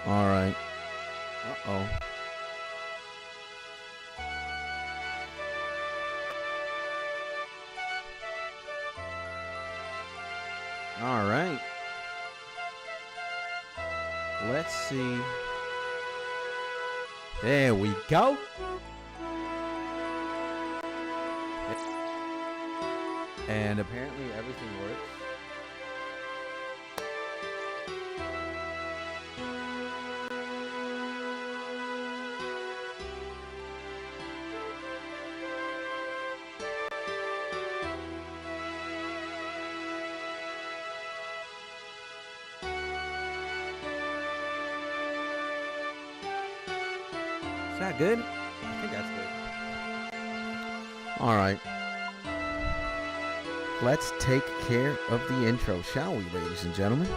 All right. Uh-oh. All right. Let's see. There we go. And apparently everything works. Is that good? I think that's good. All right. Let's take care of the intro, shall we, ladies and gentlemen?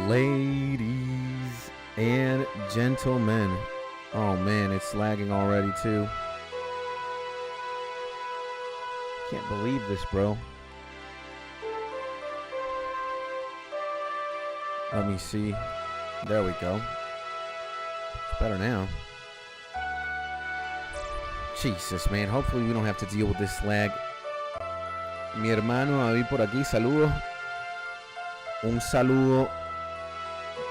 Ladies and gentlemen. Oh man, it's lagging already too. Can't believe this, bro. Let me see. There we go. It's better now. Jesus, man. Hopefully we don't have to deal with this lag. Mi hermano David por aquí. Saludos. Un saludo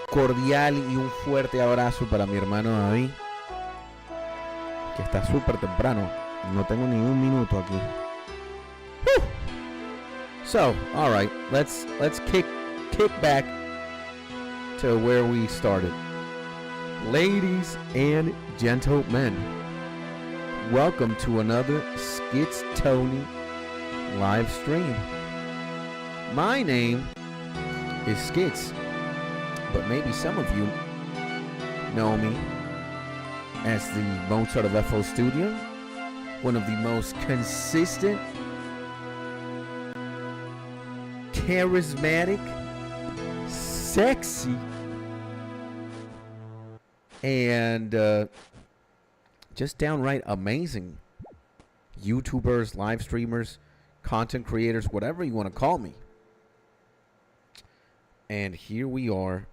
cordial y un fuerte abrazo para mi hermano David, que está súper temprano. No tengo ni un minuto aquí. Whew. So, all right. Let's kick back to where we started. Ladies and gentlemen, welcome to another SKITSTONY live stream. My name is Skits, but maybe some of you know me as the Mozart of FO Studio, one of the most consistent, charismatic, sexy, and just downright amazing YouTubers, live streamers, content creators, whatever you want to call me. And here we are.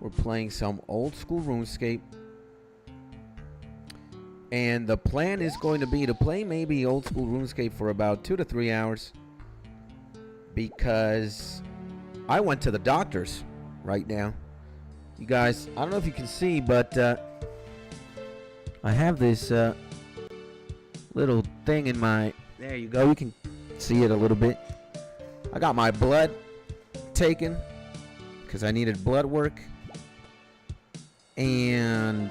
We're playing some old school RuneScape. And the plan is going to be to play maybe old school RuneScape for about 2 to 3 hours. Because I went to the doctor's right now. You guys, I don't know if you can see, but I have this little thing in my... There you go. You can see it a little bit. I got my blood taken because I needed blood work. And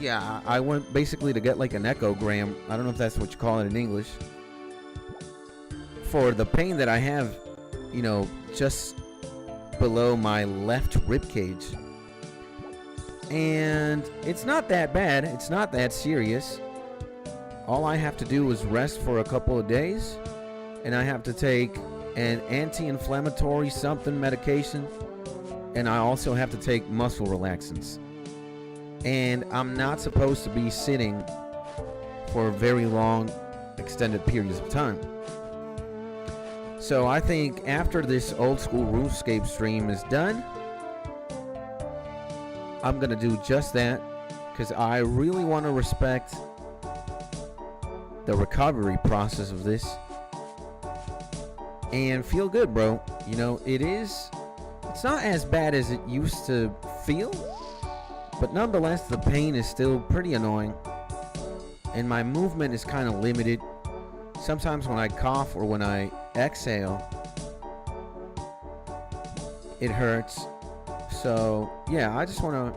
yeah, I went basically to get like an echogram. I don't know if that's what you call it in English. For the pain that I have, you know, just below my left rib cage. And it's not that bad. It's not that serious. All I have to do is rest for a couple of days. And I have to take an anti-inflammatory something medication. And I also have to take muscle relaxants. And I'm not supposed to be sitting for very long, extended periods of time. So I think after this old school RuneScape stream is done, I'm going to do just that. Because I really want to respect the recovery process of this. And feel good, bro. You know, it's not as bad as it used to feel. But nonetheless, the pain is still pretty annoying. And my movement is kind of limited. Sometimes when I cough or when I exhale, it hurts. So, yeah, I just want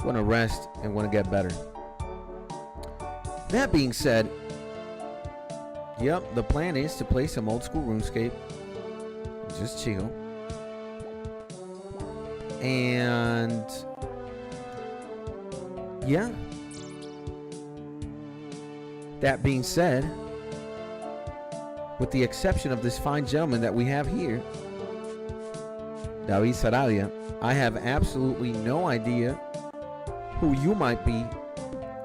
to rest and want to get better. That being said, yep, the plan is to play some old school RuneScape. Just chill. And yeah. That being said, with the exception of this fine gentleman that we have here, David Sarabia, I have absolutely no idea who you might be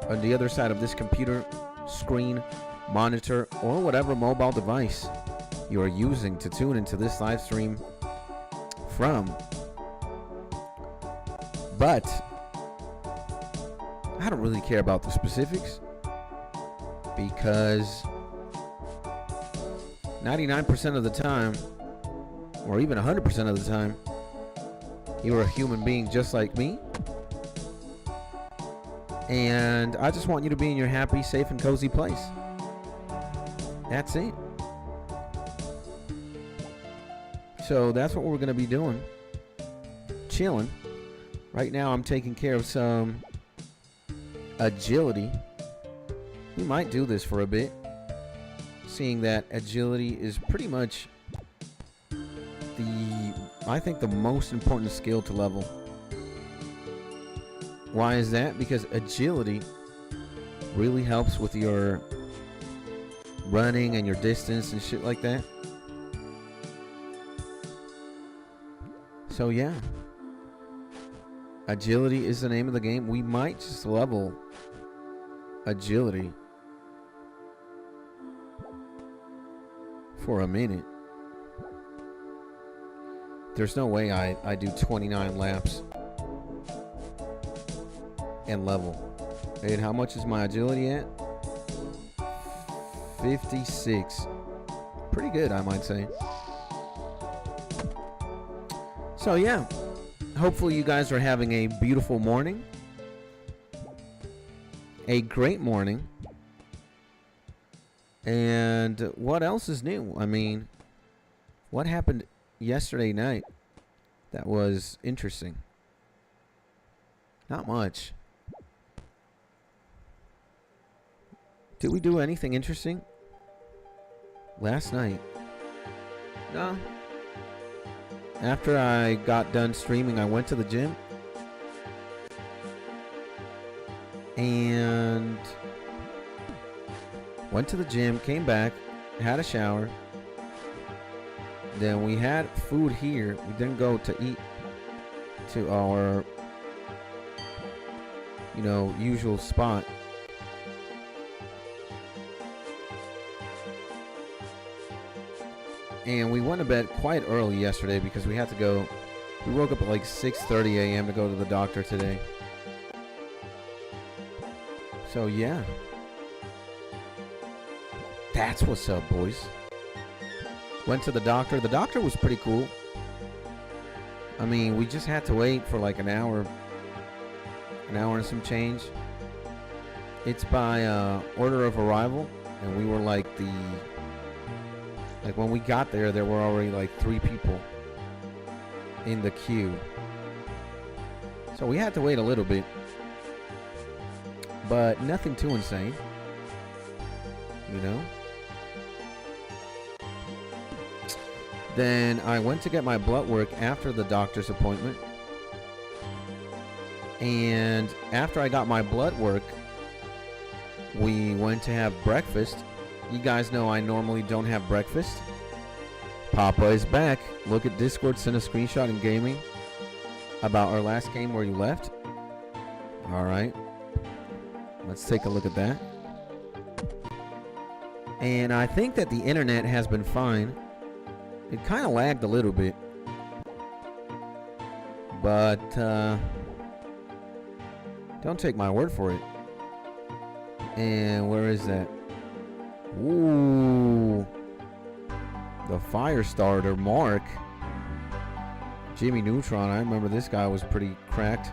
on the other side of this computer, screen, monitor, or whatever mobile device. you are using to tune into this live stream from. But I don't really care about the specifics, because 99% of the time, or even 100% of the time, you're a human being just like me. And I just want you to be in your happy, safe, and cozy place. That's it. So that's what we're going to be doing. Chilling. Right now I'm taking care of some agility. We might do this for a bit, seeing that agility is pretty much I think the most important skill to level. Why is that? Because agility really helps with your running and your distance and shit like that. So yeah, agility is the name of the game. We might just level agility for a minute. There's no way I do 29 laps and level. And how much is my agility at? 56. Pretty good, I might say. So yeah, hopefully you guys are having a beautiful morning. A great morning. And what else is new? I mean, what happened yesterday night that was interesting? Not much. Did we do anything interesting last night? No. After I got done streaming, I went to the gym and came back, had a shower. Then we had food here. We didn't go to eat to our, usual spot. And we went to bed quite early yesterday because we had to go. We woke up at like 6:30 a.m. to go to the doctor today. So yeah. That's what's up, boys. Went to the doctor. The doctor was pretty cool. I mean, we just had to wait for like an hour and some change. It's by order of arrival, and we were like when we got there, there were already like 3 people in the queue. So we had to wait a little bit, but nothing too insane, Then I went to get my blood work after the doctor's appointment. And after I got my blood work, we went to have breakfast. You guys know I normally don't have breakfast. Papa is back. Look at Discord, send a screenshot in gaming about our last game where you left. Alright. Let's take a look at that. And I think that the internet has been fine. It kind of lagged a little bit. But don't take my word for it. And where is that? Ooh. The fire starter, Mark. Jimmy Neutron. I remember this guy was pretty cracked.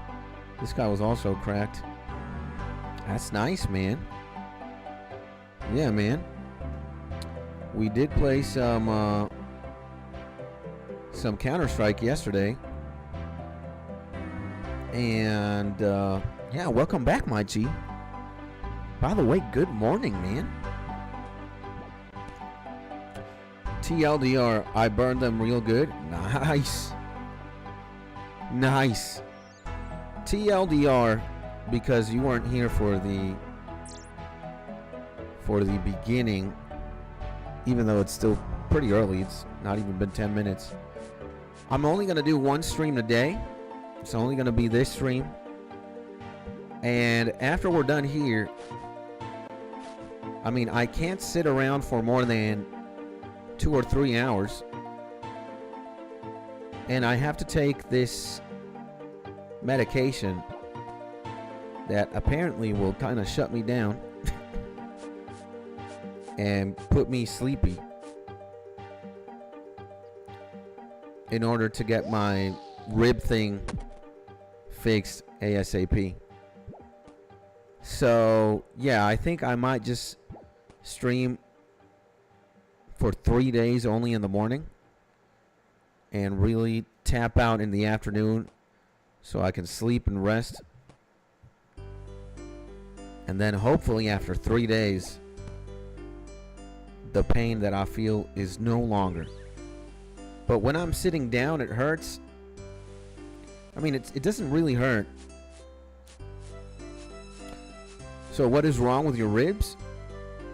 This guy was also cracked. That's nice, man. Yeah, man. We did play some Counter-Strike yesterday. And yeah, welcome back, my G. By the way, good morning, man. TLDR, I burned them real good. Nice. Nice. TLDR, because you weren't here for the beginning, even though it's still pretty early. It's not even been 10 minutes. I'm only going to do one stream a day. It's only going to be this stream. And after we're done here, I mean, I can't sit around for more than 2 or 3 hours. And I have to take this medication that apparently will kind of shut me down and put me sleepy in order to get my rib thing fixed ASAP. So yeah, I think I might just stream for 3 days only in the morning and really tap out in the afternoon so I can sleep and rest. And then hopefully after 3 days, the pain that I feel is no longer. But when I'm sitting down, it hurts. I mean, it doesn't really hurt. So what is wrong with your ribs?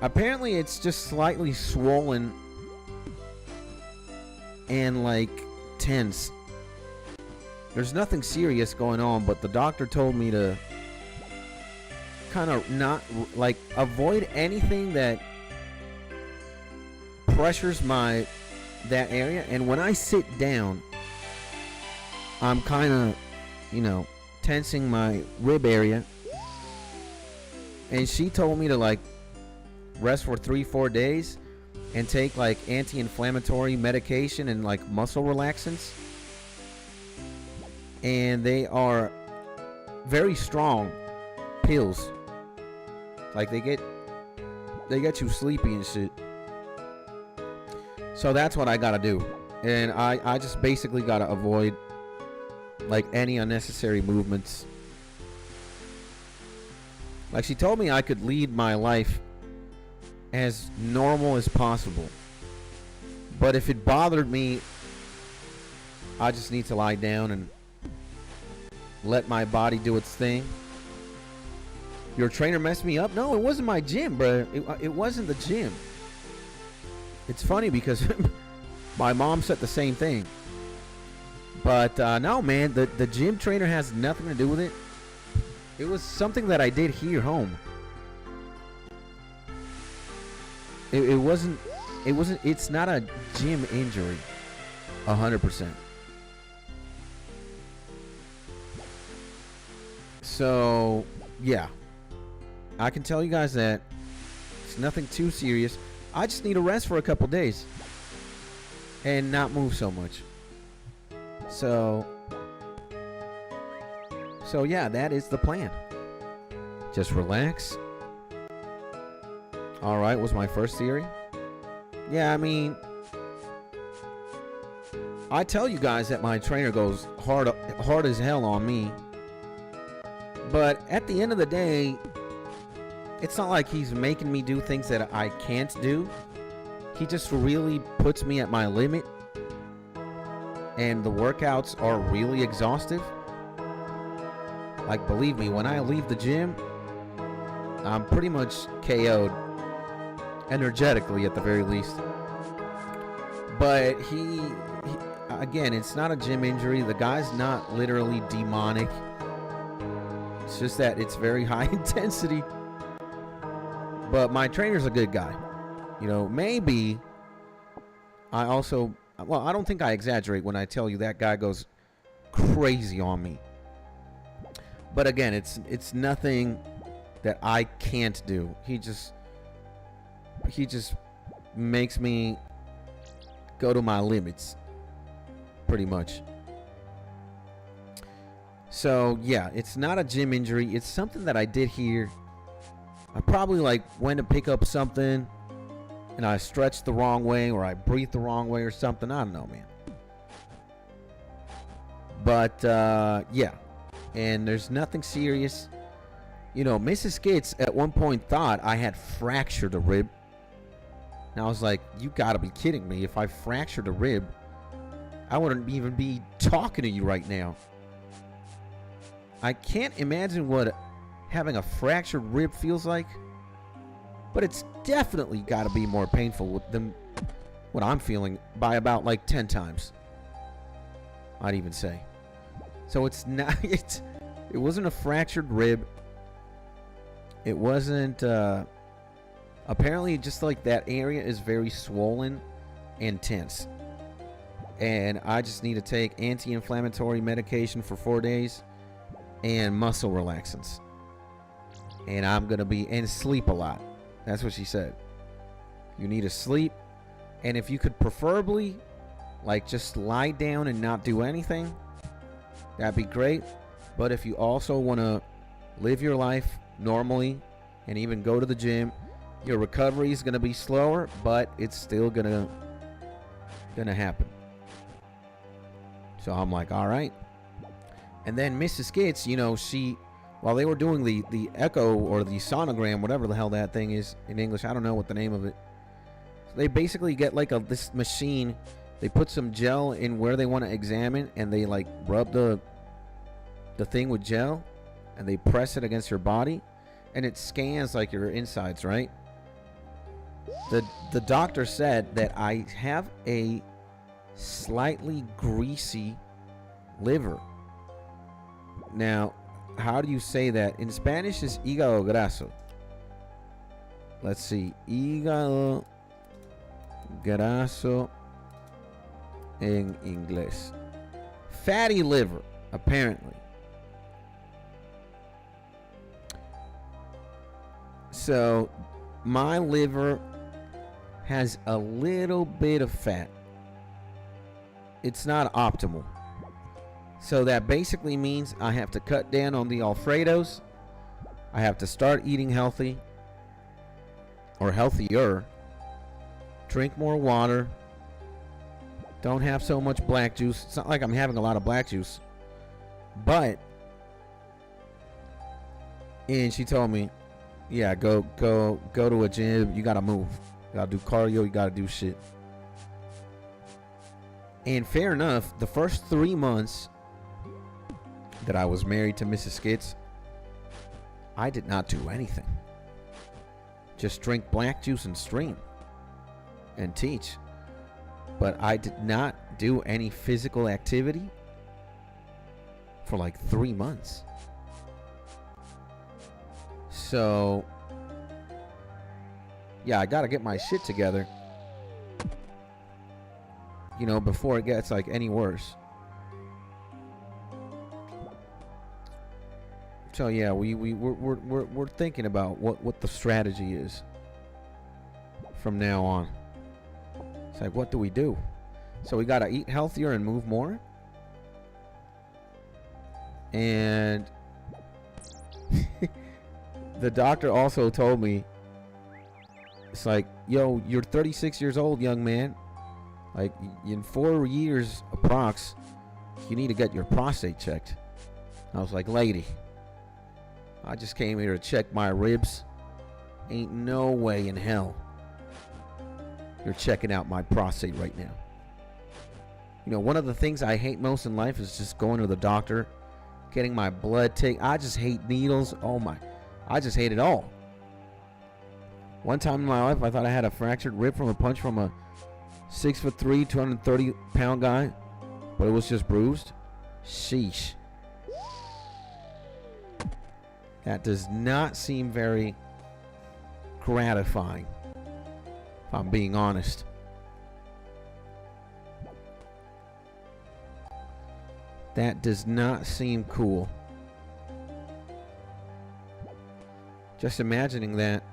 Apparently it's just slightly swollen and like tense. There's nothing serious going on, but the doctor told me to kind of not like avoid anything that pressures that area. And when I sit down, I'm kind of, you know, tensing my rib area. And she told me to like rest for 3-4 days and take like anti-inflammatory medication and like muscle relaxants. And they are very strong pills. Like they get you sleepy and shit. So that's what I gotta do. And I just basically gotta avoid like any unnecessary movements. Like she told me I could lead my life as normal as possible. But if it bothered me, I just need to lie down and let my body do its thing. Your trainer messed me up? No, it wasn't my gym, bro. It wasn't the gym. It's funny because my mom said the same thing. But no, man, the gym trainer has nothing to do with it. It was something that I did here home. It wasn't, it's not a gym injury. 100%. So, yeah. I can tell you guys that it's nothing too serious. I just need a rest for a couple days and not move so much. So yeah, that is the plan. Just relax. All right, was my first theory. Yeah, I mean, I tell you guys that my trainer goes hard as hell on me. But at the end of the day, it's not like he's making me do things that I can't do. He just really puts me at my limit. And the workouts are really exhaustive. Like, believe me, when I leave the gym, I'm pretty much KO'd. Energetically, at the very least. But he again, it's not a gym injury. The guy's not literally demonic. It's just that it's very high intensity. But my trainer's a good guy. You know, maybe I also, well, I don't think I exaggerate when I tell you that guy goes crazy on me. But again, it's nothing that I can't do. He just makes me go to my limits, pretty much. So yeah, it's not a gym injury. It's something that I did here. I probably like went to pick up something and I stretched the wrong way, or I breathed the wrong way or something. I don't know, man. But yeah, and there's nothing serious. You know, Mrs. Skits at one point thought I had fractured a rib. And I was like, you gotta be kidding me. If I fractured a rib, I wouldn't even be talking to you right now. I can't imagine what having a fractured rib feels like. But it's definitely gotta be more painful than what I'm feeling by about like 10 times. I'd even say. So it's not, it wasn't a fractured rib. It wasn't, apparently just like that area is very swollen intense. And I just need to take anti-inflammatory medication for 4 days and muscle relaxants. And I'm going to be, and sleep a lot. That's what she said. You need to sleep. And if you could preferably, like, just lie down and not do anything, that'd be great. But if you also want to live your life normally and even go to the gym, your recovery is going to be slower, but it's still going to happen. So I'm like, all right. And then Mrs. Skits, you know, she, while they were doing the echo or the sonogram, whatever the hell that thing is in English, I don't know what the name of it. So they basically get like this machine. They put some gel in where they want to examine, and they like rub the thing with gel, and they press it against your body, and it scans like your insides, right? The doctor said that I have a slightly greasy liver. Now, how do you say that? In Spanish is hígado graso. Let's see. Hígado graso en inglés. Fatty liver, apparently. So, my liver has a little bit of fat. It's not optimal. So that basically means I have to cut down on the Alfredos. I have to start eating healthy, or healthier. Drink more water. Don't have so much black juice. It's not like I'm having a lot of black juice. But, and she told me, yeah, go to a gym. You gotta move. You gotta do cardio. You gotta do shit. And fair enough, the first 3 months that I was married to Mrs. Skits, I did not do anything. Just drink black juice and stream and teach. But I did not do any physical activity for like 3 months. So, yeah, I gotta get my shit together, you know, before it gets like any worse. So yeah, we're thinking about what the strategy is from now on. It's like, what do we do? So we gotta eat healthier and move more. And the doctor also told me, it's like, yo, you're 36 years old, young man. Like, in 4 years approx, you need to get your prostate checked. I was like, lady, I just came here to check my ribs. Ain't no way in hell you're checking out my prostate right now. You know, one of the things I hate most in life is just going to the doctor, getting my blood taken. I just hate needles. Oh my, I just hate it all. One time in my life, I thought I had a fractured rib from a punch from a 6'3", 230-pound guy, but it was just bruised. Sheesh. That does not seem very gratifying, if I'm being honest. That does not seem cool. Just imagining that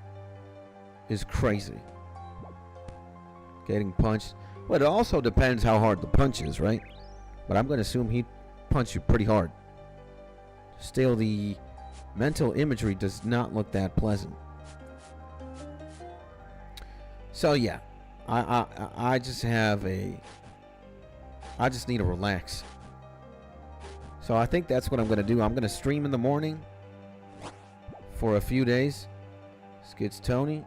is crazy. Getting punched. Well, it also depends how hard the punch is, right? But I'm going to assume he punched you pretty hard. Still, the mental imagery does not look that pleasant. So yeah, I just have a, I just need to relax. So I think that's what I'm going to do. I'm going to stream in the morning for a few days. SKITSTONY,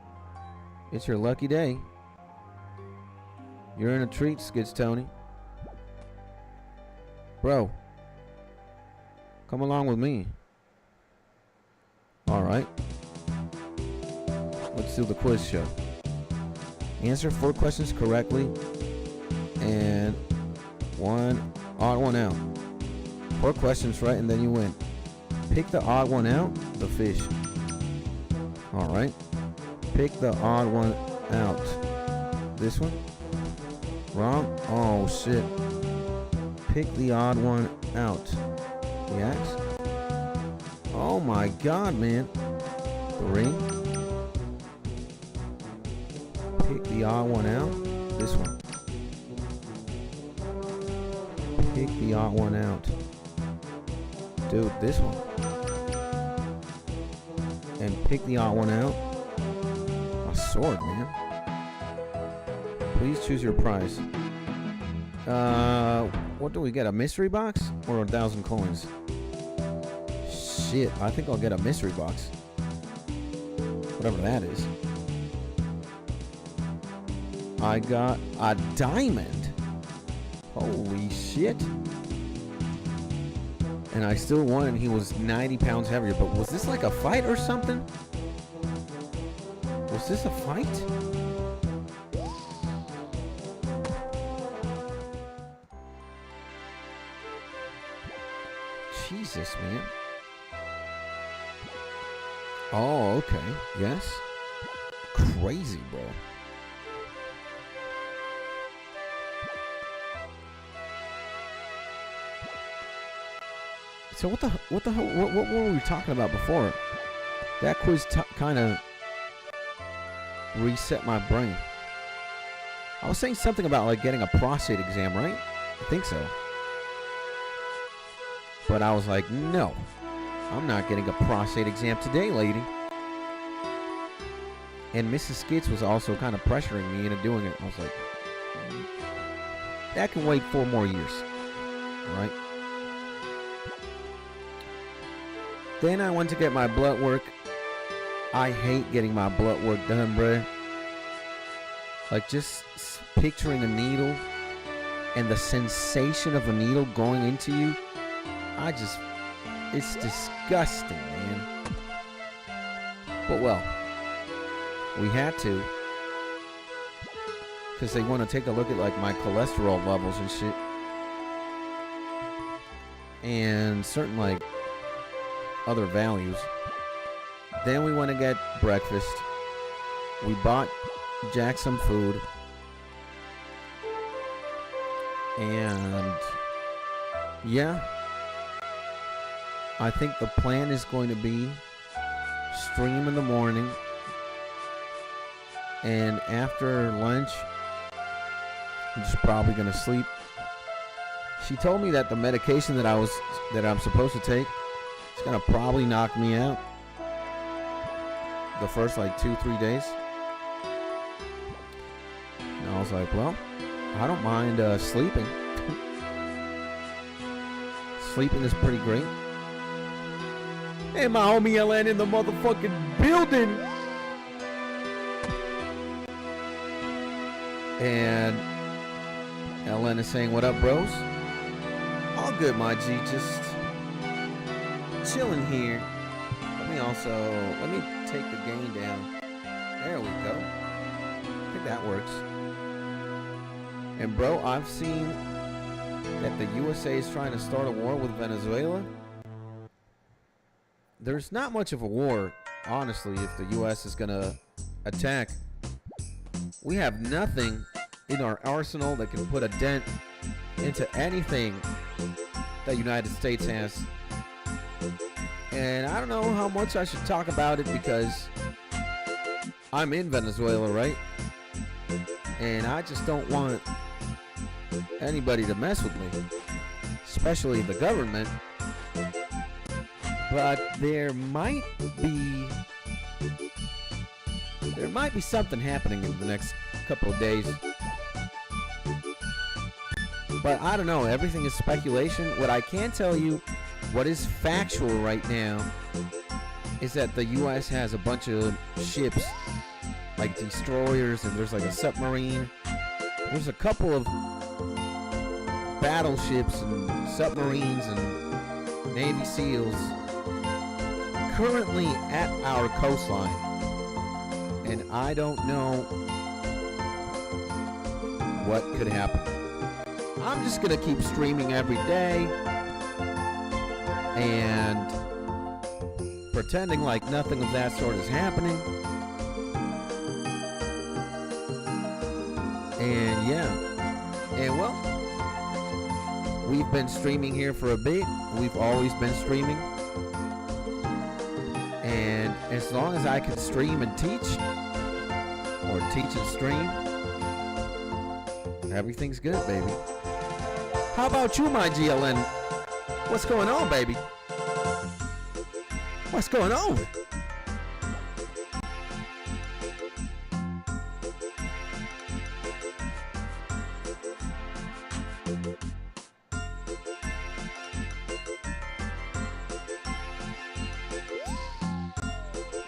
it's your lucky day. You're in a treat, SKITSTONY. Bro, come along with me. Alright. Let's do the quiz show. Answer 4 questions correctly and one odd one out. 4 questions right and then you win. Pick the odd one out, the fish. Alright. Pick the odd one out. This one? Wrong? Oh, shit. Pick the odd one out. The axe? Oh my god, man. The ring? Pick the odd one out. This one. Pick the odd one out. Dude, this one. And pick the odd one out. A sword, man. Please choose your prize. What do we get? A mystery box or 1,000 coins? Shit, I think I'll get a mystery box. Whatever that is. I got a diamond. Holy shit. And I still won, and he was 90 pounds heavier. But was this like a fight or something? Was this a fight? Jesus, man. Oh, okay. Yes. Crazy, bro. So what were we talking about before? That quiz kind of reset my brain. I was saying something about like getting a prostate exam, right? I think so. But I was like, no, I'm not getting a prostate exam today, lady. And Mrs. Skits was also kind of pressuring me into doing it. I was like, that can wait 4 more years, right? Then I went to get my blood work. I hate getting my blood work done, bruh. Like just picturing a needle and the sensation of a needle going into you. It's disgusting, man. But well, we had to. Because they want to take a look at like my cholesterol levels and shit. And certain like other values. Then we went to get breakfast. We bought Jack some food. And yeah. I think the plan is going to be stream in the morning, and after lunch I'm just probably gonna sleep. She told me that the medication that I'm supposed to take is gonna probably knock me out the first like 2-3 days. And I was like, well, I don't mind sleeping. Sleeping is pretty great. Hey, my homie LN in the motherfucking building. And LN is saying, what up, bros? All good, my G. Just chilling here. Let me take the gain down. There we go. I think that works. And bro, I've seen that the USA is trying to start a war with Venezuela. There's not much of a war, honestly, if the U.S. is going to attack. We have nothing in our arsenal that can put a dent into anything the United States has. And I don't know how much I should talk about it because I'm in Venezuela, right? And I just don't want anybody to mess with me, especially the government. But there might be something happening in the next couple of days. But I don't know. Everything is speculation. What I can tell you, what is factual right now, is that the U.S. has a bunch of ships, like destroyers, and there's like a submarine. There's a couple of battleships and submarines and Navy SEALs currently at our coastline, and I don't know what could happen. I'm just gonna keep streaming every day and pretending like nothing of that sort is happening. And yeah, And well, we've been streaming here for a bit. We've always been streaming. And as long as I can stream and teach, or teach and stream, everything's good, baby. How about you, my GLN? What's going on, baby? What's going on?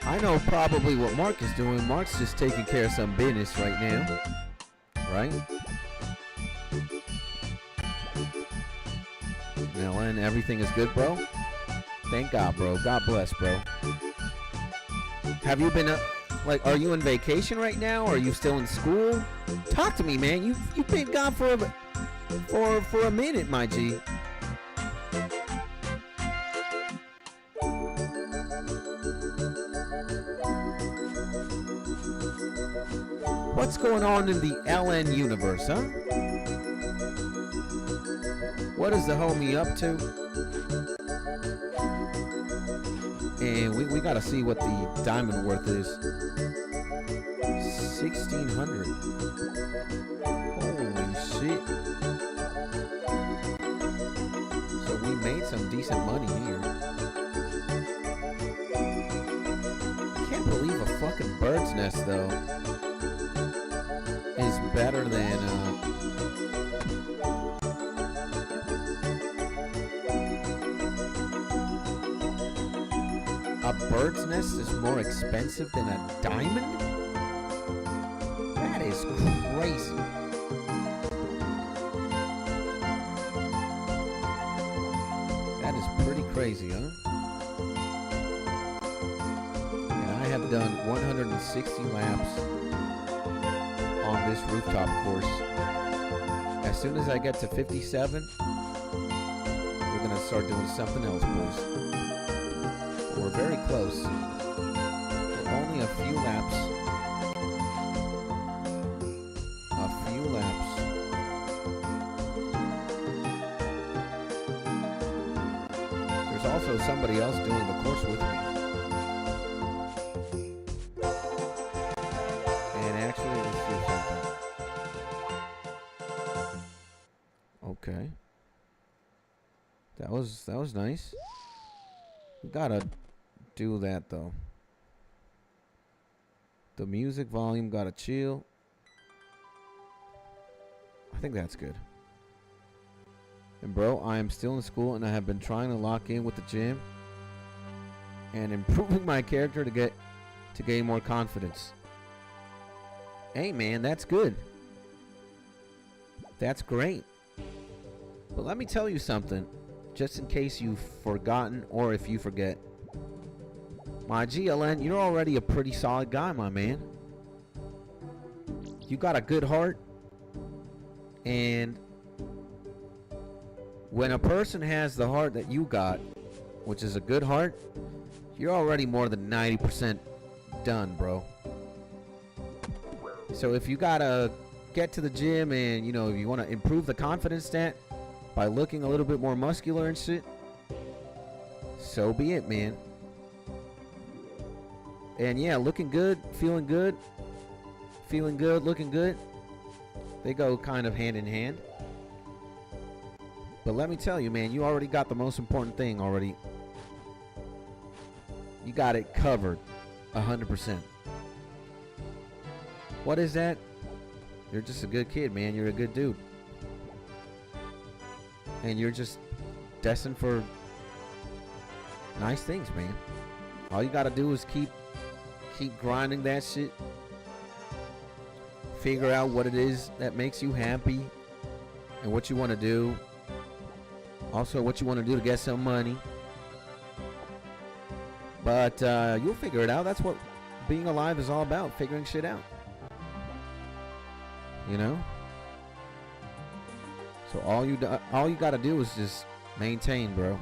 I know probably what Mark is doing. Mark's just taking care of some business right now, right? Ellen, everything is good, bro? Thank God, bro. God bless, bro. Have you been, like, are you on vacation right now? Or are you still in school? Talk to me, man. You've been gone for a minute, my G. What's going on in the LN universe, huh? What is the homie up to? And we gotta see what the diamond worth is. 1,600. Holy shit. So we made some decent money here. I can't believe a fucking bird's nest, though, is better than a bird's nest is more expensive than a diamond? That is crazy. That is pretty crazy, huh? And I have done 160 laps on this rooftop course. As soon as I get to 57, we're gonna start doing something else, boys. We're very close. We're only a few laps. A few laps. There's also somebody else doing the course with me. And actually, let's do something. Okay. That was nice. We gotta do that though. The music volume gotta chill. I think that's good. And bro, I am still in school and I have been trying to lock in with the gym and improving my character to gain more confidence. Hey man, that's good. That's great. But let me tell you something, just in case you've forgotten or if you forget. My GLN, you're already a pretty solid guy, my man. You got a good heart. And when a person has the heart that you got, which is a good heart, you're already more than 90% done, bro. So if you gotta get to the gym and, you know, if you want to improve the confidence stat by looking a little bit more muscular and shit, so be it, man. And yeah, looking good, feeling good, looking good, they go kind of hand in hand. But let me tell you, man, you already got the most important thing already. You got it covered 100%. What is that? You're just a good kid, man. You're a good dude. And you're just destined for nice things, man. All you gotta do is keep grinding that shit. Figure out what it is that makes you happy and what you want to do. Also, what you want to do to get some money. But you'll figure it out. That's what being alive is all about, figuring shit out. You know? So all you got to do is just maintain, bro.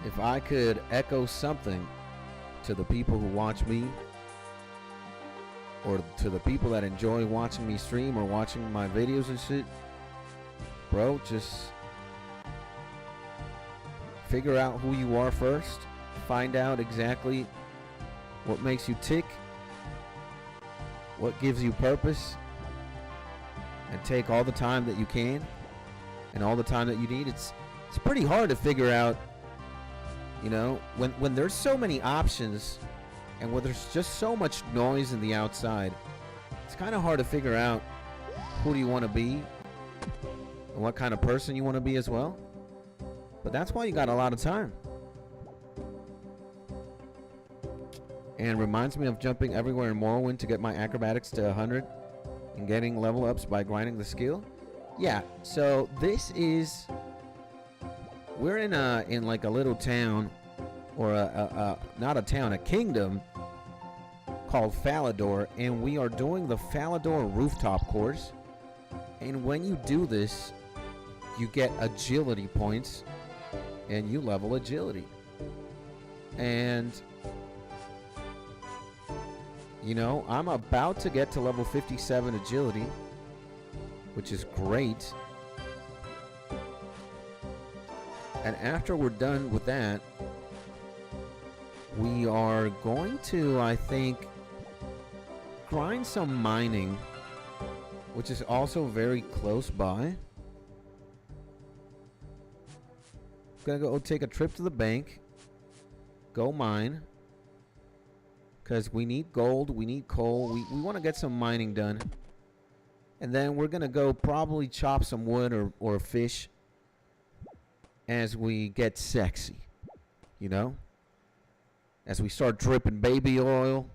If I could echo something to the people who watch me, or to the people that enjoy watching me stream or watching my videos and shit, bro, just figure out who you are first. Find out exactly what makes you tick, what gives you purpose, and take all the time that you can and all the time that you need. It's pretty hard to figure out, you know, when there's so many options and when there's just so much noise in the outside. It's kind of hard to figure out who do you want to be and what kind of person you want to be as well. But that's why you got a lot of time. And reminds me of jumping everywhere in Morrowind to get my acrobatics to 100 and getting level ups by grinding the skill. Yeah, so this is, we're in like a little town, or not a town, a kingdom called Falador, and we are doing the Falador rooftop course. And when you do this, you get agility points and you level agility. And you know, I'm about to get to level 57 agility, which is great. And after we're done with that, we are going to, I think, grind some mining, which is also very close by. Gonna go take a trip to the bank, go mine, because we need gold, we need coal, we want to get some mining done. And then we're gonna go probably chop some wood or fish as we get sexy, you know, as we start dripping baby oil,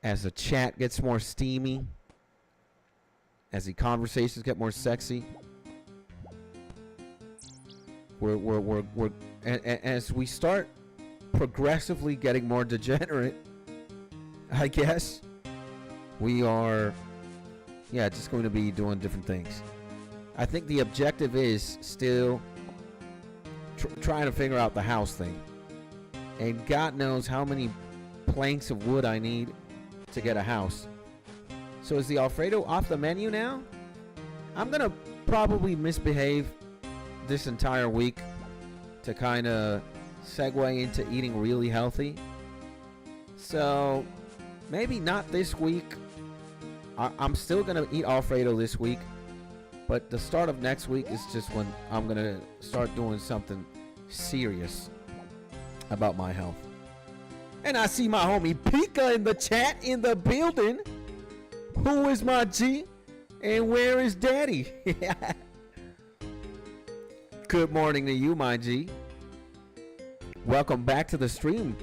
as the chat gets more steamy, as the conversations get more sexy. As we start progressively getting more degenerate, I guess, we are, yeah, just going to be doing different things. I think the objective is still trying to figure out the house thing. And God knows how many planks of wood I need to get a house. So is the Alfredo off the menu now? I'm gonna probably misbehave this entire week to kind of segue into eating really healthy. So maybe not this week. I'm still gonna eat Alfredo this week, but the start of next week is just when I'm gonna start doing something serious about my health. And I see my homie Pika in the chat, in the building. Who is my G? And where is Daddy? Good morning to you, my G. Welcome back to the stream,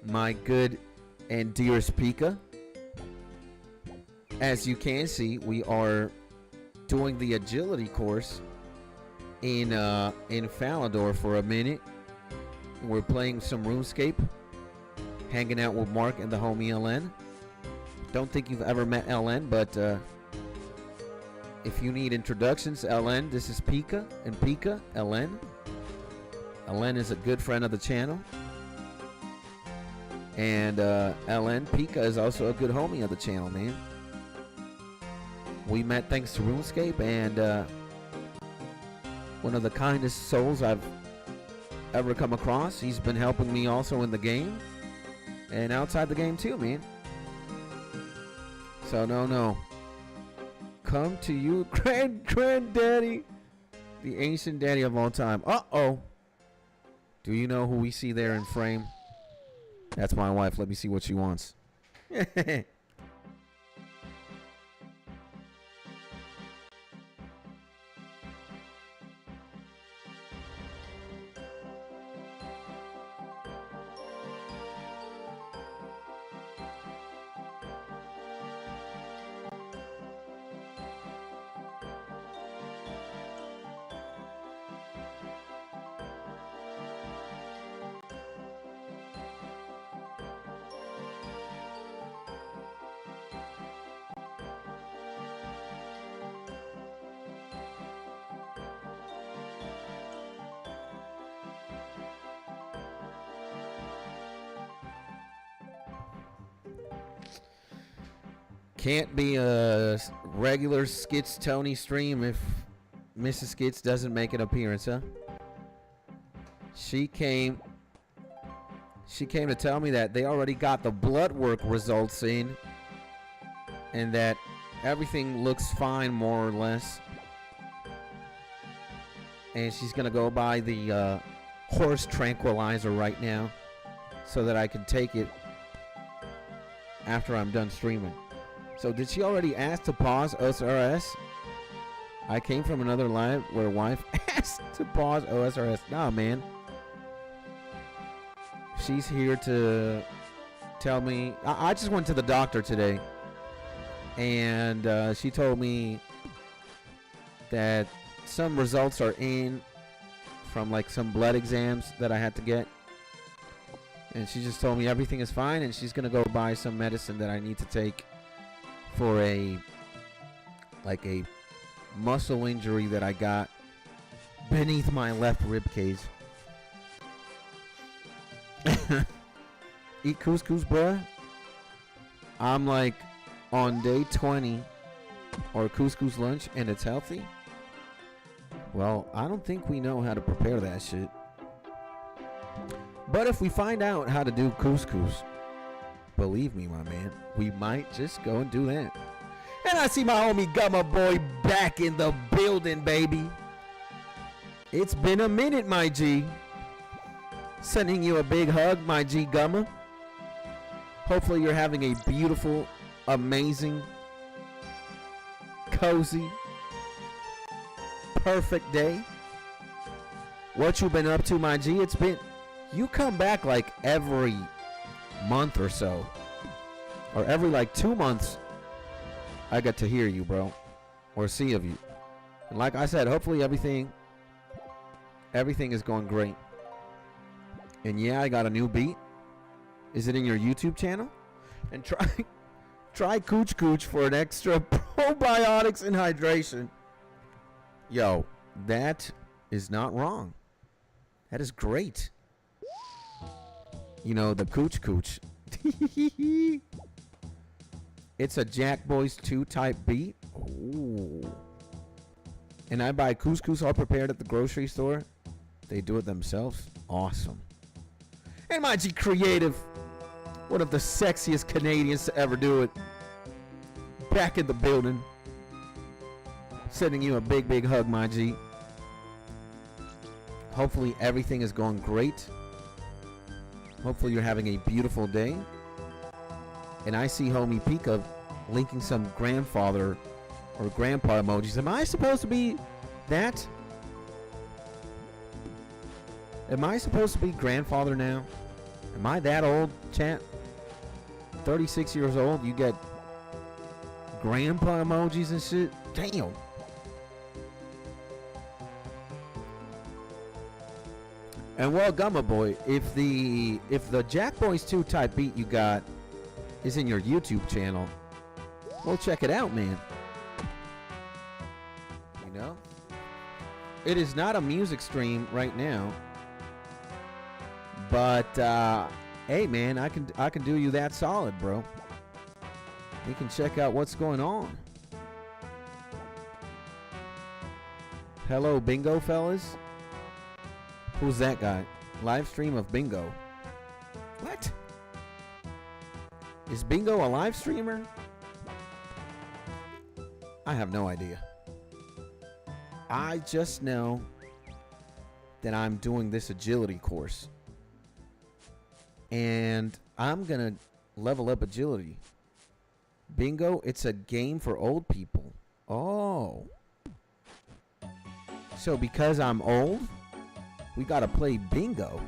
my good and dearest Pika. As you can see, we are doing the agility course in Falador for a minute. We're playing some Runescape, hanging out with Mark and the homie LN. Don't think you've ever met LN, but if you need introductions, LN, this is Pika, and Pika, LN. LN is a good friend of the channel. And LN, Pika, is also a good homie of the channel, man. We met thanks to RuneScape, and one of the kindest souls I've ever come across. He's been helping me also in the game and outside the game too, man. So no. Come to you, granddaddy, the ancient daddy of all time. Uh-oh. Do you know who we see there in frame? That's my wife. Let me see what she wants. Can't be a regular SKITSTONY stream if Mrs. Skits doesn't make an appearance, huh? She came to tell me that they already got the blood work results in and that everything looks fine, more or less. And she's gonna go buy the horse tranquilizer right now so that I can take it after I'm done streaming. So did she already ask to pause OSRS? I came from another live where wife asked to pause OSRS. Nah, man. She's here to tell me. I just went to the doctor today, and she told me that some results are in from like some blood exams that I had to get. And she just told me everything is fine, and she's gonna go buy some medicine that I need to take for a muscle injury that I got beneath my left rib cage. Eat couscous, bruh. I'm like on day 20 or couscous lunch and it's healthy. Well, I don't think we know how to prepare that shit. But if we find out how to do couscous, believe me, my man, we might just go and do that. And I see my homie Gumma Boy back in the building, baby. It's been a minute, my G. Sending you a big hug, my G Gumma. Hopefully you're having a beautiful, amazing, cozy, perfect day. What you been up to, my G? It's been... You come back like every month or so. Or every like 2 months. I get to hear you, bro. Or see of you. And like I said, hopefully everything is going great. And yeah, I got a new beat. Is it in your YouTube channel? And try Cooch Cooch for an extra probiotics and hydration. Yo, that is not wrong. That is great. You know, the Cooch Cooch. It's a Jack Boys 2 type beat. Ooh. And I buy couscous all prepared at the grocery store. They do it themselves. Awesome. And my G Creative, one of the sexiest Canadians to ever do it. Back in the building. Sending you a big, big hug, my G. Hopefully everything is going great. Hopefully you're having a beautiful day. And I see homie Pika linking some grandfather or grandpa emojis. Am I supposed to be that? Am I supposed to be grandfather now? Am I that old, chat? 36 years old, you get grandpa emojis and shit? Damn. And well, Gumma Boy, if the Jack Boys 2 type beat you got is in your YouTube channel, well, check it out, man. You know? It is not a music stream right now. But hey, man, I can do you that solid, bro. We can check out what's going on. Hello, bingo fellas. Who's that guy? Live stream of bingo. What? Is bingo a live streamer? I have no idea. I just know that I'm doing this agility course. And I'm gonna level up agility. Bingo, it's a game for old people. Oh. So because I'm old, we gotta play bingo.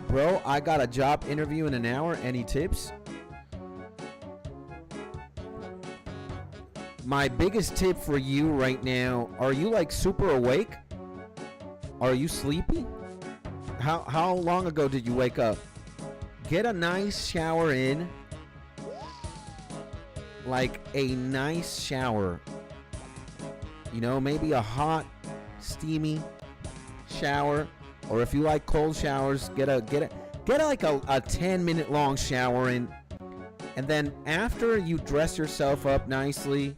Bro, I got a job interview in an hour. Any tips? My biggest tip for you right now, are you like super awake? Are you sleepy? How long ago did you wake up? Get a nice shower in. Like a nice shower. You know, maybe a hot, steamy shower. Or if you like cold showers, get like a 10-minute long shower in. And then after you dress yourself up nicely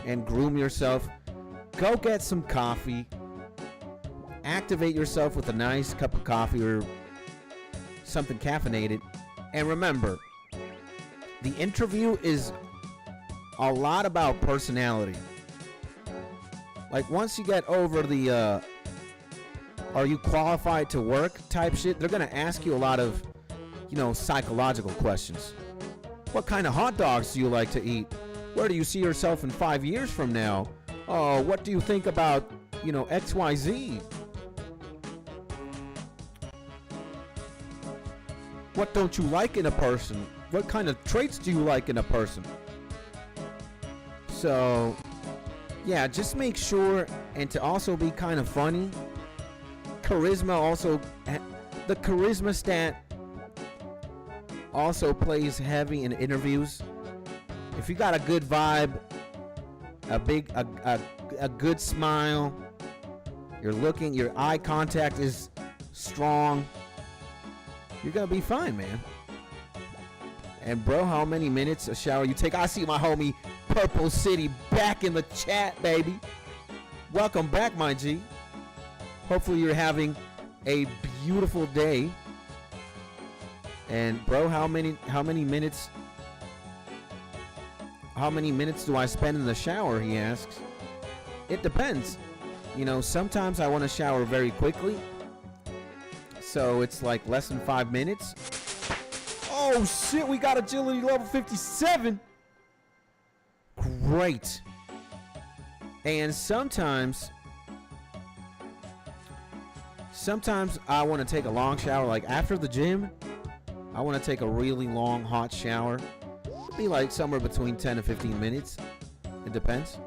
and groom yourself, go get some coffee. Activate yourself with a nice cup of coffee or something caffeinated. And remember, the interview is a lot about personality. Like, once you get over the are you qualified to work type shit, they're going to ask you a lot of, you know, psychological questions. What kind of hot dogs do you like to eat? Where do you see yourself in 5 years from now? Oh, what do you think about, you know, XYZ? What don't you like in a person? What kind of traits do you like in a person? So, yeah, just make sure, and to also be kind of funny. Charisma also, the charisma stat also plays heavy in interviews. If you got a good vibe, a good smile, your eye contact is strong, you're gonna be fine, man. And bro, how many minutes a shower you take? I see my homie Purple City back in the chat, baby. Welcome back, my G. Hopefully you're having a beautiful day. And bro, how many minutes do I spend in the shower, he asks. It depends. You know, sometimes I want to shower very quickly, so it's like less than 5 minutes. Oh shit, we got agility level 57. Great. And sometimes I want to take a long shower. Like after the gym, I want to take a really long hot shower. It'd be like somewhere between 10 to 15 minutes. It depends.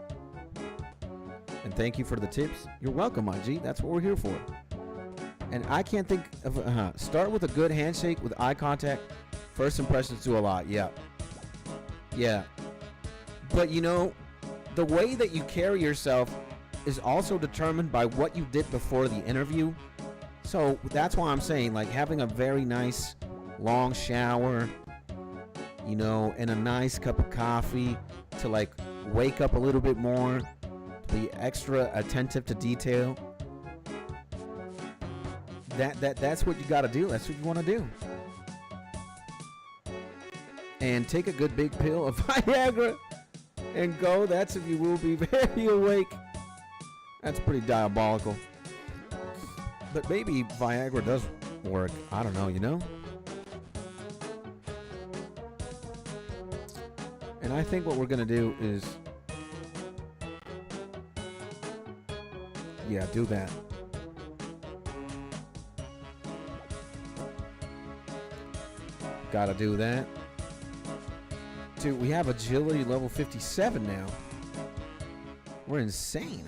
And thank you for the tips. You're welcome, my G. That's what we're here for. And I can't think of start with a good handshake with eye contact. First impressions do a lot. Yeah. But you know, the way that you carry yourself is also determined by what you did before the interview. So that's why I'm saying, like, having a very nice long shower, you know, and a nice cup of coffee to like wake up a little bit more, to be extra attentive to detail. That's what you got to do. That's what you want to do. And take a good big pill of Viagra and go. That's if you will be very awake. That's pretty diabolical. But maybe Viagra does work. I don't know, you know? And I think what we're going to do is... yeah, do that. Gotta do that. Dude, we have agility level 57 now. We're insane.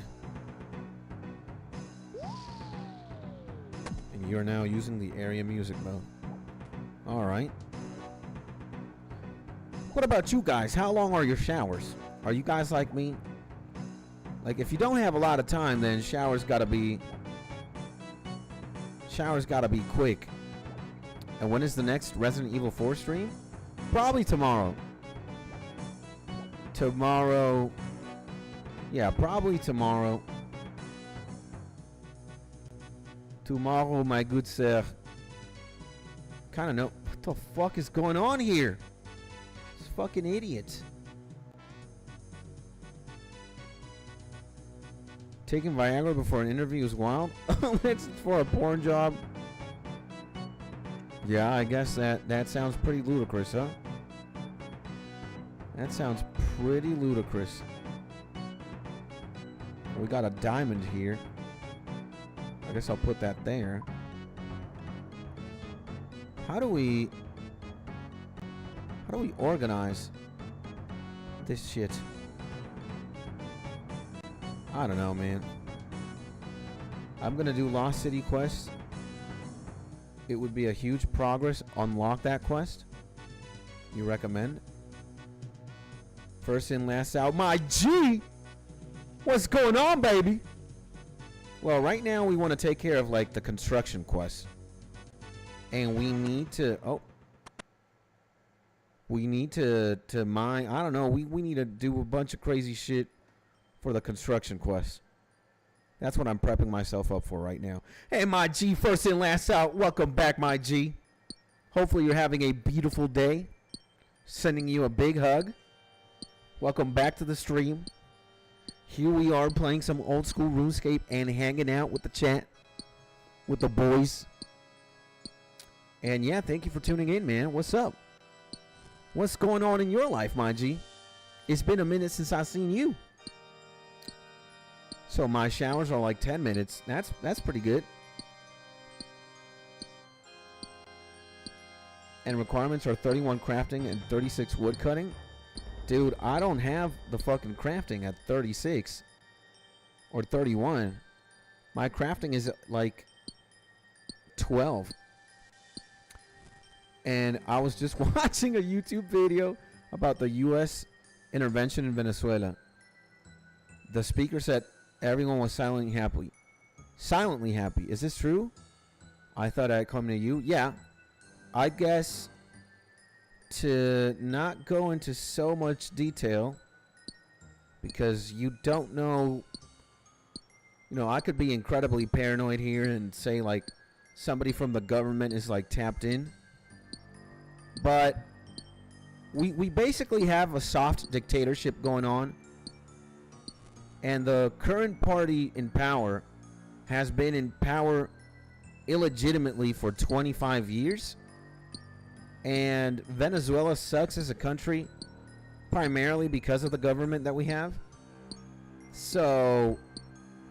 And you're now using the area music mode. Alright. What about you guys? How long are your showers? Are you guys like me? Like, if you don't have a lot of time, then showers gotta be quick. And when is the next Resident Evil 4 stream? Probably tomorrow. Yeah, probably tomorrow. Tomorrow, my good sir. Kind of know what the fuck is going on here. This fucking idiot. Taking Viagra before an interview is wild. It's for a porn job. Yeah, I guess that sounds pretty ludicrous, huh? That sounds pretty ludicrous. We got a diamond here. I guess I'll put that there. How do we organize this shit? I don't know, man. I'm gonna do Lost City quest. It would be a huge progress. Unlock that quest. You recommend? First in, last out. My G! What's going on, baby? Well, right now we want to take care of like the construction quest. And we need to... oh. We need to mine. I don't know. We need to do a bunch of crazy shit for the construction quest. That's what I'm prepping myself up for right now. Hey, my G, first in, last out. Welcome back, my G. Hopefully you're having a beautiful day. Sending you a big hug. Welcome back to the stream. Here we are playing some old school RuneScape and hanging out with the chat. With the boys. And yeah, thank you for tuning in, man. What's up? What's going on in your life, my G? It's been a minute since I've seen you. So my showers are like 10 minutes. That's pretty good. And requirements are 31 crafting and 36 wood cutting. Dude, I don't have the fucking crafting at 36 or 31. My crafting is like 12. And I was just watching a YouTube video about the U.S. intervention in Venezuela. The speaker said everyone was silently happy. Silently happy. Is this true? I thought I'd come to you. Yeah. I guess to not go into so much detail because you don't know. You know, I could be incredibly paranoid here and say like somebody from the government is like tapped in. But we basically have a soft dictatorship going on. And the current party in power has been in power illegitimately for 25 years. And Venezuela sucks as a country primarily because of the government that we have. So,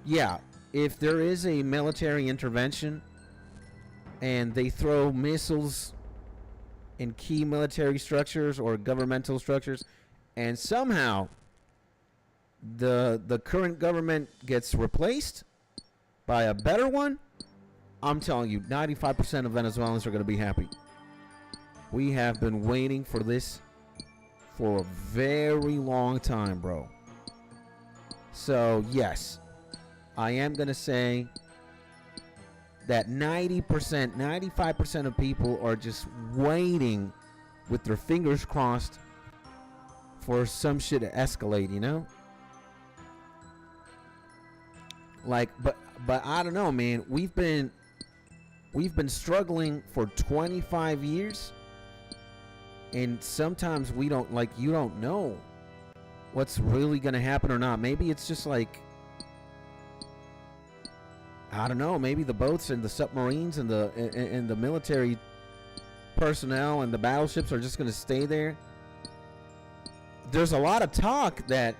yeah, if there is a military intervention and they throw missiles in key military structures or governmental structures, and somehow the current government gets replaced by a better one, I'm telling you, 95% of Venezuelans are going to be happy. We have been waiting for this for a very long time, bro. So, yes, I am going to say that 90%, 95% of people are just waiting with their fingers crossed for some shit to escalate, you know? Like, but I don't know, man. We've been struggling for 25 years. And sometimes we don't, like, you don't know what's really going to happen or not. Maybe it's just like, I don't know, maybe the boats and the submarines and the military personnel and the battleships are just going to stay there. There's a lot of talk that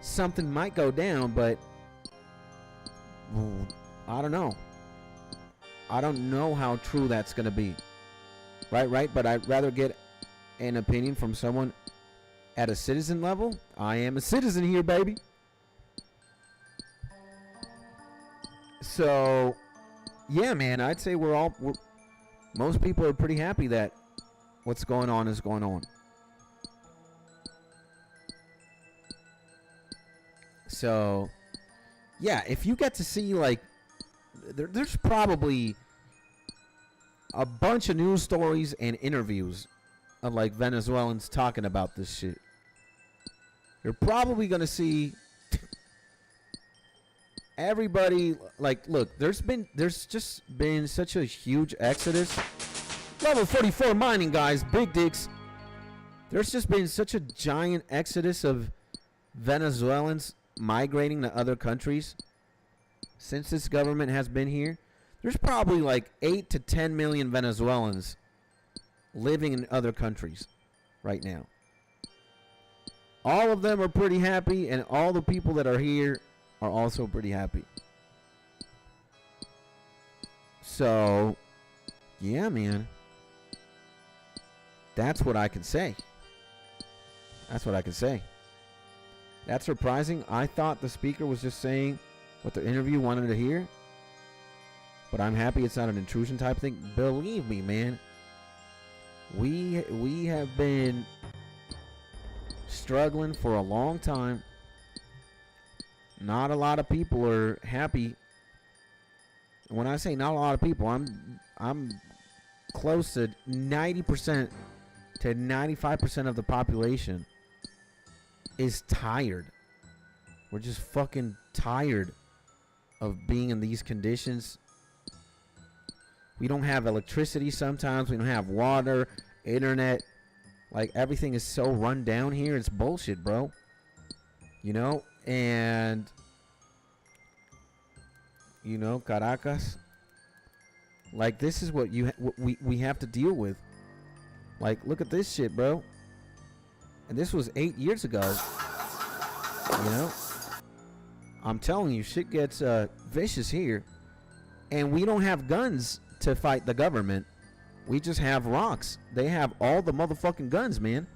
something might go down, but I don't know. I don't know how true that's going to be. Right, but I'd rather get an opinion from someone at a citizen level. I am a citizen here, baby. So, yeah, man, I'd say most people are pretty happy that what's going on is going on. So, yeah, if you get to see, like, there's probably a bunch of news stories and interviews of like Venezuelans talking about this shit. You're probably gonna see everybody like, look, there's just been such a huge exodus. Level 44 mining, guys, big dicks. There's just been such a giant exodus of Venezuelans migrating to other countries since this government has been here. There's probably like 8 to 10 million Venezuelans living in other countries right now. All of them are pretty happy, and all the people that are here are also pretty happy. So, yeah, man. That's what I can say. That's what I can say. That's surprising. I thought the speaker was just saying what the interview wanted to hear. But I'm happy it's not an intrusion type thing. Believe me, man. We have been struggling for a long time. Not a lot of people are happy. When I say not a lot of people, I'm close to 90% to 95% of the population is tired. We're just fucking tired of being in these conditions. We don't have electricity sometimes. We don't have water, internet. Like, everything is so run down here. It's bullshit, bro. You know? And, you know, Caracas. Like, this is what we have to deal with. Like, look at this shit, bro. And this was 8 years ago. You know? I'm telling you, shit gets vicious here. And we don't have guns to fight the government. We just have rocks. They have all the motherfucking guns, man.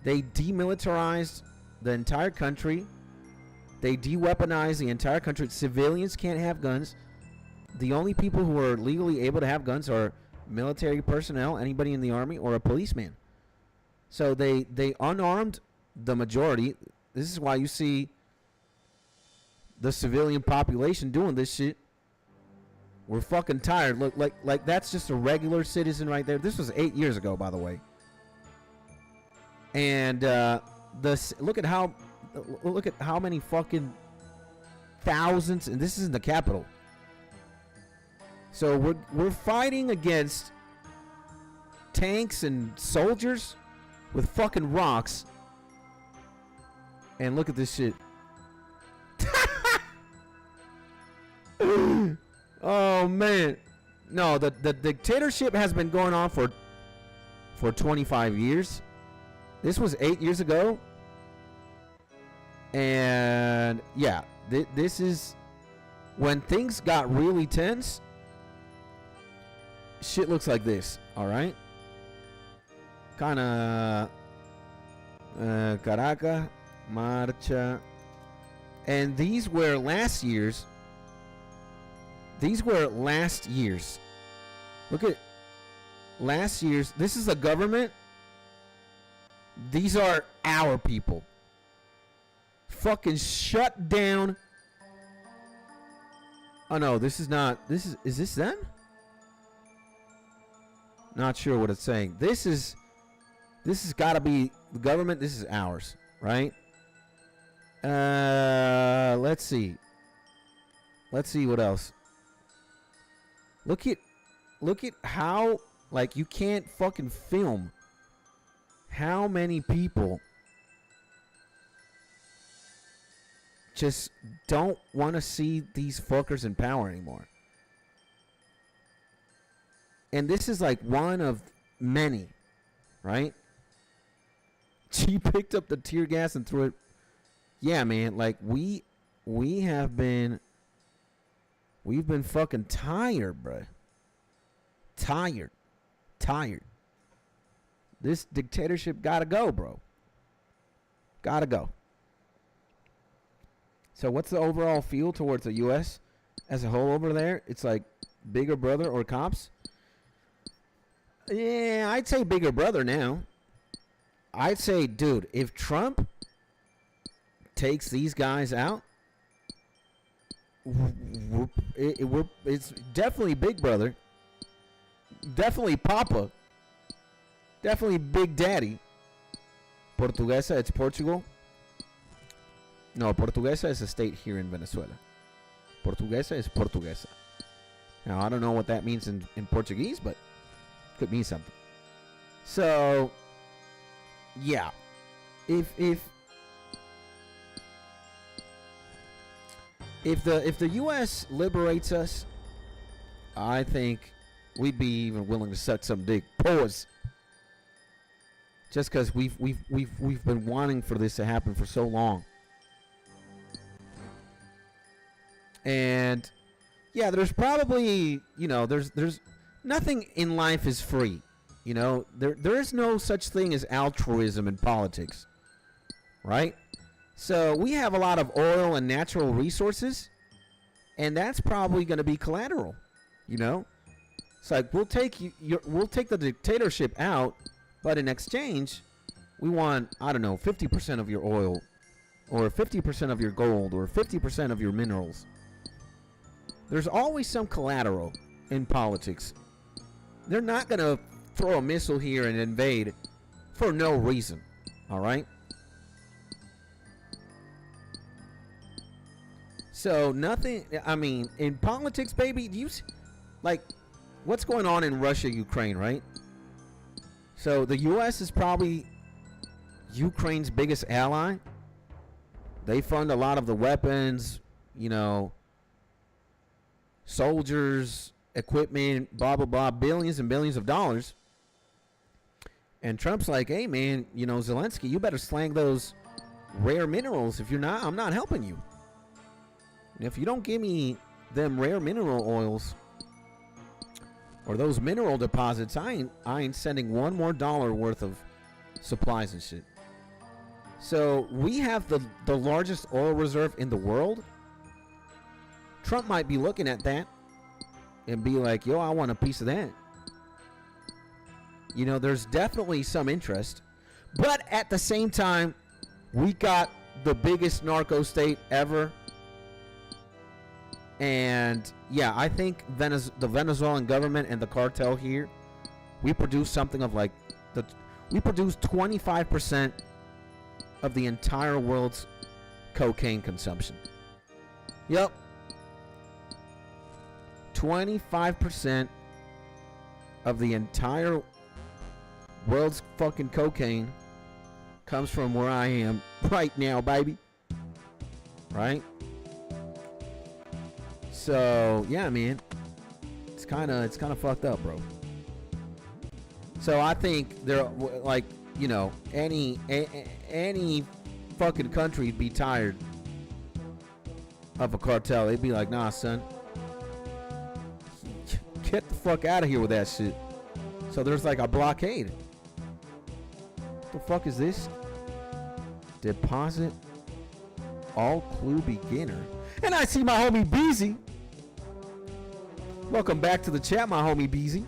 They demilitarized the entire country. They de-weaponized the entire country. Civilians can't have guns. The only people who are legally able to have guns are military personnel, anybody in the army, or a policeman. So they unarmed the majority. This is why you see the civilian population doing this shit. We're fucking tired. Look, like that's just a regular citizen right there. This was 8 years ago, by the way. And look at how many fucking thousands, and this is in the capital. So we're fighting against tanks and soldiers with fucking rocks. And look at this shit. Oh man. No, the dictatorship has been going on for 25 years. This was 8 years ago. And yeah, this is when things got really tense. Shit looks like this, all right? Kind of Caracas, Marcha. And these were last year's. These were last year's. Look at last year's. This is the government. These are our people. Fucking shut down. Oh no, this is not. Is this them? Not sure what it's saying. This has gotta be the government. This is ours, right? Let's see. Let's see what else. Look at how, like, you can't fucking film how many people just don't want to see these fuckers in power anymore. And this is like one of many, right? She picked up the tear gas and threw it. Yeah, man, like we've been fucking tired, bro. Tired. This dictatorship gotta go, bro. Gotta go. So what's the overall feel towards the U.S. as a whole over there? It's like bigger brother or cops? Yeah, I'd say bigger brother now. I'd say, dude, if Trump takes these guys out, it's definitely big brother. Definitely Papa. Definitely Big Daddy. Portuguesa, it's Portugal. No, Portuguesa is a state here in Venezuela. Portuguesa is Portuguesa. Now, I don't know what that means in Portuguese, but could mean something. So, yeah. If the U.S. liberates us, I think we'd be even willing to suck some dick. Pause. Just because we've been wanting for this to happen for so long. And yeah, there's probably, you know, there's nothing in life is free. You know, there is no such thing as altruism in politics, right? So we have a lot of oil and natural resources, and that's probably going to be collateral. You know, it's like we'll take the dictatorship out, but in exchange, we want, I don't know, 50% of your oil, or 50% of your gold, or 50% of your minerals. There's always some collateral in politics. They're not going to throw a missile here and invade for no reason. All right. So nothing. I mean, in politics, baby, do you like what's going on in Russia, Ukraine, right? So the U.S. is probably Ukraine's biggest ally. They fund a lot of the weapons, you know, soldiers, equipment, blah, blah, blah, billions and billions of dollars. And Trump's like, hey, man, you know, Zelensky, you better slang those rare minerals. If you're not, I'm not helping you. And if you don't give me them rare mineral oils or those mineral deposits, I ain't sending one more dollar worth of supplies and shit. So we have the largest oil reserve in the world. Trump might be looking at that and be like, yo, I want a piece of that. You know, there's definitely some interest. But at the same time, we got the biggest narco state ever. And yeah, I think the Venezuelan government and the cartel here, we produce something of like, we produce 25% of the entire world's cocaine consumption. Yep. 25% of the entire world's fucking cocaine comes from where I am right now, baby. Right? So, yeah, man. It's kind of fucked up, bro. So, I think they're like, you know, any fucking country would be tired of a cartel. They'd be like, nah, son, get the fuck out of here with that shit. So there's like a blockade. What the fuck is this? Deposit all clue beginner. And I see my homie Beezy. Welcome back to the chat, my homie Beezy.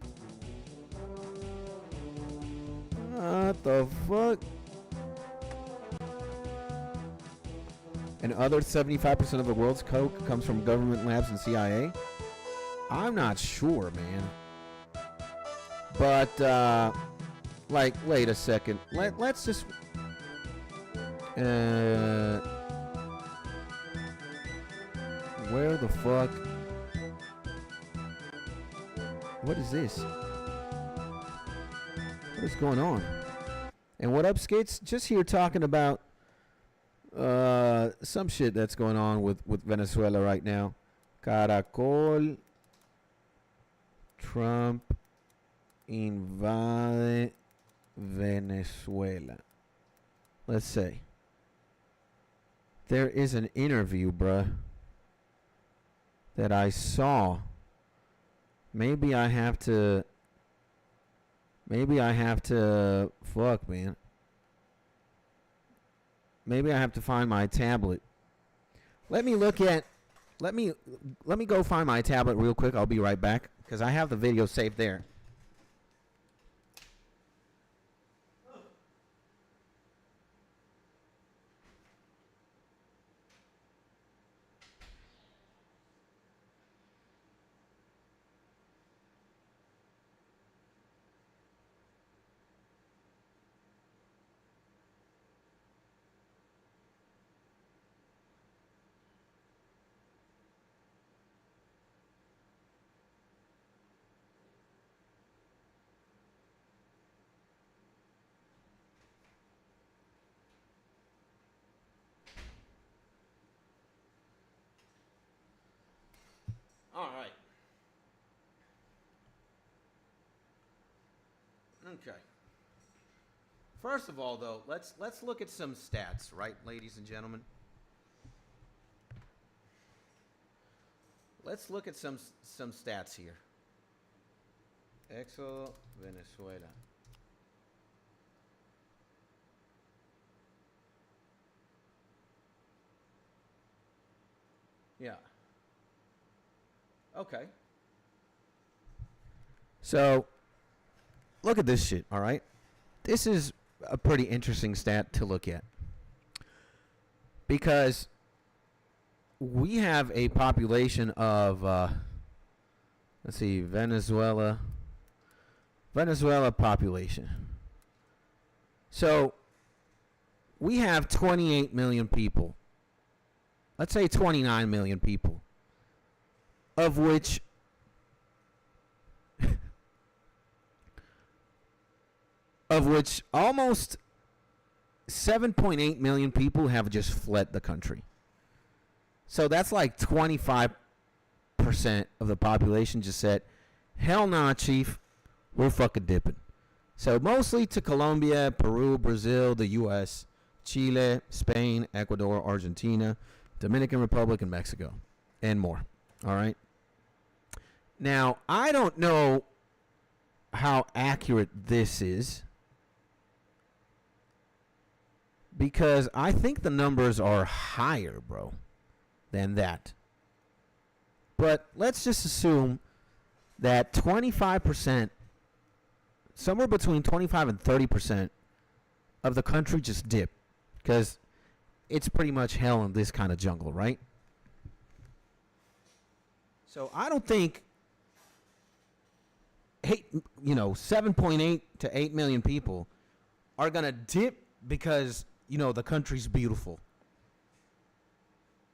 What the fuck? And other 75% of the world's coke comes from government labs and CIA? I'm not sure, man. But, like, wait a second. Let's just... where the fuck? What is this? What is going on? And what up, Skits? Just here talking about some shit that's going on with Venezuela right now. Caracol. Trump invade Venezuela. Let's see. There is an interview, bruh, that I saw. Maybe I have to... Fuck, man. Maybe I have to find my tablet. Let me go find my tablet real quick. I'll be right back, because I have the video saved there. All right. Okay. First of all, though, let's look at some stats, right, ladies and gentlemen? Let's look at some stats here. Exo Venezuela. Yeah. Okay. So, look at this shit, all right? This is a pretty interesting stat to look at. Because we have a population of, let's see, Venezuela. Venezuela population. So we have 28 million people. Let's say 29 million people, of which almost 7.8 million people have just fled the country. So that's like 25% of the population just said, hell nah, chief, we're fucking dipping. So mostly to Colombia, Peru, Brazil, the U.S., Chile, Spain, Ecuador, Argentina, Dominican Republic, and Mexico, and more. All right. Now, I don't know how accurate this is, because I think the numbers are higher, bro, than that. But let's just assume that 25%, somewhere between 25 and 30% of the country just dipped, because it's pretty much hell in this kind of jungle, right? So I don't think 7.8 to 8 million people are going to dip because, the country's beautiful.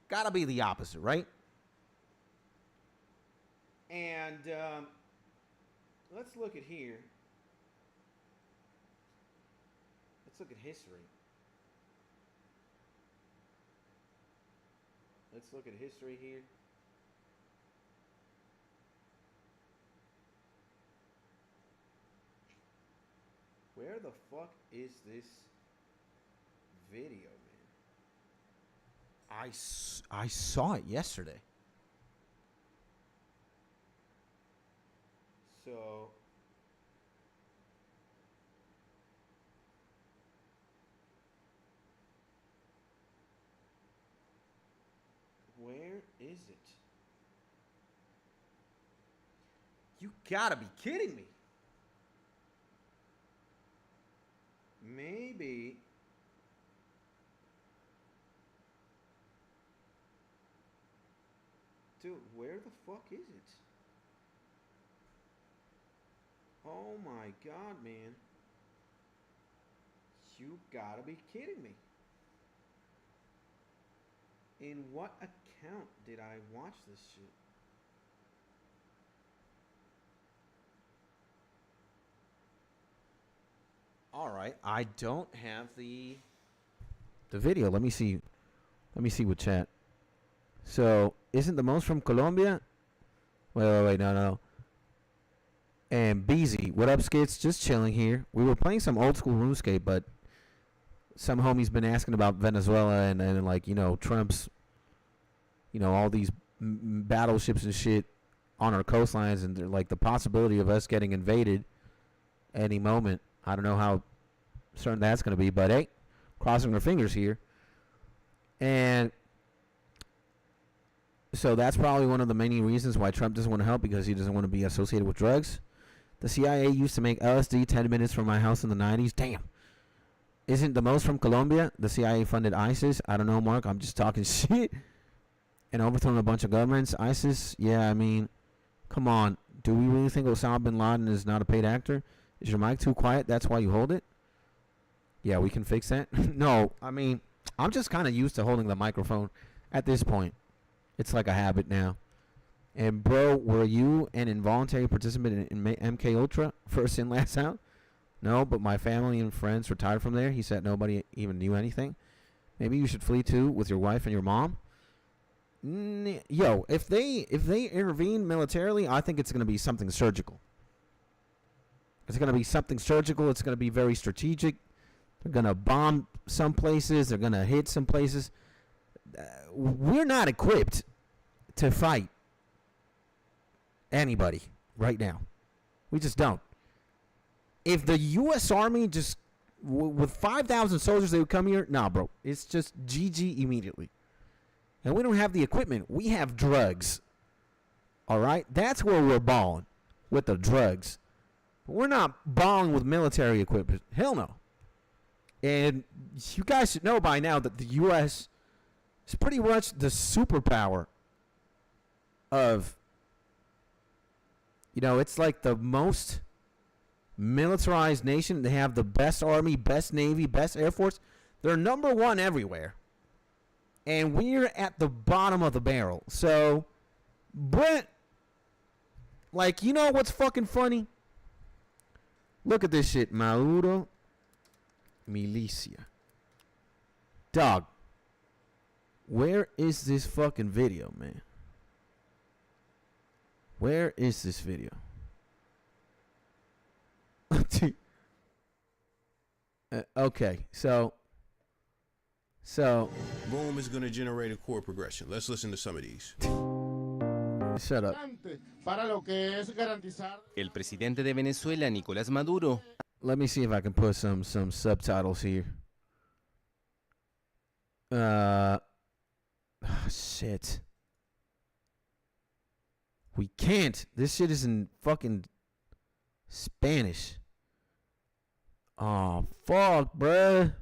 Gotta be the opposite, right? And let's look at here. Let's look at history. Let's look at history here. Where the fuck is this video, man? I saw it yesterday. So where is it? You gotta be kidding me. Maybe. Dude, where the fuck is it? Oh my god, man. You gotta be kidding me. In what account did I watch this shit? All right, I don't have the video. Let me see with chat. So, isn't the most from Colombia? Wait, no. And BZ, what up, Skits? Just chilling here. We were playing some old school Runescape, but some homie's been asking about Venezuela and like, Trump's, all these battleships and shit on our coastlines, and they're like the possibility of us getting invaded any moment. I don't know how certain that's going to be, but hey, crossing our fingers here. And so that's probably one of the many reasons why Trump doesn't want to help, because he doesn't want to be associated with drugs. The CIA used to make LSD 10 minutes from my house in the 90s. Damn. Isn't the most from Colombia? The CIA funded ISIS. I don't know, Mark. I'm just talking shit. And overthrown a bunch of governments. ISIS, yeah, I mean, come on. Do we really think Osama bin Laden is not a paid actor? Is your mic too quiet? That's why you hold it? Yeah, we can fix that. No, I mean, I'm just kind of used to holding the microphone at this point. It's like a habit now. And bro, were you an involuntary participant in MK Ultra? First in, last out? No, but my family and friends retired from there. He said nobody even knew anything. Maybe you should flee too with your wife and your mom. Yo, if they intervene militarily, I think it's going to be something surgical. It's going to be something surgical. It's going to be very strategic. They're going to bomb some places. They're going to hit some places. We're not equipped to fight anybody right now. We just don't. If the U.S. Army just, with 5,000 soldiers, they would come here, nah, bro. It's just GG immediately. And we don't have the equipment. We have drugs. All right? That's where we're balling, with the drugs. But we're not balling with military equipment. Hell no. And you guys should know by now that the U.S. is pretty much the superpower of, it's like the most militarized nation. They have the best army, best navy, best air force. They're number one everywhere. And we're at the bottom of the barrel. So, Brent, like, you know what's fucking funny? Look at this shit. Maduro Milicia. Dog. Where is this fucking video, man? Where is this video? Okay, so boom is going to generate a chord progression. Let's listen to some of these. Shut up. El presidente de Venezuela, Nicolás Maduro. Let me see if I can put some subtitles here. Shit. We can't. This shit is in fucking Spanish. Oh, fuck, bruh.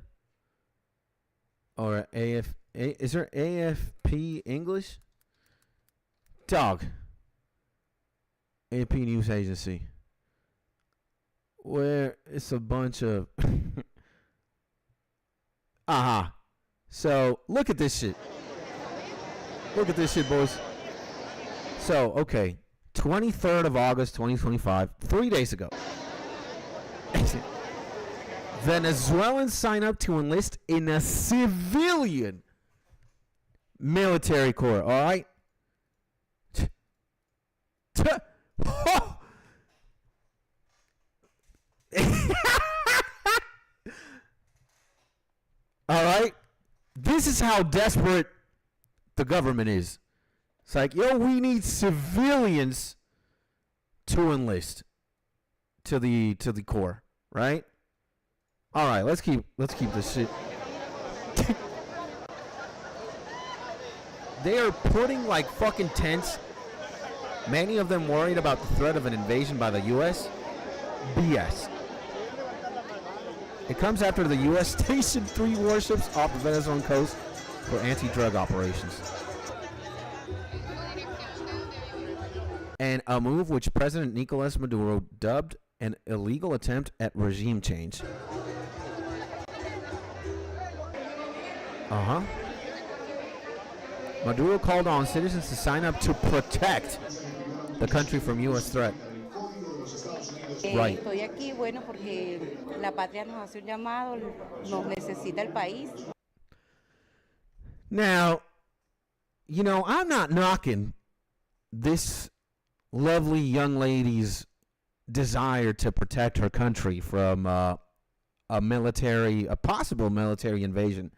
Or is there AFP English? Dog. AP News Agency. Where it's a bunch of... Aha. So, look at this shit. Look at this shit, boys. So, okay. 23rd of August, 2025. 3 days ago. Venezuelans sign up to enlist in a civilian military corps. All right? All right? This is how desperate the government is. It's like, yo, we need civilians to enlist to the corps, right? All right, let's keep this shit. They are putting like fucking tents. Many of them worried about the threat of an invasion by the U.S. BS. It comes after the U.S. stationed 3 warships off the Venezuelan coast for anti-drug operations. And a move which President Nicolás Maduro dubbed an illegal attempt at regime change. Maduro called on citizens to sign up to protect the country from U.S. threat. Right. Estoy aquí, bueno, porque la patria nos hace un llamado, nos necesita el país. Now, you know, I'm not knocking this lovely young lady's desire to protect her country from a possible military invasion.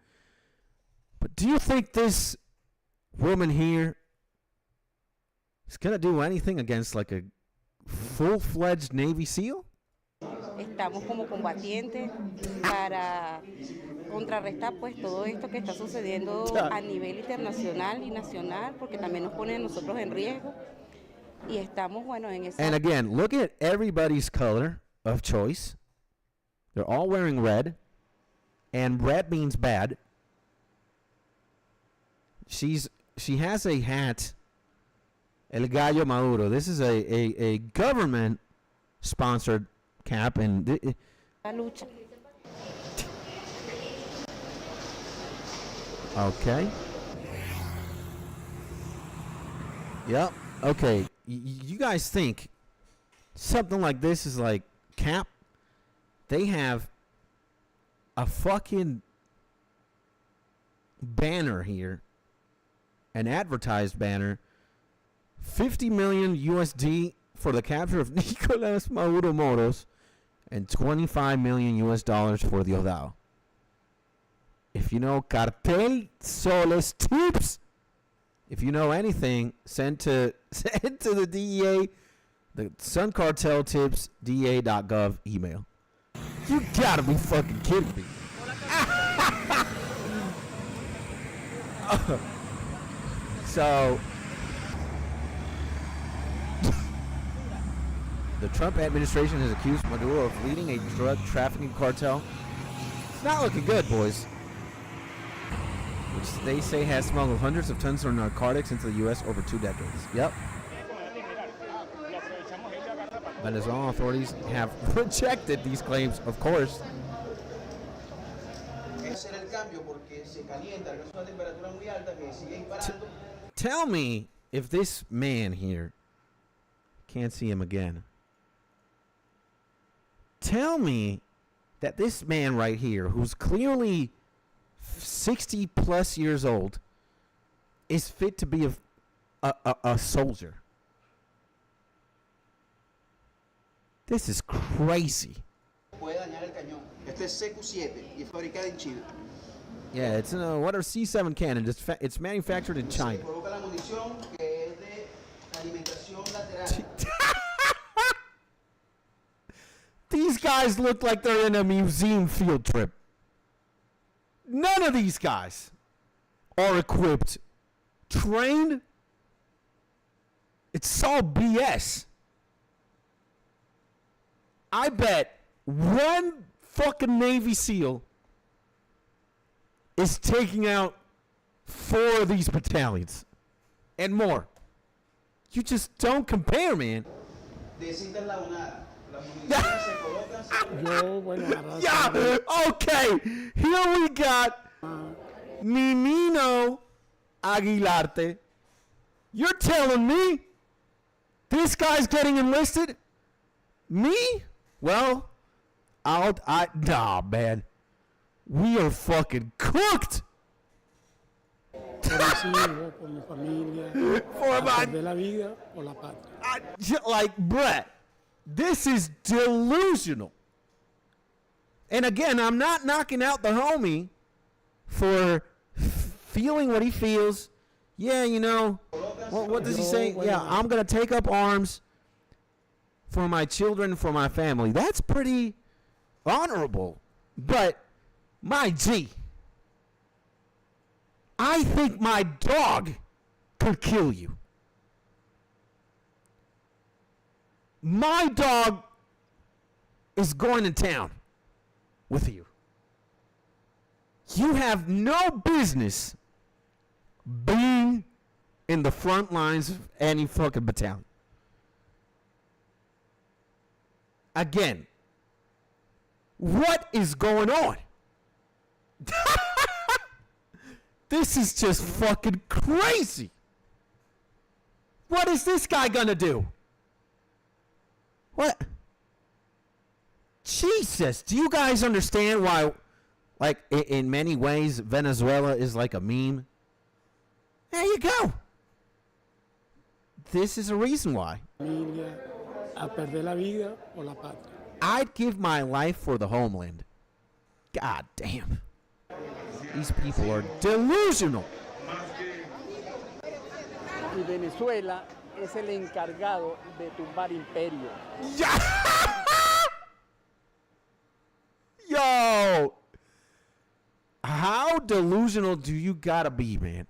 But do you think this woman here is going to do anything against like a full-fledged Navy SEAL? Estamos como combatientes para contrarrestar pues todo esto que está sucediendo a nivel internacional y nacional, porque también nos pone a nosotros en riesgo. Y estamos, bueno, en esa... And again, look at everybody's color of choice. They're all wearing red, and red means bad. She has a hat, El Gallo Maduro. This is a government-sponsored cap, and la lucha. Okay. Yep. Okay. You guys think something like this is like cap? They have a fucking banner here, an advertised banner, 50 million USD for the capture of Nicolás Maduro Moros, and 25 million US dollars for the Odao. If you know Cartel Soles tips, if you know anything, send to the DEA, the Sun Cartel Tips, DEA.gov email. You gotta be fucking kidding me. So, the Trump administration has accused Maduro of leading a drug trafficking cartel. It's not looking good, boys. Which they say has smuggled hundreds of tons of narcotics into the U.S. over 2 decades. Yep. Venezuelan authorities have rejected these claims, of course. Tell me if this man here, can't see him again. Tell me that this man right here, who's clearly 60 plus years old, is fit to be a soldier. This is crazy. Yeah, it's a what are C7 cannon? It's manufactured in China. These guys look like they're in a museum field trip. None of these guys are equipped, trained. It's all BS. I bet one fucking Navy SEAL is taking out 4 of these battalions and more. You just don't compare, man. Yeah, okay. Here we got Ninino Aguilarte. You're telling me this guy's getting enlisted? Me? Well, nah, man. We are fucking cooked. For my, like, bruh, this is delusional. And again, I'm not knocking out the homie for feeling what he feels. Yeah, you know, what does he say? Yeah, I'm going to take up arms for my children, for my family. That's pretty honorable. But, my G, I think my dog could kill you. My dog is going to town with you. You have no business being in the front lines of any fucking battalion. Again, what is going on? This is just fucking crazy. What is this guy gonna do? What? Jesus, do you guys understand why, like, in many ways, Venezuela is like a meme? There you go. This is a reason why. I'd give my life for the homeland. God damn. These people are delusional. Y Venezuela es el encargado de tumbar imperio. Yo! How delusional do you gotta be, man?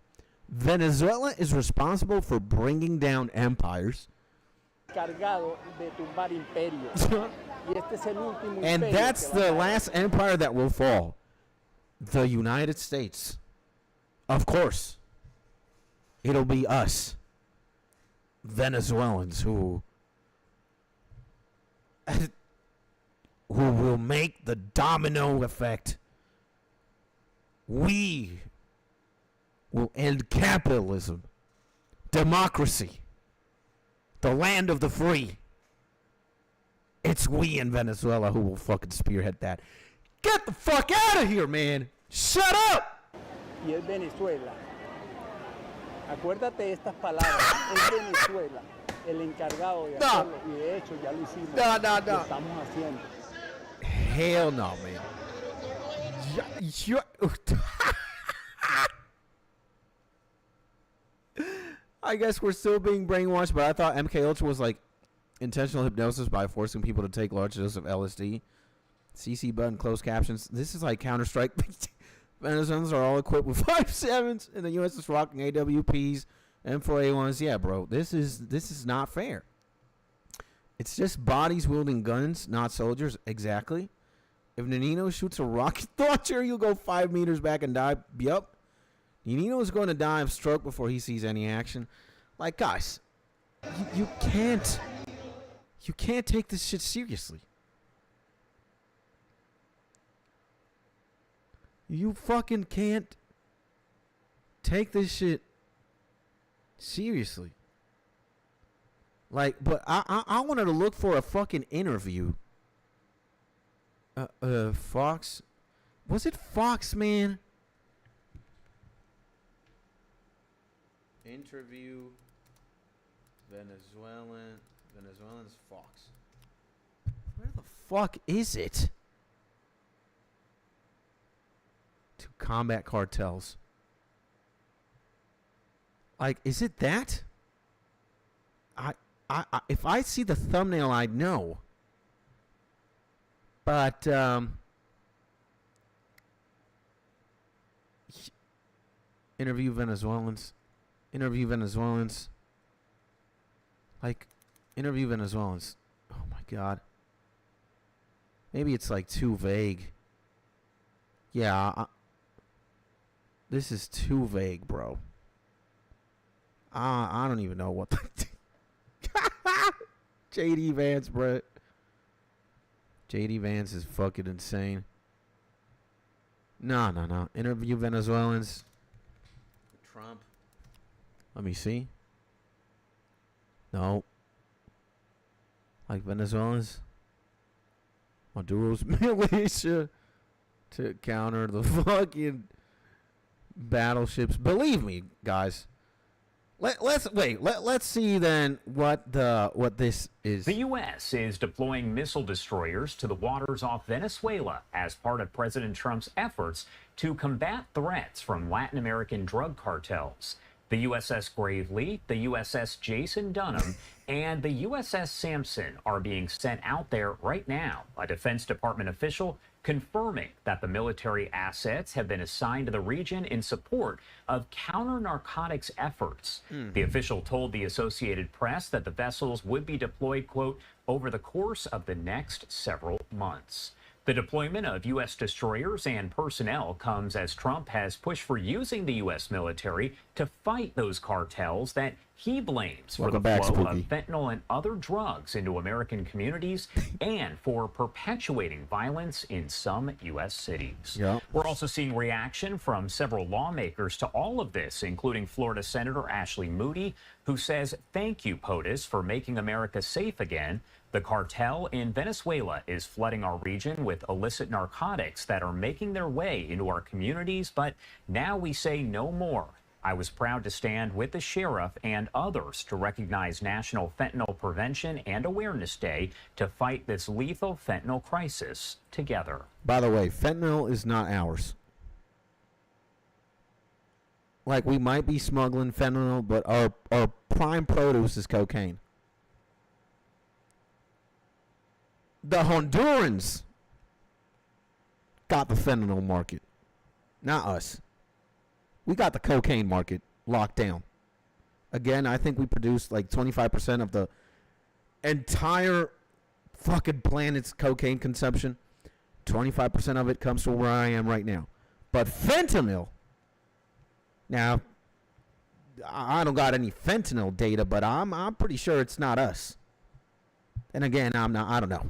Venezuela is responsible for bringing down empires. Encargado de tumbar imperio. Y este es el último And imperio that's que the va a last empire that will fall. The United States. Of course. It'll be us. Venezuelans who will make the domino effect. We will end capitalism, democracy, the land of the free. It's we in Venezuela who will fucking spearhead that. Get the fuck out of here, man. Shut up. y es Venezuela. Acuérdate de estas palabras, es Venezuela el encargado de hacerlo y de hecho ya lo hicimos. Lo estamos haciendo. Hell no, man. I guess we're still being brainwashed, but I thought MK Ultra was like intentional hypnosis by forcing people to take large doses of LSD. CC button, closed captions. This is like Counter-Strike. Venezuelans are all equipped with 5.7s, and the U.S. is rocking AWPs, M4A1s. Yeah, bro, this is not fair. It's just bodies wielding guns, not soldiers. Exactly. If Nanino shoots a rocket launcher, you'll go 5 meters back and die. Yup. Nanino is going to die of stroke before he sees any action. Like, guys, you can't You can't take this shit seriously. You fucking can't take this shit seriously. Like, but I wanted to look for a fucking interview. Fox. Was it Fox, man? Interview Venezuelans Fox. Where the fuck is it? To combat cartels. Like, is it that? I if I see the thumbnail, I'd know. But interview Venezuelans. Like, interview Venezuelans. Oh my god. Maybe it's like too vague. Yeah, this is too vague, bro. I don't even know what the JD Vance, bro. JD Vance is fucking insane. No. Interview Venezuelans. Trump. Let me see. No. Like Venezuelans. Maduro's militia to counter the fucking battleships. Believe me, guys. Let's see then what this is. The U.S. is deploying missile destroyers to the waters off Venezuela as part of President Trump's efforts to combat threats from Latin American drug cartels. The USS Gravely, the USS Jason Dunham, and the USS Sampson are being sent out there right now. A Defense Department official confirming that the military assets have been assigned to the region in support of counter-narcotics efforts. The official told the Associated Press that the vessels would be deployed, quote, over the course of the next several months. The deployment of U.S. destroyers and personnel comes as Trump has pushed for using the U.S. military to fight those cartels that he blames for the flow of fentanyl and other drugs into American communities and for perpetuating violence in some U.S. cities. Yep. We're also seeing reaction from several lawmakers to all of this, including Florida Senator Ashley Moody, who says, "Thank you, POTUS, for making America safe again. The cartel in Venezuela is flooding our region with illicit narcotics that are making their way into our communities, but now we say no more. I was proud to stand with the sheriff and others to recognize National Fentanyl Prevention and Awareness Day to fight this lethal fentanyl crisis together." By the way, fentanyl is not ours. Like, we might be smuggling fentanyl, but our prime produce is cocaine. The Hondurans got the fentanyl market, not us. We got the cocaine market locked down. Again, I think we produce like 25% of the entire fucking planet's cocaine consumption. 25% of it comes from where I am right now. But fentanyl, now, I don't got any fentanyl data, but I'm pretty sure it's not us. And again, I don't know.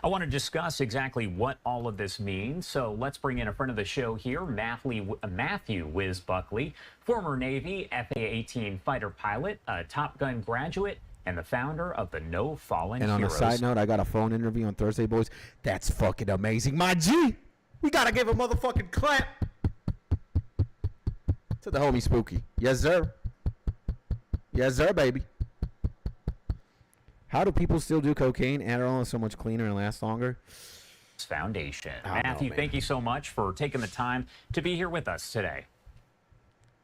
I want to discuss exactly what all of this means, so let's bring in a friend of the show here, Matthew Wiz Buckley, former Navy F/A-18 fighter pilot, a Top Gun graduate, and the founder of the No Fallen Heroes. And on a side note, I got a phone interview on Thursday, boys. That's fucking amazing. My G! We gotta give a motherfucking clap to the homie Spooky. Yes, sir. Yes, sir, baby. How do people still do cocaine? Adderall is so much cleaner and lasts longer. Foundation. Matthew, thank you so much for taking the time to be here with us today.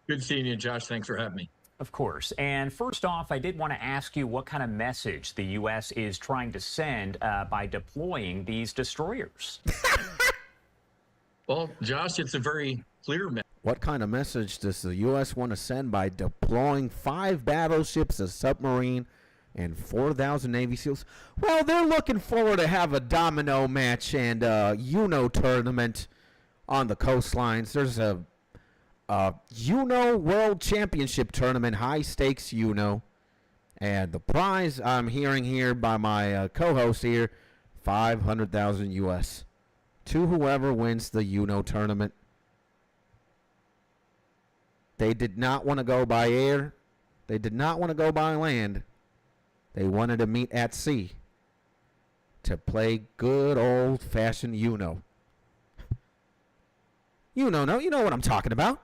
Good seeing you, Josh. Thanks for having me. Of course. And first off, I did want to ask you what kind of message the U.S. is trying to send by deploying these destroyers. Well, Josh, it's a very clear message. What kind of message does the U.S. want to send by deploying 5 battleships, a submarine, and 4,000 Navy SEALs? Well, they're looking forward to have a domino match and tournament on the coastlines. There's a World Championship tournament, high stakes And the prize I'm hearing here by my co-host here, 500,000 US to whoever wins the tournament. They did not want to go by air. They did not want to go by land. They wanted to meet at sea to play good old-fashioned No, you know what I'm talking about.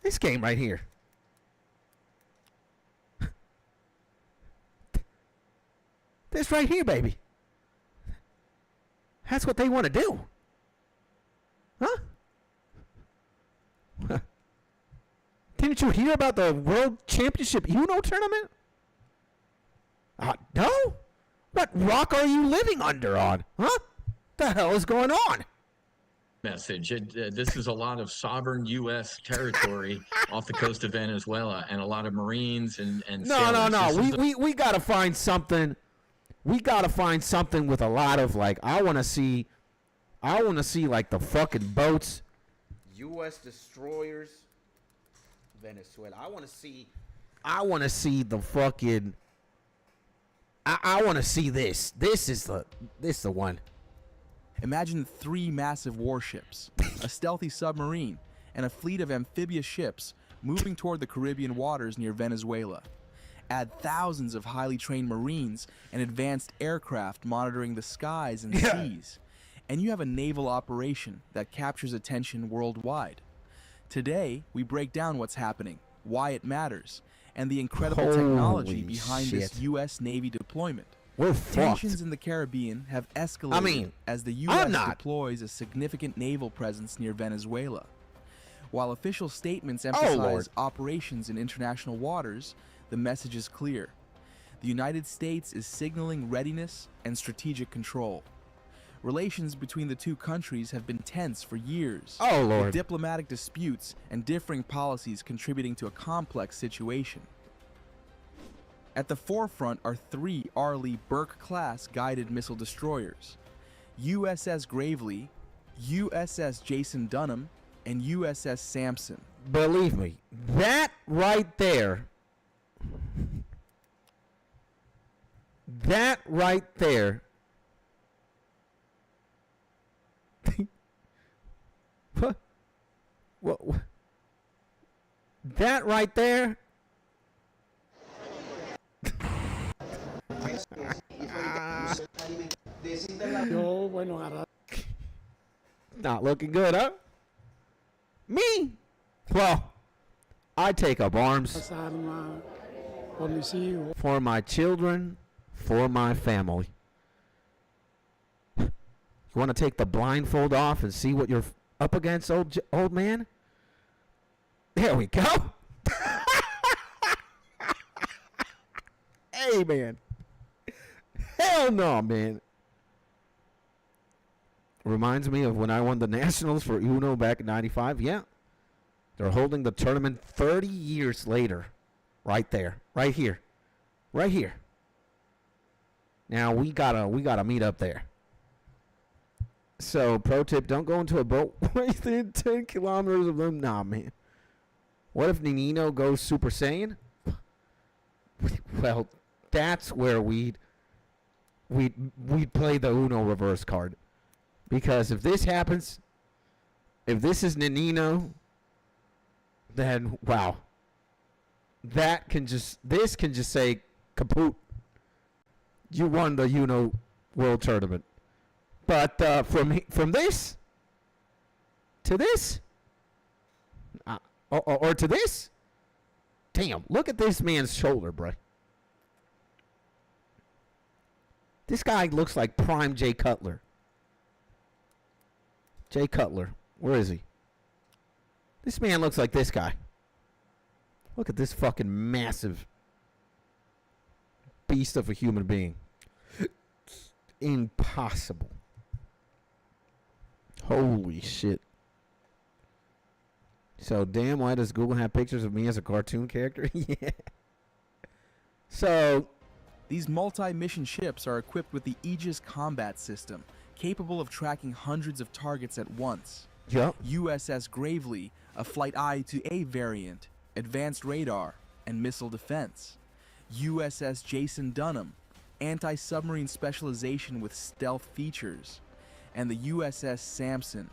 This game right here. This right here, baby. That's what they want to do. Huh? Didn't you hear about the World Championship tournament? No? What rock are you living under on? Huh? The hell is going on? Message. This is a lot of sovereign U.S. territory off the coast of Venezuela, and a lot of Marines and No. We gotta find something. We gotta find something with a lot of I wanna see like the fucking boats. U.S. destroyers. Venezuela. I wanna see the fucking. I wanna see this. This is the one. Imagine 3 massive warships, a stealthy submarine, and a fleet of amphibious ships moving toward the Caribbean waters near Venezuela. Add thousands of highly trained Marines and advanced aircraft monitoring the skies and seas, and you have a naval operation that captures attention worldwide. Today, we break down what's happening, why it matters, and the incredible technology behind this U.S. Navy deployment. We're fucked. Tensions in the Caribbean have escalated as the U.S. deploys a significant naval presence near Venezuela. While official statements emphasize operations in international waters, the message is clear. The United States is signaling readiness and strategic control. Relations between the two countries have been tense for years, with diplomatic disputes and differing policies contributing to a complex situation. At the forefront are 3 Arleigh Burke-class guided missile destroyers: USS Gravely, USS Jason Dunham, and USS Sampson. Believe me, that right there, what? That right there. Not looking good, huh? Me? Well, I take up arms for my children, for my family. You want to take the blindfold off and see what you're up against, old man? There we go. Hey, man. Hell no, man. Reminds me of when I won the Nationals for Uno back in 95. Yeah. They're holding the tournament 30 years later. Right there. Right here. Right here. Now we gotta meet up there. So, pro tip, don't go into a boat within 10 kilometers of them. Nah, man. What if Ninino goes Super Saiyan? Well, that's where we'd play the Uno reverse card. Because if this happens, if this is Ninino, then wow. This can just say kaput. You won the Uno World Tournament. But from this to this, or to this, damn! Look at this man's shoulder, bro. This guy looks like prime Jay Cutler. Jay Cutler, where is he? This man looks like this guy. Look at this fucking massive beast of a human being. Impossible. Holy shit. So, damn, why does Google have pictures of me as a cartoon character? Yeah. So, these multi-mission ships are equipped with the Aegis combat system, capable of tracking hundreds of targets at once. Yep. USS Gravely, a Flight I to A variant, advanced radar, and missile defense. USS Jason Dunham, anti-submarine specialization with stealth features, and the USS Sampson,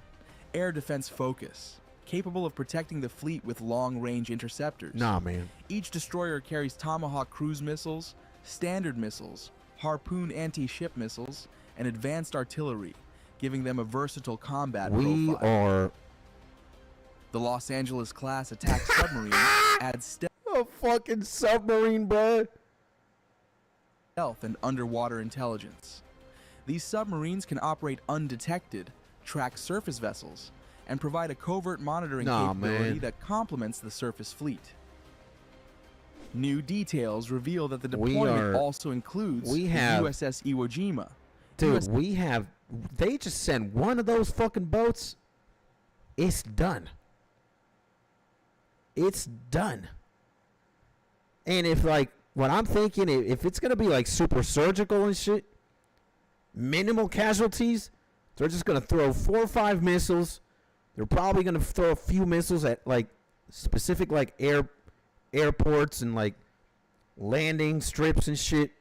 air defense focus, capable of protecting the fleet with long-range interceptors. Nah, man. Each destroyer carries Tomahawk cruise missiles, Standard missiles, Harpoon anti-ship missiles, and advanced artillery, giving them a versatile combat We profile. are The Los Angeles class attack submarine adds a fucking submarine, bro. stealth and underwater intelligence. These submarines can operate undetected, track surface vessels, and provide a covert monitoring capability man. that complements the surface fleet. New details reveal that the deployment also includes the USS Iwo Jima. Dude, they just send one of those fucking boats. It's done. It's done. And if, like, what I'm thinking, if it's going to be, like, super surgical and shit, minimal casualties, they're just going to throw 4 or 5 missiles. They're probably going to throw a few missiles at, like, specific, like, airports and, like, landing strips and shit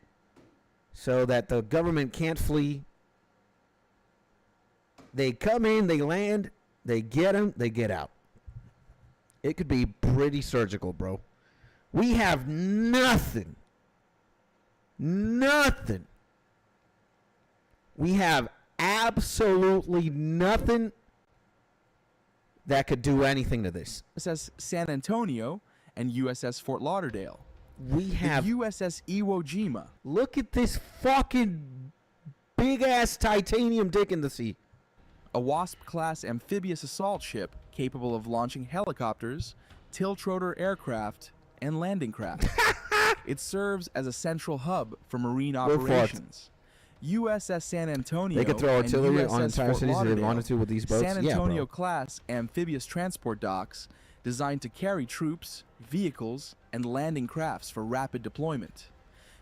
so that the government can't flee. They come in, they land, they get them, they get out. It could be pretty surgical, bro. We have nothing. Nothing. We have absolutely nothing that could do anything to this. USS San Antonio and USS Fort Lauderdale. We have the USS Iwo Jima. Look at this fucking big-ass titanium dick in the sea. A Wasp-class amphibious assault ship capable of launching helicopters, tilt-rotor aircraft, and landing craft. It serves as a central hub for marine operations. USS San Antonio. They could throw artillery on entire Fort cities if they Lauderdale, wanted to with these boats. San Antonio-class amphibious transport docks designed to carry troops, vehicles, and landing crafts for rapid deployment.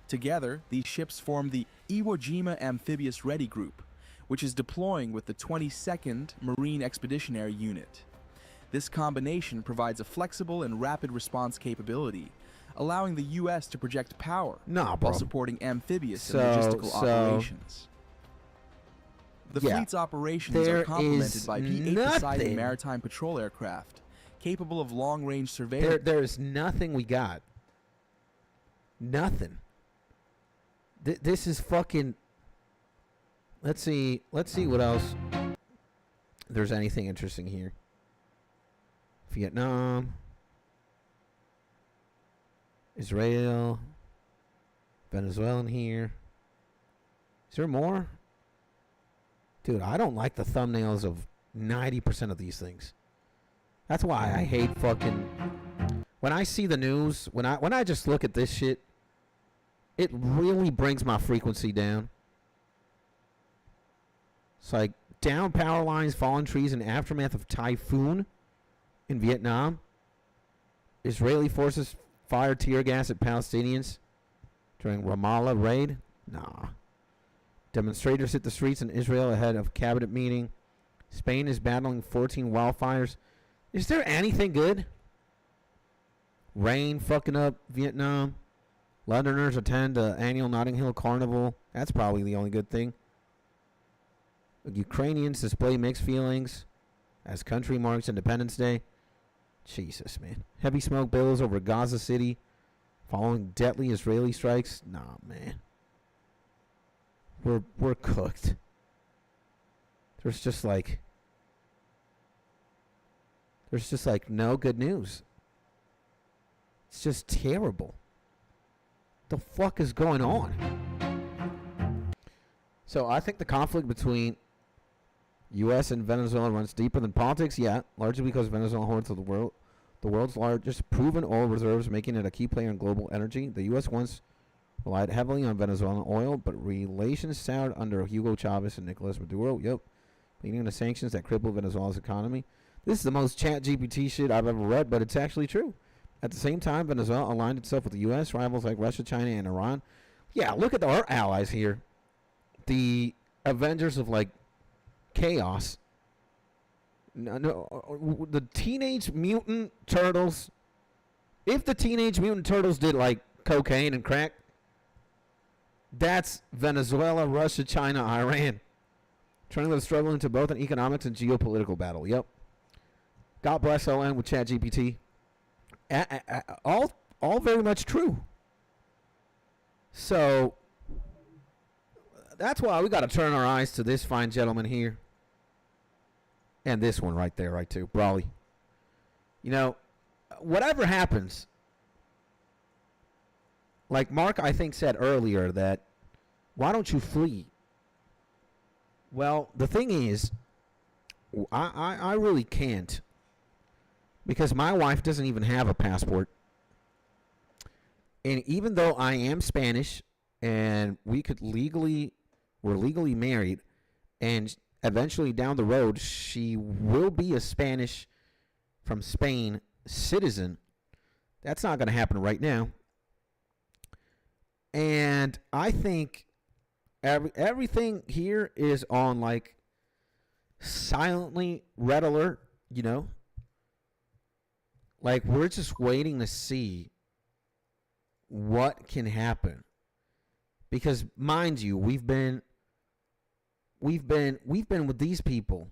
Together, these ships form the Iwo Jima Amphibious Ready Group, which is deploying with the 22nd Marine Expeditionary Unit. This combination provides a flexible and rapid response capability, allowing the U.S. to project power while supporting amphibious and logistical operations. The fleet's operations are complemented by P-8 Poseidon maritime patrol aircraft, capable of long-range surveillance. There is nothing we got. Nothing. This is fucking... Let's see what else. There's anything interesting here. Vietnam. Israel. Venezuelan here. Is there more? Dude, I don't like the thumbnails of 90% of these things. That's why I hate fucking... When I see the news, when I just look at this shit, it really brings my frequency down. It's like, down power lines, fallen trees in aftermath of typhoon in Vietnam. Israeli forces fire tear gas at Palestinians during Ramallah raid. Nah. Demonstrators hit the streets in Israel ahead of cabinet meeting. Spain is battling 14 wildfires. Is there anything good? Rain fucking up Vietnam. Londoners attend the annual Notting Hill Carnival. That's probably the only good thing. Ukrainians display mixed feelings as country marks Independence Day. Jesus, man. Heavy smoke billows over Gaza City following deadly Israeli strikes. Nah, man. We're cooked. There's just like no good news. It's just terrible. The fuck is going on? So I think the conflict between U.S. and Venezuela runs deeper than politics, largely because Venezuela hoards the world's largest proven oil reserves, making it a key player in global energy. The U.S. once relied heavily on Venezuelan oil, but relations soured under Hugo Chavez and Nicolas Maduro, leading to sanctions that crippled Venezuela's economy. This is the most ChatGPT shit I've ever read, but it's actually true. At the same time, Venezuela aligned itself with the U.S., rivals like Russia, China, and Iran. Yeah, look at our allies here. The Avengers of, like, chaos. No, the Teenage Mutant Turtles. If the Teenage Mutant Turtles did, like, cocaine and crack. That's Venezuela, Russia, China, Iran. Turning the struggle into both an economics and geopolitical battle. Yep. God bless ON with ChatGPT. All very much true. So that's why we got to turn our eyes to this fine gentleman here. And this one right there, right too. Brawley. You know, whatever happens, like Mark, I think, said earlier that, why don't you flee? Well, the thing is, I really can't. Because my wife doesn't even have a passport. And even though I am Spanish, and we're legally married, and eventually down the road, she will be a Spanish from Spain citizen. That's not going to happen right now. And I think everything here is on like silently red alert, you know? Like we're just waiting to see what can happen. Because mind you, we've been with these people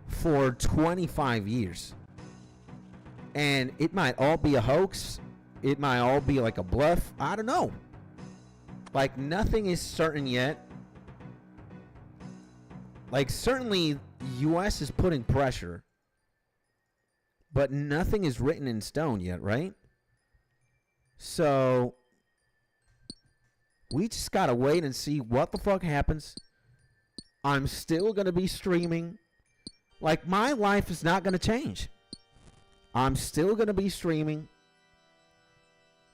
for 25 years. And it might all be a hoax. It might all be like a bluff. I don't know. Like nothing is certain yet. Like certainly US is putting pressure. But nothing is written in stone yet, right? So we just gotta wait and see what the fuck happens. I'm still gonna be streaming. Like my life is not gonna change. I'm still gonna be streaming.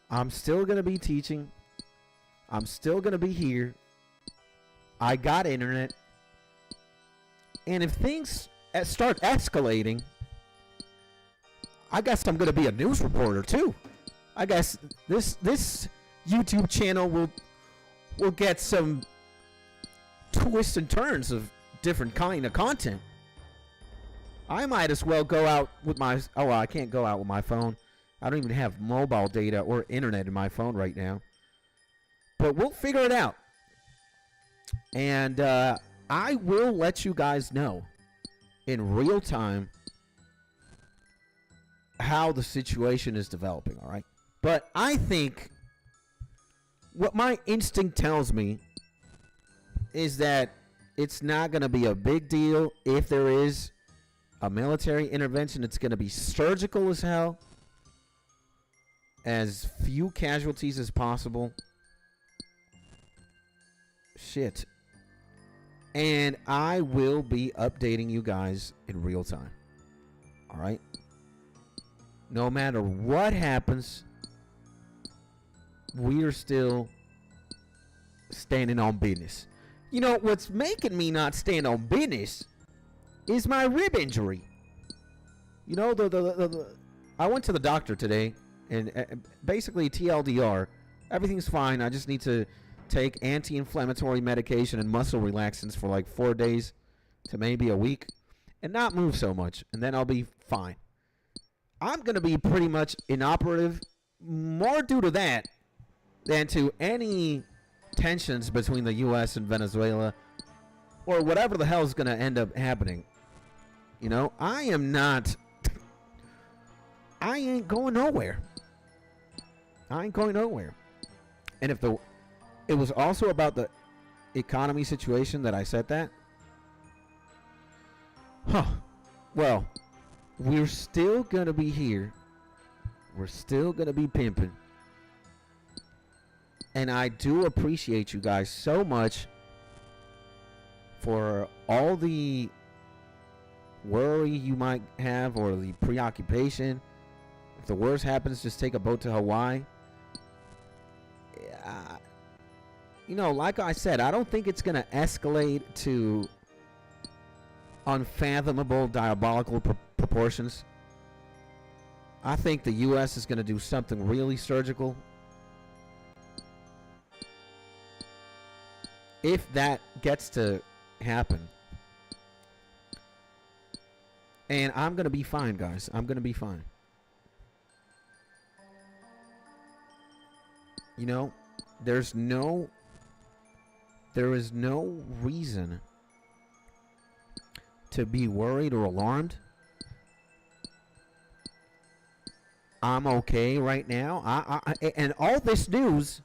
I'm still gonna be teaching. I'm still gonna be here. I got internet. And if things start escalating, I guess I'm gonna be a news reporter too. I guess this YouTube channel will get some twists and turns of different kind of content. I might as well go out with my... Oh, well, I can't go out with my phone. I don't even have mobile data or internet in my phone right now. But we'll figure it out. And I will let you guys know in real time how the situation is developing, all right? But I think what my instinct tells me is that it's not going to be a big deal if there is a military intervention. It's going to be surgical as hell. As few casualties as possible. Shit. And I will be updating you guys in real time. All right? No matter what happens, we are still standing on business. You know, what's making me not stand on business is my rib injury. You know, I went to the doctor today, and basically TLDR, everything's fine. I just need to take anti-inflammatory medication and muscle relaxants for like 4 days to maybe a week and not move so much, and then I'll be fine. I'm going to be pretty much inoperative more due to that than to any tensions between the U.S. and Venezuela or whatever the hell is going to end up happening. You know, I ain't going nowhere. I ain't going nowhere. And if it was also about the economy situation that I said that. Well, we're still going to be here. We're still going to be pimping. And I do appreciate you guys so much for all the worry you might have or the preoccupation. If the worst happens, just take a boat to Hawaii. You know, like I said, I don't think it's going to escalate to unfathomable, diabolical proportions. I think the U.S. is going to do something really surgical. If that gets to happen. And I'm going to be fine, guys. I'm going to be fine. You know, there is no reason to be worried or alarmed. I'm okay right now. And all this news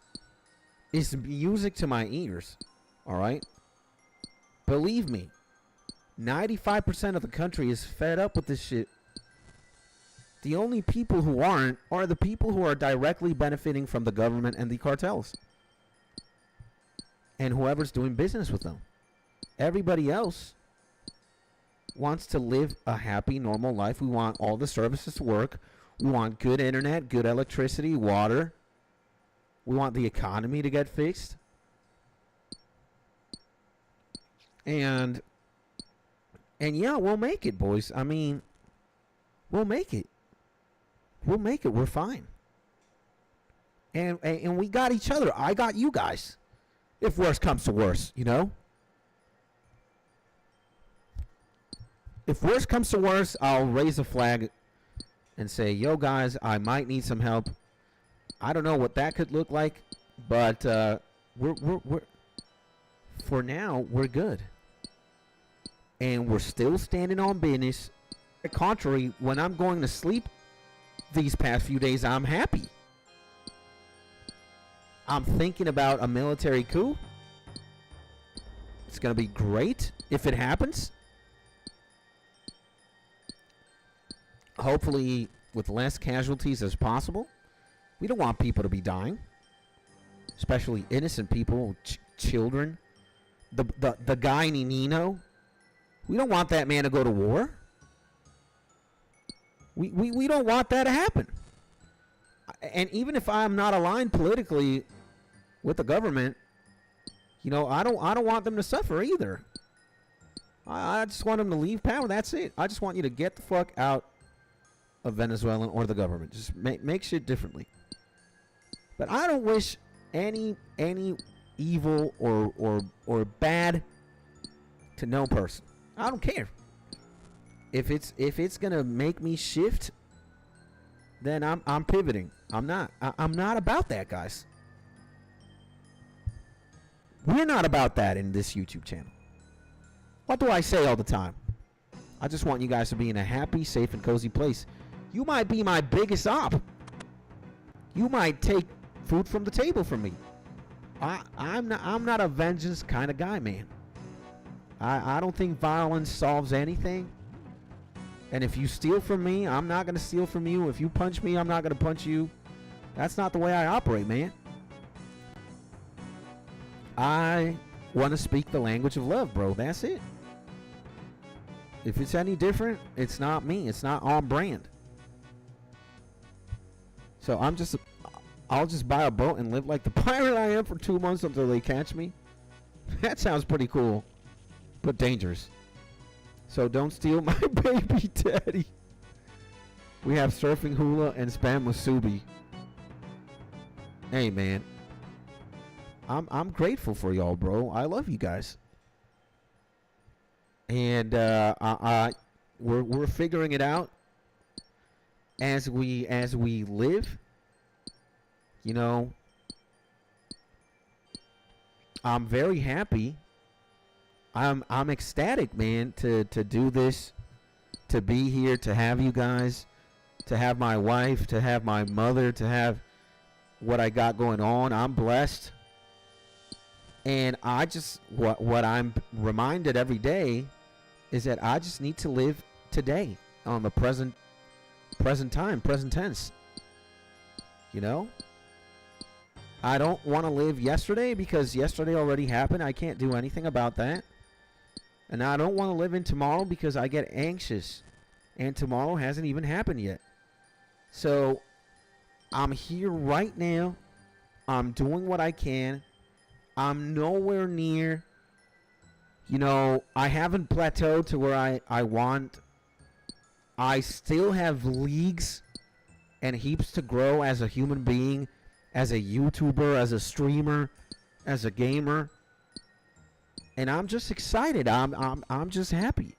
is music to my ears. All right? Believe me, 95% of the country is fed up with this shit. The only people who aren't are the people who are directly benefiting from the government and the cartels. And whoever's doing business with them. Everybody else wants to live a happy, normal life. We want all the services to work. We want good internet, good electricity, water. We want the economy to get fixed. And yeah, we'll make it, boys. I mean, we'll make it. We'll make it. We're fine. And we got each other. I got you guys. If worse comes to worse, you know? If worse comes to worse, I'll raise a flag and say, yo, guys, I might need some help. I don't know what that could look like, but we're for now, we're good. And we're still standing on business. On the contrary, when I'm going to sleep these past few days, I'm happy. I'm thinking about a military coup. It's going to be great if it happens. Hopefully with less casualties as possible. We don't want people to be dying. Especially innocent people, children. The guy Nino. We don't want that man to go to war. We don't want that to happen. And even if I'm not aligned politically with the government, you know, I don't want them to suffer either. I just want them to leave power. That's it. I just want you to get the fuck out of Venezuela or the government. Just make shit differently. But I don't wish any evil or bad to no person. I don't care. If it's gonna make me shift, then I'm pivoting. I'm not about that, guys. We're not about that in this YouTube channel. What do I say all the time? I just want you guys to be in a happy, safe, and cozy place. You might be my biggest op. You might take food from the table from me. I'm not a vengeance kind of guy, man. I don't think violence solves anything. And if you steal from me, I'm not going to steal from you. If you punch me, I'm not going to punch you. That's not the way I operate, man. I want to speak the language of love, bro. That's it. If it's any different, it's not me. It's not on brand. So I'll just buy a boat and live like the pirate I am for 2 months until they catch me. That sounds pretty cool, but dangerous. So don't steal my baby daddy. We have surfing hula and spam musubi. Hey, man. I'm grateful for y'all, bro. I love you guys. And we're figuring it out as we live. You know, I'm very happy. I'm ecstatic, man, to do this, to be here, to have you guys, to have my wife, to have my mother, to have what I got going on. I'm blessed. And I just, what I'm reminded every day is that I just need to live today on the present time, present tense. You know? I don't want to live yesterday because yesterday already happened. I can't do anything about that. And I don't want to live in tomorrow because I get anxious. And tomorrow hasn't even happened yet. So I'm here right now. I'm doing what I can. I'm nowhere near, you know, I haven't plateaued to where I want. I still have leagues and heaps to grow as a human being, as a YouTuber, as a streamer, as a gamer. And I'm just excited. I'm just happy.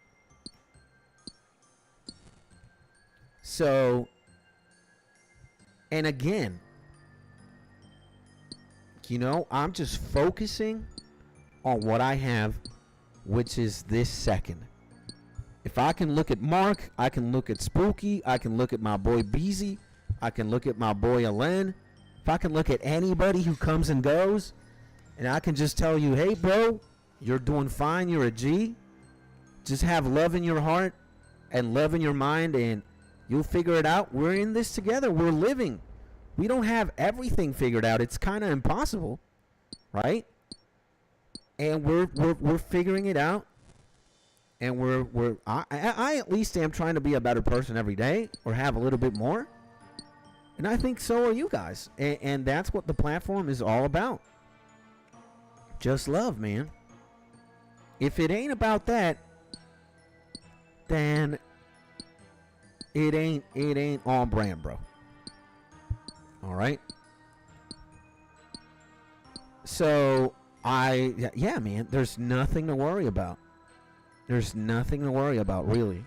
So, and again, you know, I'm just focusing on what I have, which is this second. If I can look at Mark, I can look at Spooky, I can look at my boy Beezy, I can look at my boy Alen. If I can look at anybody who comes and goes, and I can just tell you, hey bro, you're doing fine, you're a G. Just have love in your heart and love in your mind, and you'll figure it out. We're in this together. We're living. We don't have everything figured out. It's kind of impossible, right? And we're figuring it out. And I at least am trying to be a better person every day, or have a little bit more. And I think so are you guys. And that's what the platform is all about. Just love, man. If it ain't about that, then it ain't on brand, bro. All right. So yeah, man, there's nothing to worry about. There's nothing to worry about, really.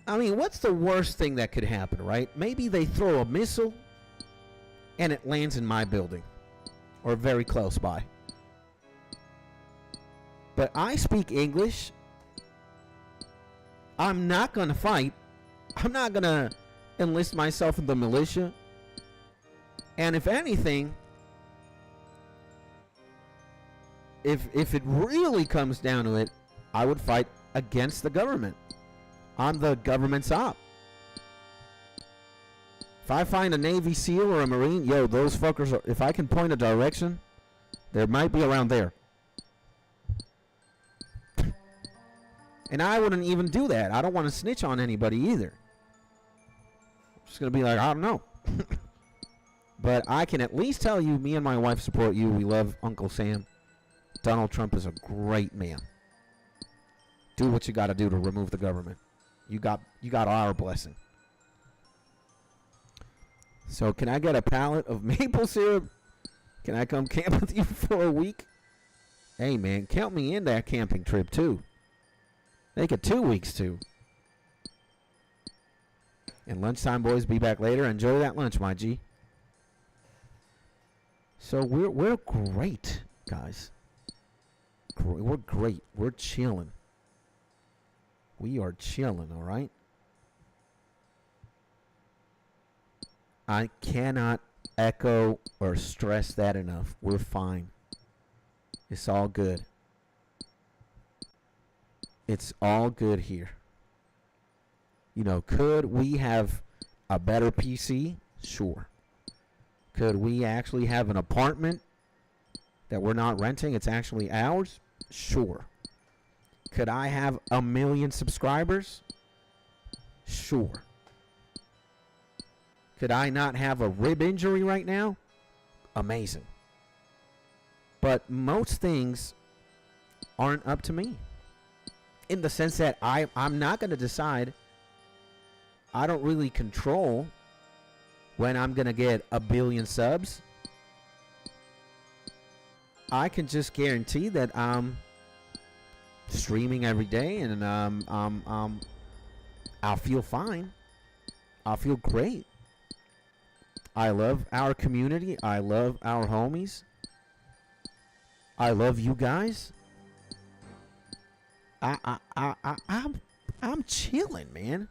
I mean, what's the worst thing that could happen, right? Maybe they throw a missile and it lands in my building or very close by. But I speak English. I'm not going to fight. I'm not going to enlist myself in the militia. And if anything, if it really comes down to it, I would fight against the government. I'm the government's op. If I find a Navy SEAL or a Marine, yo, those fuckers are, if I can point a direction, they might be around there. And I wouldn't even do that. I don't want to snitch on anybody either. I'm just going to be like, I don't know. But I can at least tell you, me and my wife support you. We love Uncle Sam. Donald Trump is a great man. Do what you got to do to remove the government. You got our blessing. So can I get a pallet of maple syrup? Can I come camp with you for a week? Hey, man, count me in that camping trip, too. Make it 2 weeks, too. And lunchtime, boys, be back later. Enjoy that lunch, my G. So we're great, guys. We're great. We're chilling. We are chilling, all right? I cannot echo or stress that enough. We're fine. It's all good. It's all good here. You know, could we have a better PC? Sure. Could we actually have an apartment that we're not renting? It's actually ours? Sure. Could I have 1 million subscribers? Sure. Could I not have a rib injury right now? Amazing. But most things aren't up to me. In the sense that I'm not going to decide. I don't really control when I'm going to get 1 billion subs. I can just guarantee that I'm streaming every day, and I'll feel fine. I'll feel great. I love our community. I love our homies. I love you guys. I'm chilling, man.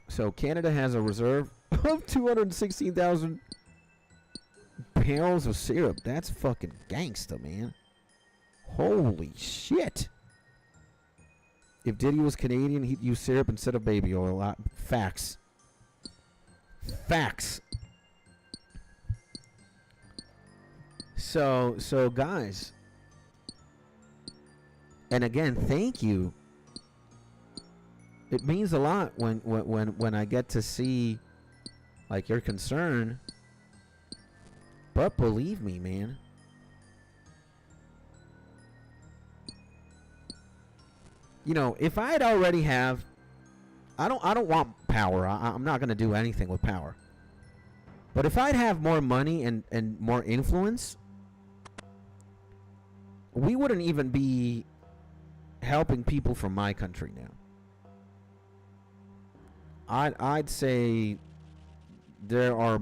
So Canada has a reserve of 216,000 barrels of syrup. That's fucking gangsta, man. Holy shit. If Diddy was Canadian, he'd use syrup instead of baby oil. Facts. Facts. So guys, and again, thank you. It means a lot when I get to see like your concern. But believe me, man. You know, if I'd already have, I don't want power. I'm not gonna do anything with power. But if I'd have more money and more influence, we wouldn't even be helping people from my country now. I'd say there are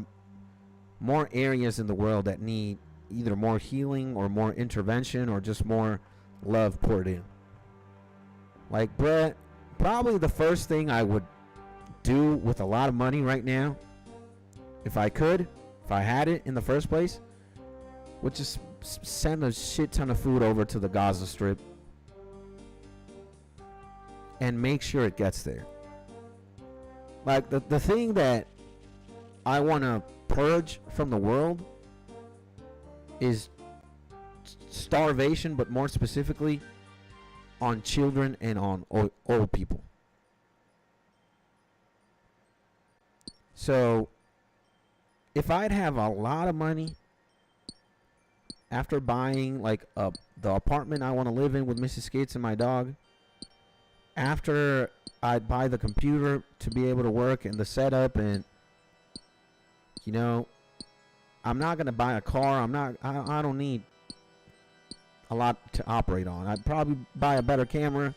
more areas in the world that need either more healing or more intervention or just more love poured in. Like, bruh, probably the first thing I would do with a lot of money right now, if I could, if I had it in the first place, would just send a shit ton of food over to the Gaza Strip and make sure it gets there. Like, the thing that I want to purge from the world is starvation, but more specifically on children and on old people. So if I'd have a lot of money after buying like the apartment I want to live in with Mrs. Skits and my dog, after I'd buy the computer to be able to work and the setup, and you know, I'm not gonna buy a car. I don't need a lot to operate on. I'd probably buy a better camera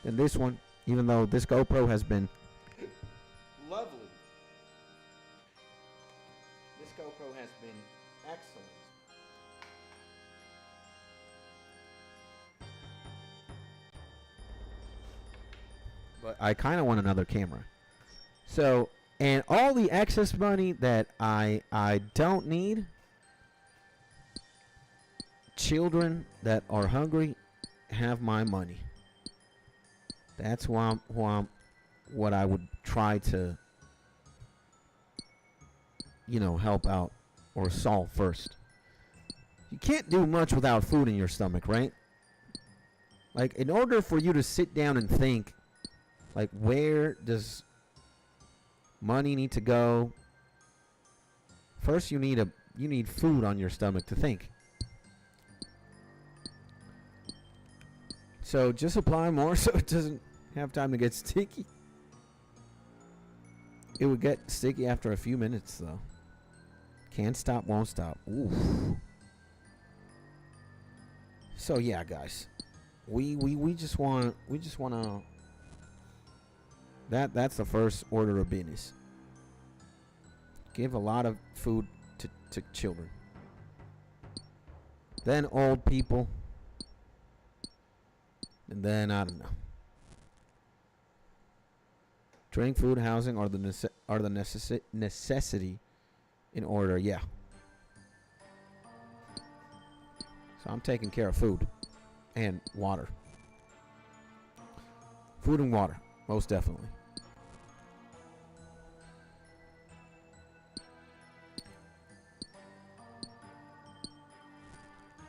than this one, even though this GoPro has been lovely. This GoPro has been excellent. But I kind of want another camera. So, and all the excess money that I don't need, children that are hungry have my money. That's what I would try to, you know, help out or solve first. You can't do much without food in your stomach, right? Like, in order for you to sit down and think, like, where does money need to go? First, you need food on your stomach to think. So just apply more so it doesn't have time to get sticky. It would get sticky after a few minutes, though. Can't stop, won't stop. Oof. So yeah, guys, we just want to. That's the first order of business. Give a lot of food to children. Then old people. And then, I don't know. Drink, food, housing are the necessity in order, yeah. So I'm taking care of food and water. Food and water, most definitely.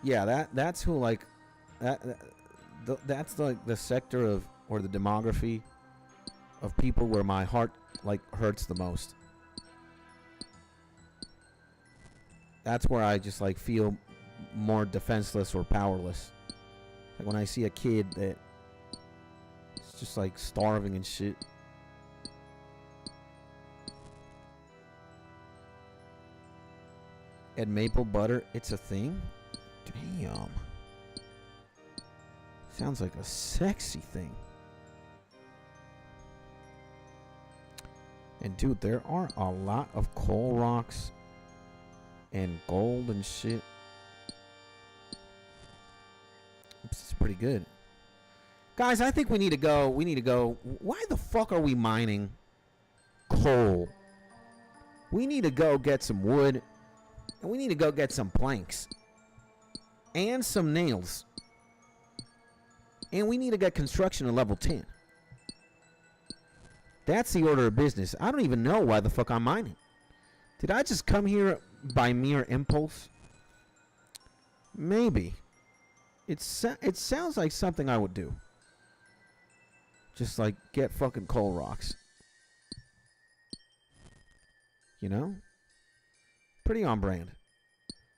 Yeah, that's who, like, that's like the sector of, or the demography of people where my heart like hurts the most. That's where I just like feel more defenseless or powerless. Like when I see a kid that is just like starving and shit. And maple butter, it's a thing? Damn. Sounds like a sexy thing. And dude, there are a lot of coal rocks and gold and shit. It's pretty good. Guys, I think we need to go. Why the fuck are we mining coal? We need to go get some wood. And we need to go get some planks. And some nails. And we need to get construction at level 10. That's the order of business. I don't even know why the fuck I'm mining. Did I just come here by mere impulse? Maybe. It sounds like something I would do. Just like get fucking coal rocks. You know? Pretty on brand.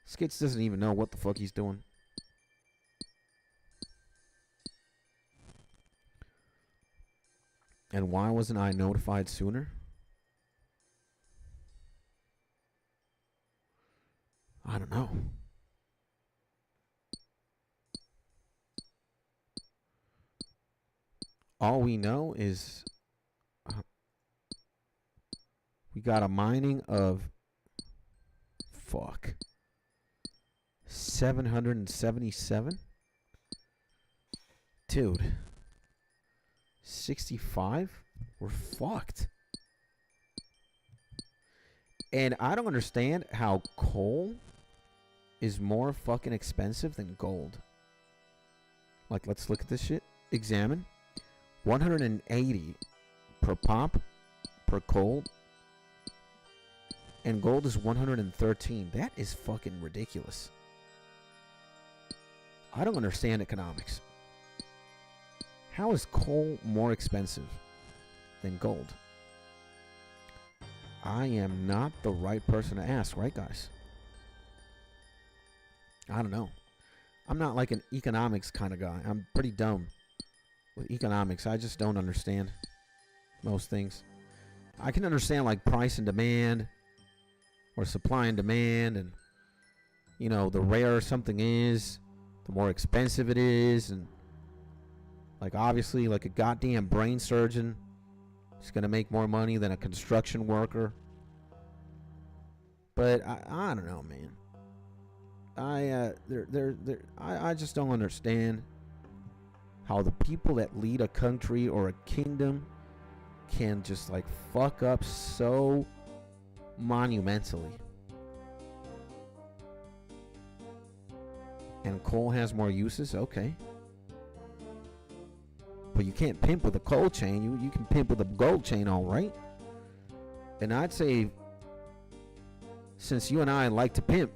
Skits doesn't even know what the fuck he's doing. And why wasn't I notified sooner? I don't know. All we know is we got a mining of 777. Dude. 65? We're fucked. And I don't understand how coal is more fucking expensive than gold. Like, let's look at this shit. Examine. 180 per pop per coal. And gold is 113. That is fucking ridiculous. I don't understand economics. How is coal more expensive than gold? I am not the right person to ask, right, guys? I don't know. I'm not like an economics kind of guy. I'm pretty dumb with economics. I just don't understand most things. I can understand like price and demand or supply and demand, and you know, the rarer something is, the more expensive it is, and like obviously like a goddamn brain surgeon is going to make more money than a construction worker. But I don't know, man. I just don't understand how the people that lead a country or a kingdom can just like fuck up so monumentally. And coal has more uses, okay. But you can't pimp with a coal chain. You can pimp with a gold chain, all right. And I'd say, since you and I like to pimp,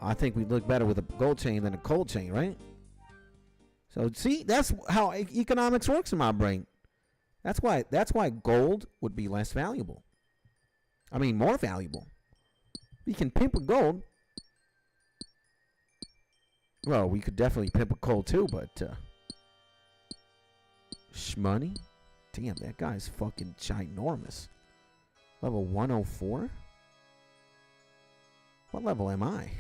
I think we'd look better with a gold chain than a coal chain, right? So see, that's how economics works in my brain. That's why gold would be less valuable. I mean, more valuable. You can pimp with gold. Well, we could definitely pimp with coal too, but shmoney? Damn, that guy's fucking ginormous. Level 104? What level am I?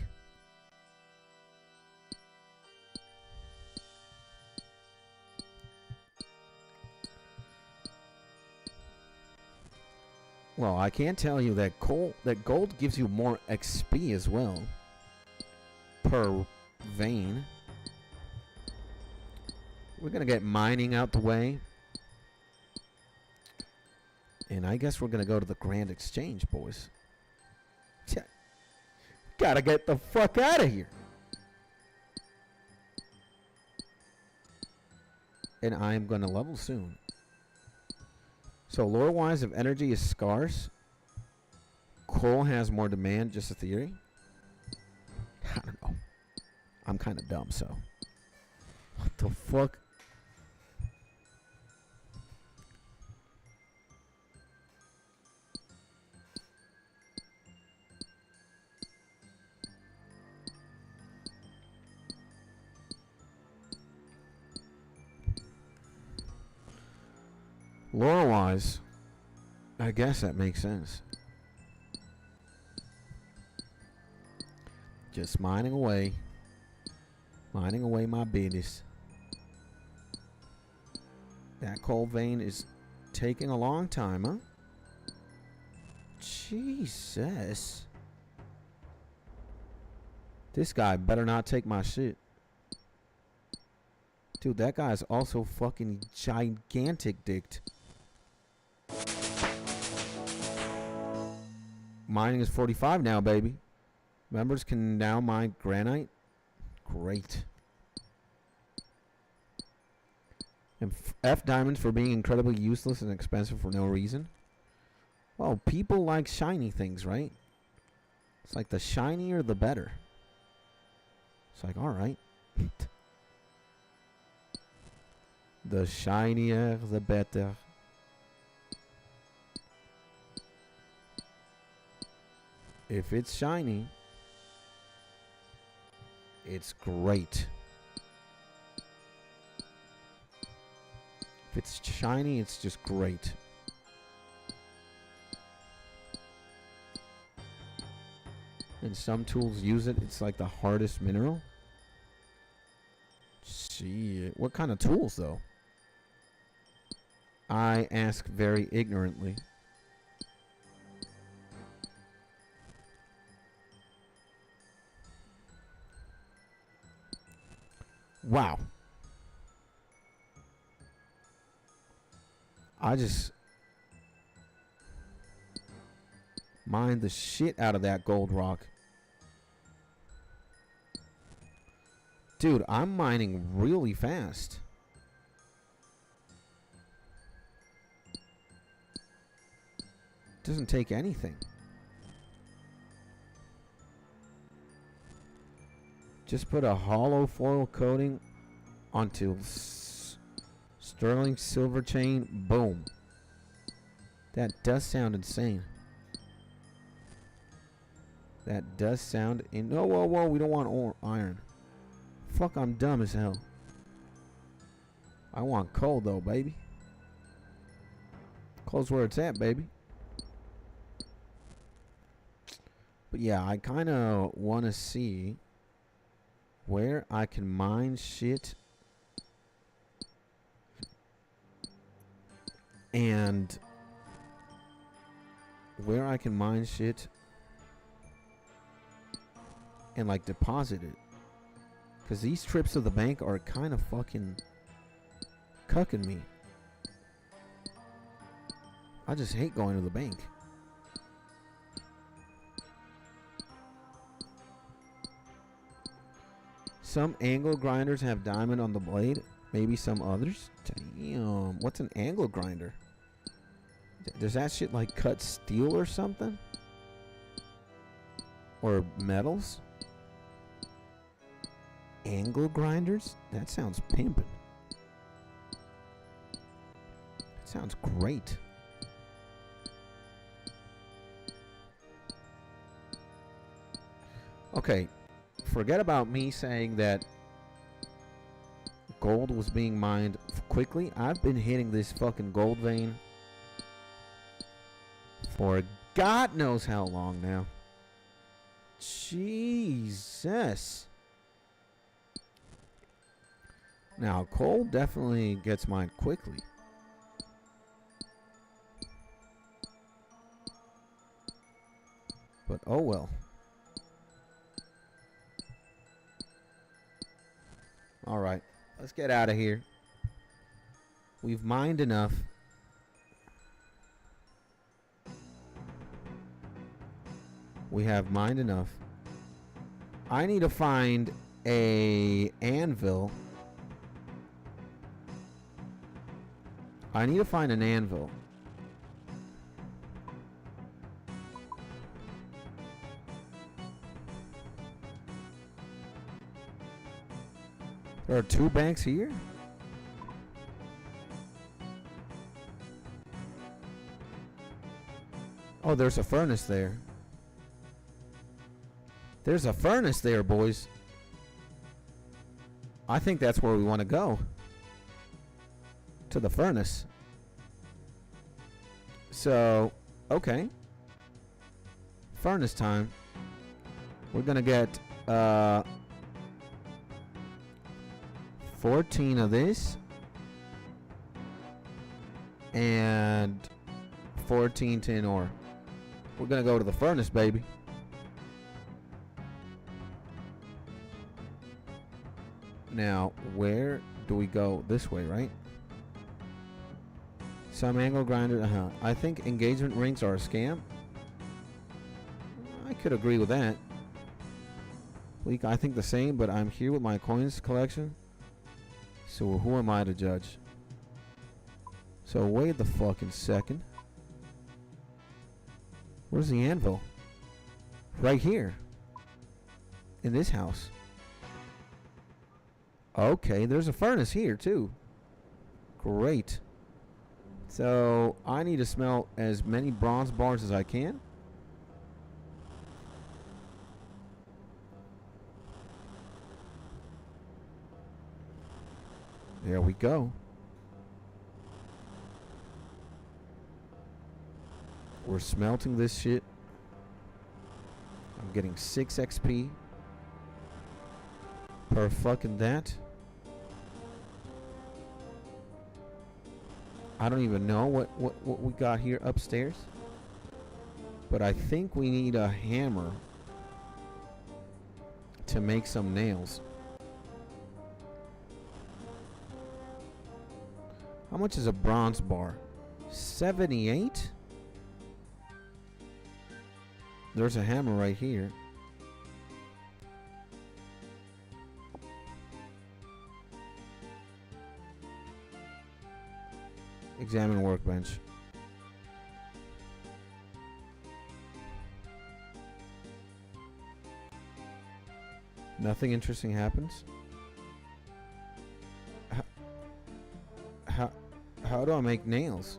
Well, I can tell you that gold gives you more XP as well per vein. We're gonna get mining out the way, and I guess we're gonna go to the Grand Exchange, boys. Gotta get the fuck out of here. And I am gonna level soon. So lore-wise, if energy is scarce, coal has more demand, just a theory. I don't know. I'm kind of dumb, so. What the fuck? Lore-wise, I guess that makes sense. Just mining away my business. That coal vein is taking a long time, huh? Jesus. This guy better not take my shit. Dude, that guy's also fucking gigantic dicked. Mining is 45 now, baby. Members can now mine granite. Great. And F diamonds for being incredibly useless and expensive for no reason. Well, people like shiny things, right? It's like the shinier the better. It's like, alright. The shinier the better. If it's shiny, it's great. If it's shiny, it's just great. And some tools use it. It's like the hardest mineral. Shit. What kind of tools, though? I ask very ignorantly. Wow. I just mined the shit out of that gold rock. Dude, I'm mining really fast. Doesn't take anything. Just put a hollow foil coating onto sterling silver chain. Boom. That does sound insane. That does sound in. Oh, whoa, whoa. We don't want iron. Fuck, I'm dumb as hell. I want coal though, baby. Coal's where it's at, baby. But yeah, I kind of want to see where I can mine shit and where I can mine shit and like deposit it. Because these trips to the bank are kind of fucking cucking me. I just hate going to the bank. Some angle grinders have diamond on the blade. Maybe some others. Damn. What's an angle grinder? Does that shit like cut steel or something? Or metals? Angle grinders? That sounds pimpin'. That sounds great. Okay. Forget about me saying that gold was being mined quickly. I've been hitting this fucking gold vein for God knows how long now. Jesus. Now, coal definitely gets mined quickly. But oh well. Alright, let's get out of here. We've mined enough. We have mined enough. I need to find a anvil. I need to find an anvil. There are 2 banks here? Oh, there's a furnace there. There's a furnace there, boys. I think that's where we want to go. To the furnace. So, okay. Furnace time. We're going to get 14 of this and 14 tin ore. We're gonna go to the furnace, baby. Now, where do we go? This way, right? Some angle grinder. I think engagement rings are a scam. I could agree with that. I think the same, but I'm here with my coins collection. So who am I to judge? So wait the fucking second. Where's the anvil? Right here. In this house. Okay, there's a furnace here too. Great. So I need to smelt as many bronze bars as I can. There we go. We're smelting this shit. I'm getting 6 XP per fucking that. I don't even know what we got here upstairs. But I think we need a hammer to make some nails. How much is a bronze bar? 78? There's a hammer right here. Examine workbench. Nothing interesting happens. How do I make nails?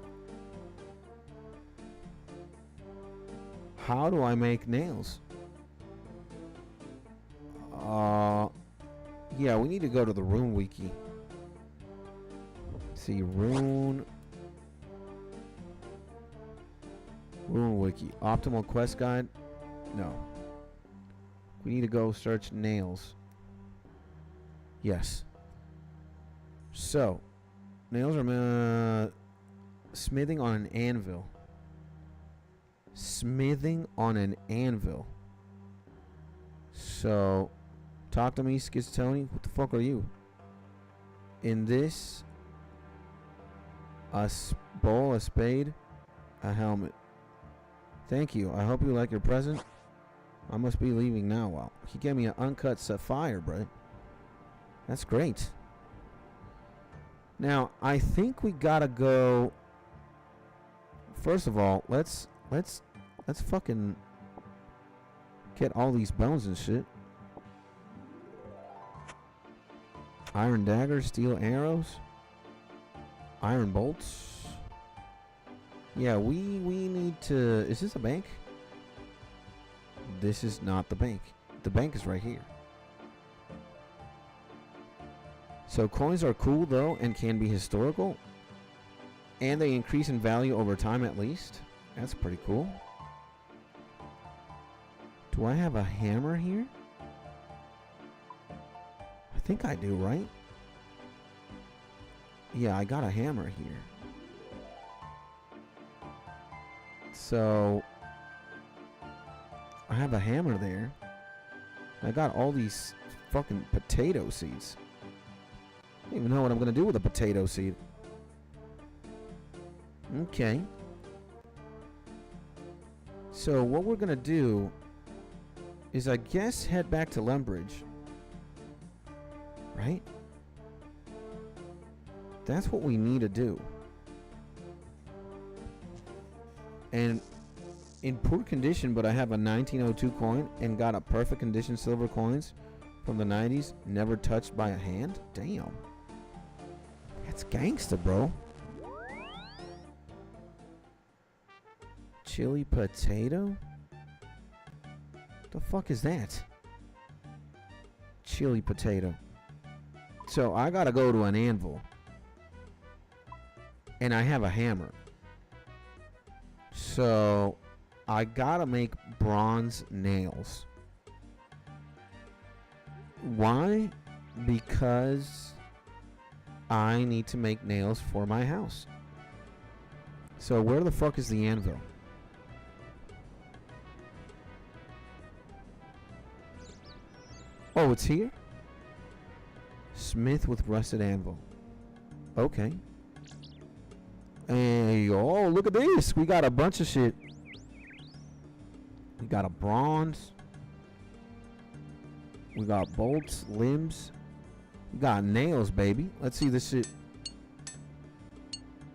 How do I make nails? Yeah, we need to go to the Rune Wiki. Let's see, Rune Wiki. Optimal quest guide? No. We need to go search nails. Yes. So, nails are smithing on an anvil. Smithing on an anvil. So, talk to me, SKITSTONY. What the fuck are you? In this, a bowl, a spade, a helmet. Thank you. I hope you like your present. I must be leaving now. Wow. He gave me an uncut sapphire, bro. That's great. Now, I think we gotta go. First of all, let's fucking get all these bones and shit. Iron daggers, steel arrows, iron bolts. Yeah, we need to. Is this a bank? This is not the bank. The bank is right here. So coins are cool though and can be historical. And they increase in value over time at least. That's pretty cool. Do I have a hammer here? I think I do, right? Yeah, I got a hammer here. So I have a hammer there. I got all these fucking potato seeds. I don't even know what I'm gonna do with a potato seed. Okay. So what we're gonna do is, I guess, head back to Lumbridge. Right? That's what we need to do. And in poor condition, but I have a 1902 coin and got a perfect condition silver coins from the 90s, never touched by a hand. Damn. That's gangsta, bro. Chili potato? The fuck is that? Chili potato. So I gotta go to an anvil. And I have a hammer. So I gotta make bronze nails. Why? Because I need to make nails for my house. So where the fuck is the anvil? Oh, it's here? Smith with rusted anvil. Okay. Hey, oh, look at this. We got a bunch of shit. We got a bronze. We got bolts, limbs. We got nails, baby. Let's see this shit.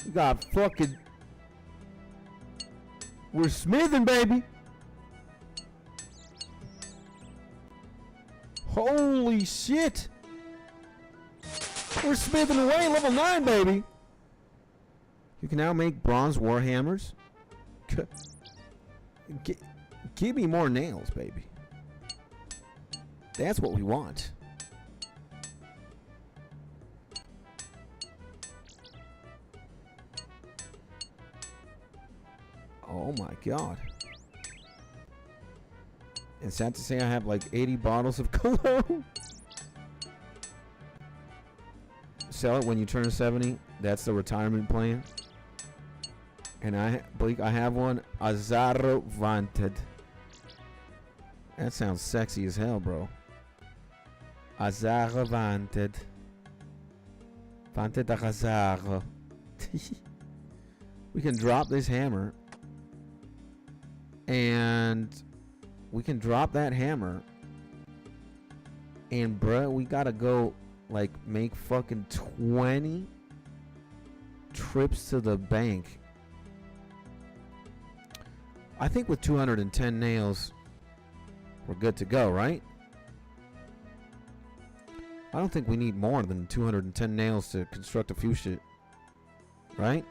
We got fucking... We're smithing, baby. Holy shit. We're smithing away, level 9, baby. You can now make bronze warhammers. Give me more nails, baby. That's what we want. Oh my god. It's sad to say I have like 80 bottles of cologne. Sell it when you turn 70. That's the retirement plan. And I believe I have one. Azaro Vanted. That sounds sexy as hell, bro. Azaro Vanted. Vanted Azaro. We can drop this hammer. And we can drop that hammer. And bruh, we gotta go like make fucking 20 trips to the bank. I think with 210 nails, we're good to go, right? I don't think we need more than 210 nails to construct a few shit. Right?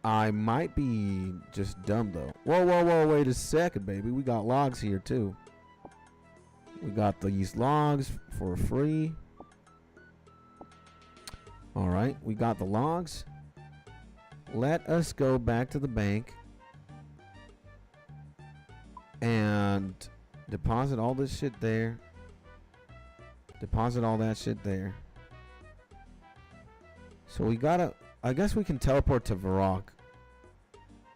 I might be just dumb though. Whoa, whoa, whoa, wait a second, baby. We got logs here too. We got these logs for free. Alright, we got the logs. Let us go back to the bank and deposit all this shit there. Deposit all that shit there. So we gotta, I guess we can teleport to Varrock.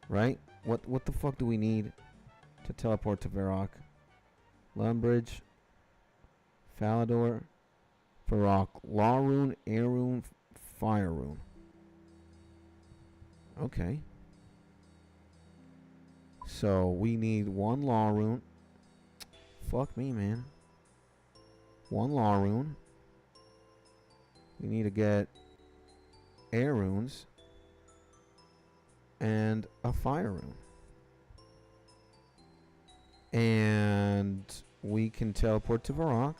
Right? What the fuck do we need to teleport to Varrock? Lumbridge, Falador, Varrock, Law Rune, Air Rune, Fire Rune. Okay. So we need one Law Rune. Fuck me, man. One Law Rune. We need to get Air Runes and a Fire Rune. And we can teleport to Varrock.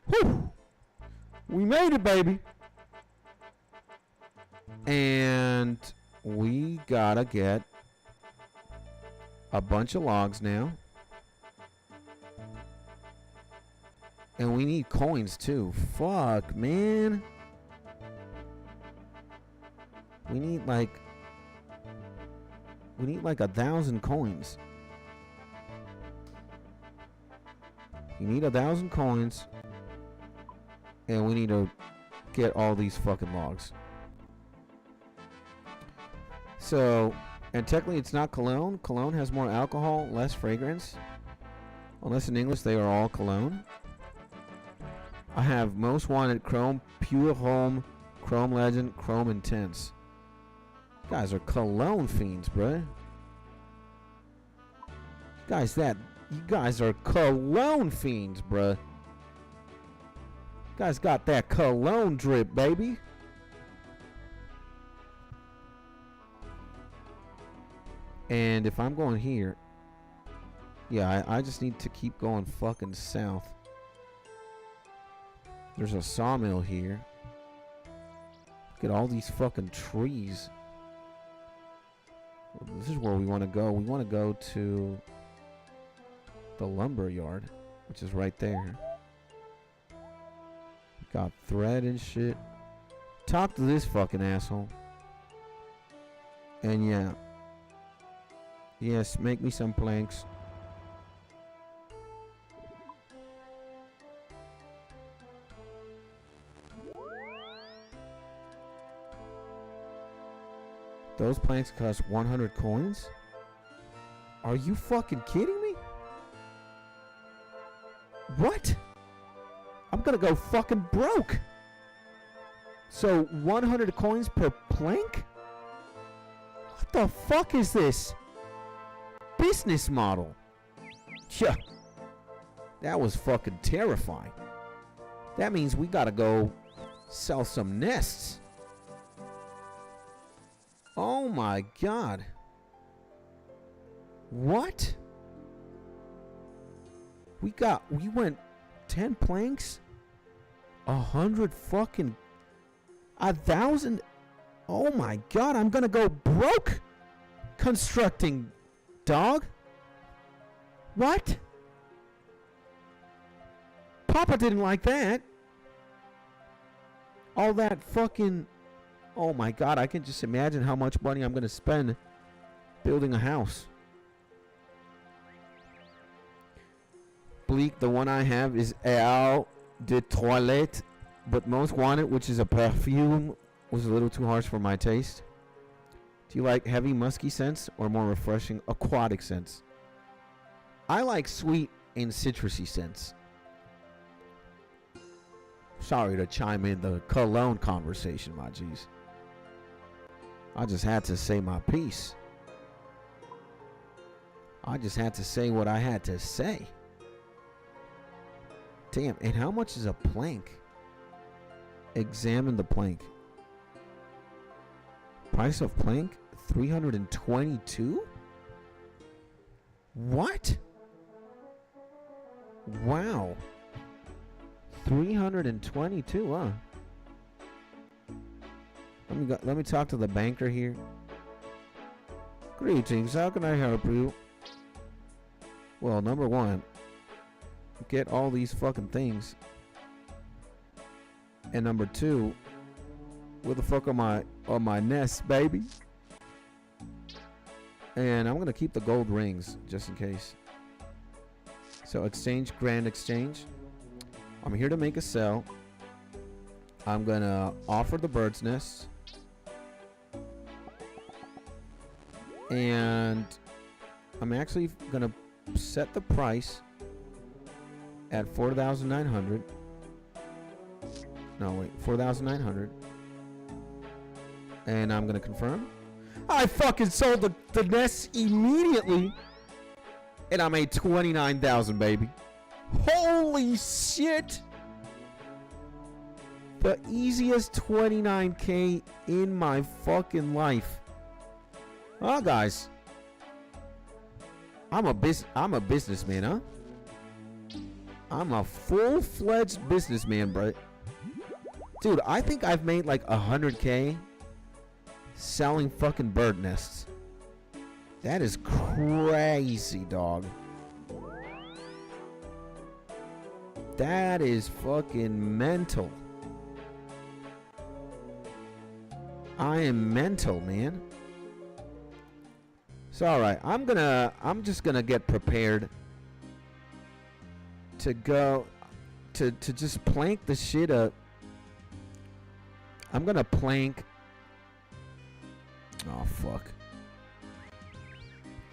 Whew! We made it, baby! And we gotta get a bunch of logs now. And we need coins too. Fuck, man. We need like 1,000 coins. You need 1,000 coins. And we need to get all these fucking logs. So, and technically it's not cologne. Cologne has more alcohol, less fragrance. Unless in English they are all cologne. I have Most Wanted, Chrome, Pure Home, Chrome Legend, Chrome Intense. You guys are cologne fiends, bruh. You guys are cologne fiends, bruh. You guys got that cologne drip, baby. And if I'm going here, yeah, I just need to keep going fucking south. There's a sawmill here. Look at all these fucking trees. Well, this is where we want to go. We want to go to the lumber yard, which is right there. Got thread and shit. Talk to this fucking asshole. And yeah. Yes, make me some planks. Those planks cost 100 coins? Are you fucking kidding me? What? I'm gonna go fucking broke. So 100 coins per plank? What the fuck is this business model? Yeah. That was fucking terrifying. That means we gotta go sell some nests. Oh my god. What? We went 10 planks? 100 fucking 1,000? Oh my god, I'm gonna go broke constructing, dog. What? Papa didn't like that. All that fucking... Oh my god, I can just imagine how much money I'm gonna spend building a house. Bleak, the one I have is Eau de Toilette, but Most Wanted, which is a perfume, was a little too harsh for my taste. Do you like heavy musky scents or more refreshing aquatic scents? I like sweet and citrusy scents. Sorry to chime in the cologne conversation, my G's. I just had to say my piece. I just had to say what I had to say. Damn, and how much is a plank? Examine the plank. Price of plank? 322? What? Wow. 322, huh? Let me talk to the banker here. Greetings, how can I help you? Well, number one, get all these fucking things. And number two, where the fuck are my nests, baby? And I'm gonna keep the gold rings just in case. So exchange, grand exchange. I'm here to make a sell. I'm gonna offer the bird's nest. And I'm actually gonna set the price at 4,900. No, wait, 4,900. And I'm gonna confirm. I fucking sold the nest immediately. And I made 29,000, baby. Holy shit. The easiest 29K in my fucking life. Oh, guys. I'm a businessman, huh? I'm a full-fledged businessman, bro. Dude, I think I've made like 100K selling fucking bird nests. That is crazy, dog. That is fucking mental. I am mental, man. So, alright, I'm just gonna get prepared to go to just plank the shit up. I'm gonna plank. Oh, fuck.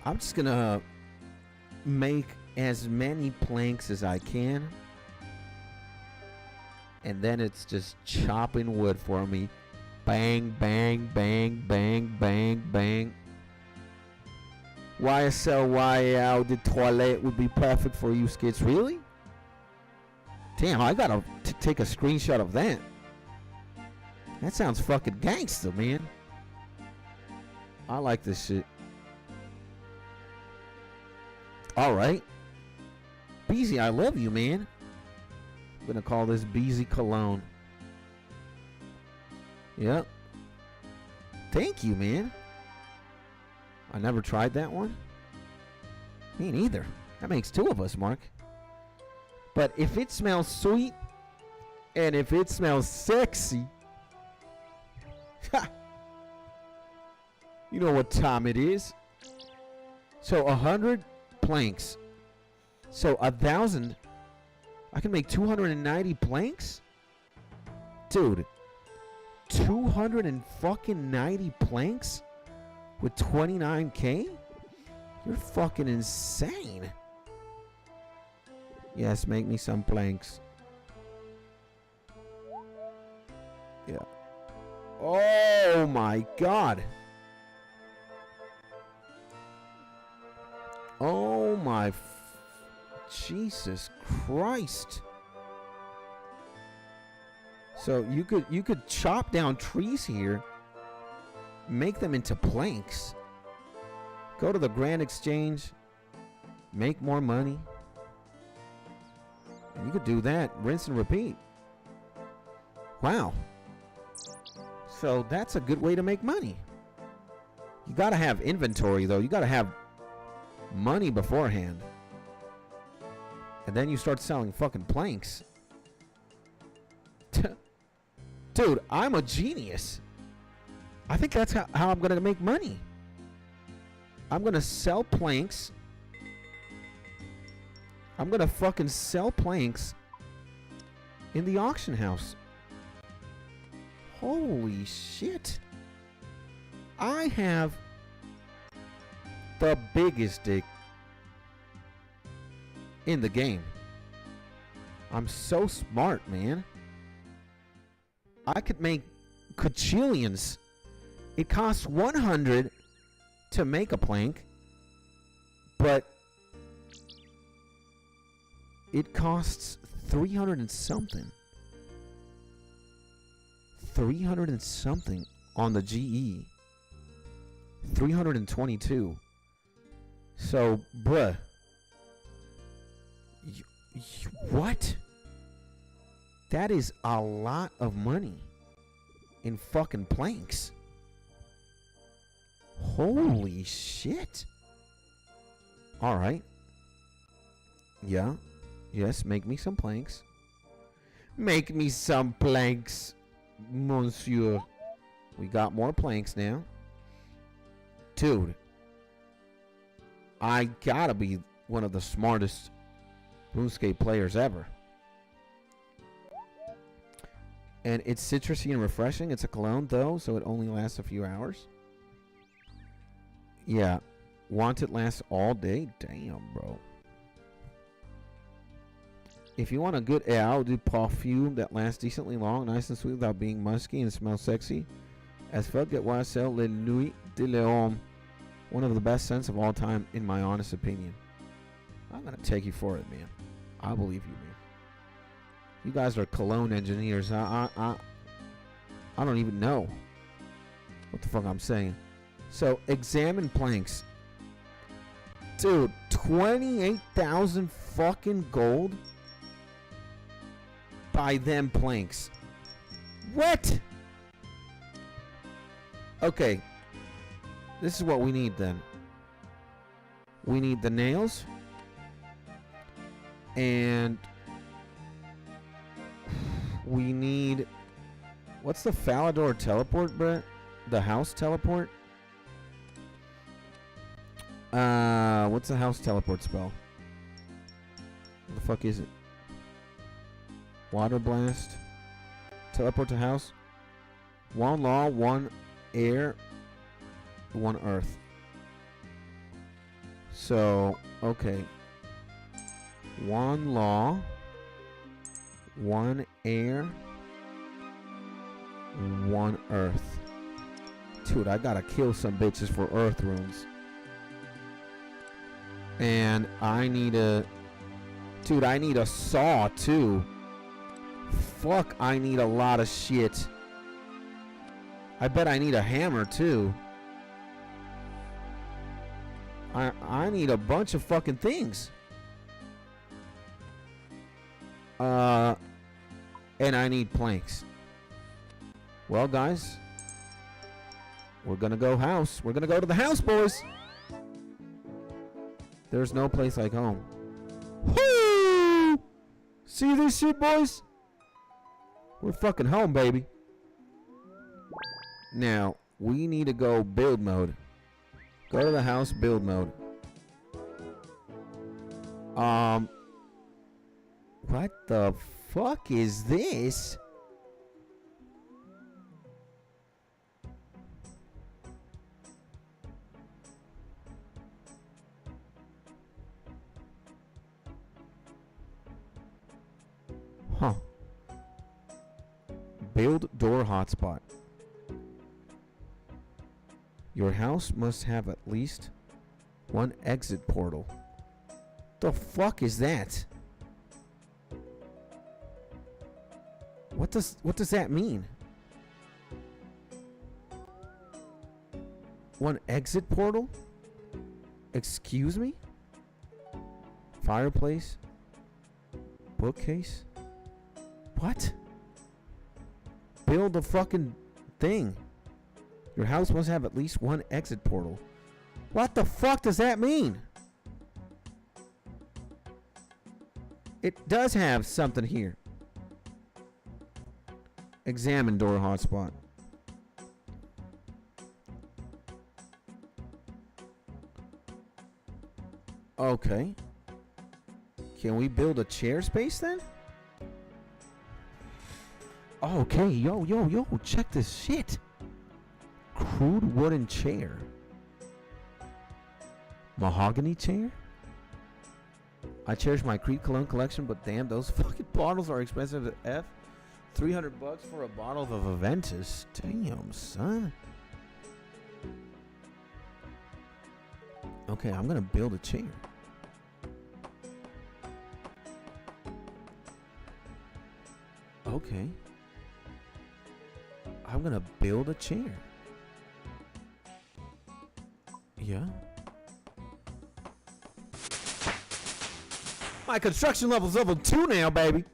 I'm just gonna make as many planks as I can. And then it's just chopping wood for me. Bang, bang, bang, bang, bang, bang. YSL, the toilet would be perfect for you, Skits. Really? Damn, I gotta take a screenshot of that. That sounds fucking gangster, man. I like this shit. Alright. Beezy, I love you, man. I'm gonna call this Beezy Cologne. Yep. Thank you, man. I never tried that one. Me neither. That makes two of us, Mark. But if it smells sweet and if it smells sexy, ha, you know what time it is. So 100 planks. So 1,000. I can make 290 planks? Dude. 290 planks? With 29K? You're fucking insane. Yes, make me some planks. Yeah. Oh my god. Oh my Jesus Christ. So you could chop down trees here, make them into planks, go to the Grand Exchange, make more money. And you could do that, rinse and repeat. Wow. So that's a good way to make money. You gotta have inventory though. You gotta have money beforehand. And then you start selling fucking planks. Dude, I'm a genius. I think that's how I'm gonna make money. I'm gonna sell planks. I'm gonna fucking sell planks in the auction house. Holy shit. I have the biggest dick in the game. I'm so smart, man. I could make quadrillions. It costs 100 to make a plank, but it costs 300 and something. 300 and something on the GE. 322. So, bruh. What? That is a lot of money in fucking planks. Holy shit. Alright. Yeah. Yes, make me some planks. Make me some planks, monsieur. We got more planks now. Dude. I gotta be one of the smartest Runescape players ever. And it's citrusy and refreshing. It's a cologne though, so it only lasts a few hours. Yeah. Want it lasts all day? Damn, bro. If you want a good eau de perfume that lasts decently long, nice and sweet without being musky and smells sexy, as fuck, get YSL Le Nuit de L'Homme. One of the best scents of all time, in my honest opinion. I'm gonna take you for it, man. I believe you, man. You guys are cologne engineers. I don't even know what the fuck I'm saying. So, examine planks. Dude, 28,000 fucking gold? Buy them planks. What? Okay. This is what we need then. We need the nails. And we need... What's the Falador teleport, Brett? The house teleport? What's the house teleport spell? What the fuck is it? Water blast. Teleport to house. One law, one air, one earth. So, okay. One law, one air, one earth. Dude, I gotta kill some bitches for earth runes. And I need a... Dude, I need a saw too. Fuck, I need a lot of shit. I bet I need a hammer too. I need a bunch of fucking things. And I need planks. Well, guys, we're gonna go house. We're gonna go to the house, boys. There's no place like home. Woo! See this shit, boys? We're fucking home, baby. Now, we need to go build mode. Go to the house, build mode. What the fuck is this? Huh. Build door hotspot. Your house must have at least one exit portal. The fuck is that? What does that mean? One exit portal? Excuse me? Fireplace? Bookcase? What? Build the fucking thing. Your house must have at least one exit portal. What the fuck does that mean? It does have something here. Examine door hotspot. Okay. Can we build a chair space then? Okay, yo, check this shit. Crude wooden chair. Mahogany chair? I cherish my Creed Cologne collection, but damn, those fucking bottles are expensive as F. $300 for a bottle of Aventus. Damn, son. Okay, I'm gonna build a chair. Okay. I'm gonna build a chair. Yeah. My construction level's level 2 now, baby.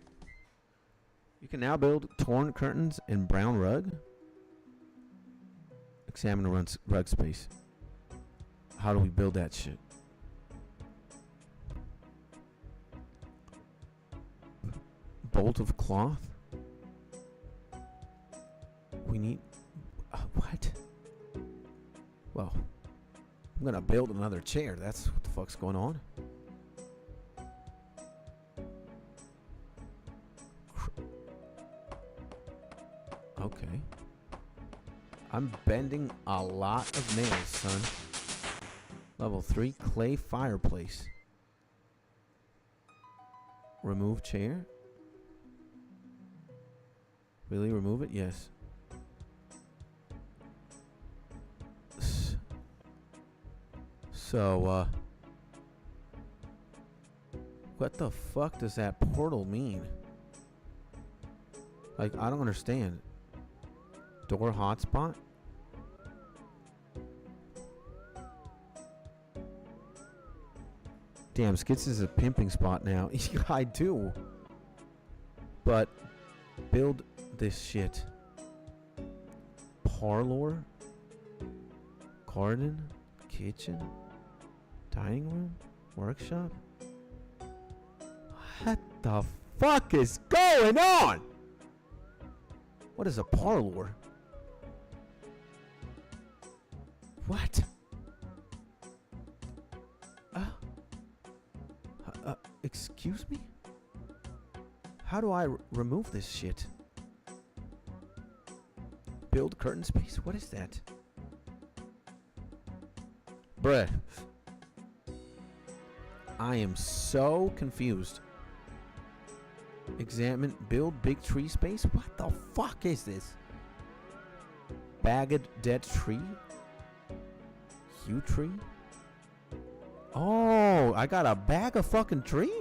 You can now build torn curtains and brown rug. Examine the rug space. How do we build that shit? Bolt of cloth. We need... what? Well, I'm gonna build another chair. That's what the fuck's going on. Okay. I'm bending a lot of nails, son. Level 3 clay fireplace. Remove chair. Really remove it? Yes. So, what the fuck does that portal mean? Like, I don't understand. Door hotspot? Damn, Skits is a pimping spot now. I do. But, build this shit. Parlor? Garden? Kitchen? Dining room? Workshop? What the fuck is going on? What is a parlor? What? Excuse me? How do I remove this shit? Build curtain space? What is that? Bruh. I am so confused. Examine, build big tree space? What the fuck is this? Bagged dead tree? Yew tree? Oh, I got a bag of fucking tree?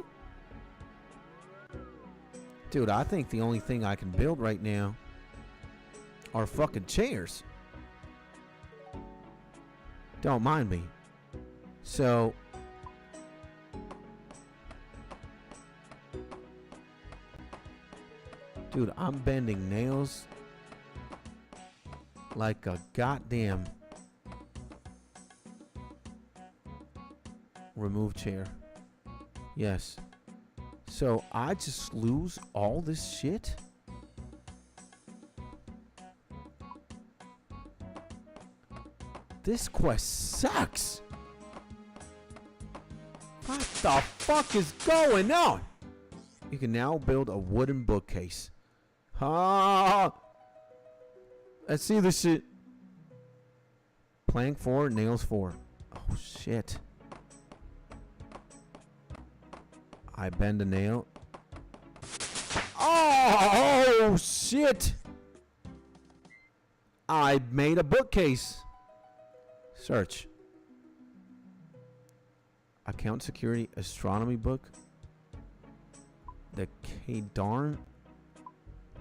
Dude, I think the only thing I can build right now are fucking chairs. Don't mind me. So, dude, I'm bending nails like a goddamn... Remove chair. Yes. So I just lose all this shit? This quest sucks. What the fuck is going on? You can now build a wooden bookcase. Ah! Let's see this shit. Plank 4, nails 4. Oh shit. I bend a nail. Oh shit! I made a bookcase. Search. Account security astronomy book. The K-darn.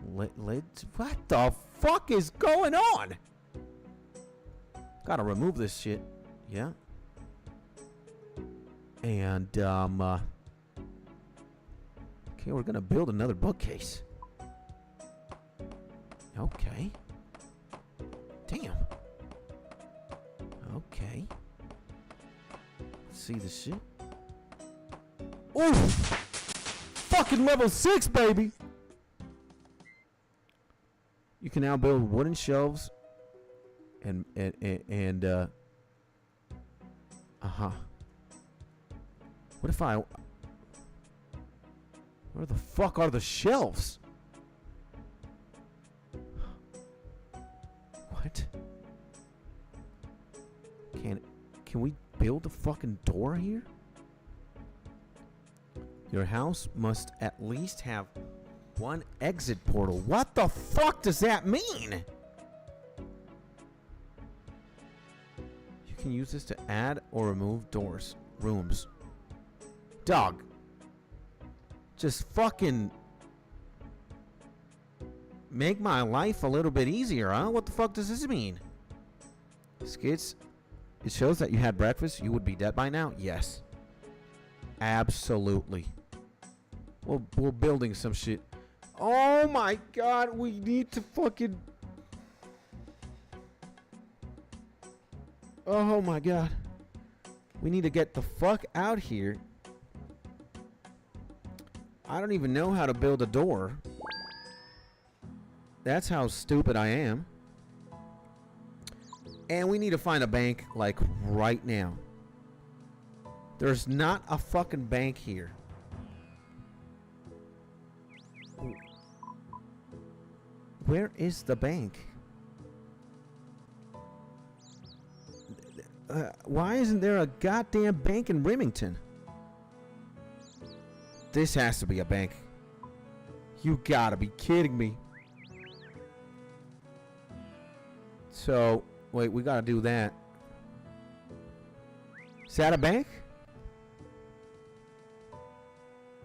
What the fuck is going on? Gotta remove this shit. Yeah. And, okay, we're gonna build another bookcase. Okay. Damn. Okay. Let's see this shit. Ooh! Fucking level 6, baby! You can now build wooden shelves and what if I... Where the fuck are the shelves? What? Can we build a fucking door here? Your house must at least have One exit portal. What the fuck does that mean? You can use this to add or remove doors, rooms. Dog. Just fucking make my life a little bit easier, huh? What the fuck does this mean? Skits, it shows that you had breakfast. You would be dead by now? Yes. Absolutely. We're building some shit. Oh my god, we need to fucking... Oh my god. We need to get the fuck out here. I don't even know how to build a door. That's how stupid I am. And we need to find a bank, like, right now. There's not a fucking bank here. Where is the bank? Why isn't there a goddamn bank in Remington? This has to be a bank. You gotta be kidding me. So, wait, we gotta do that. Is that a bank?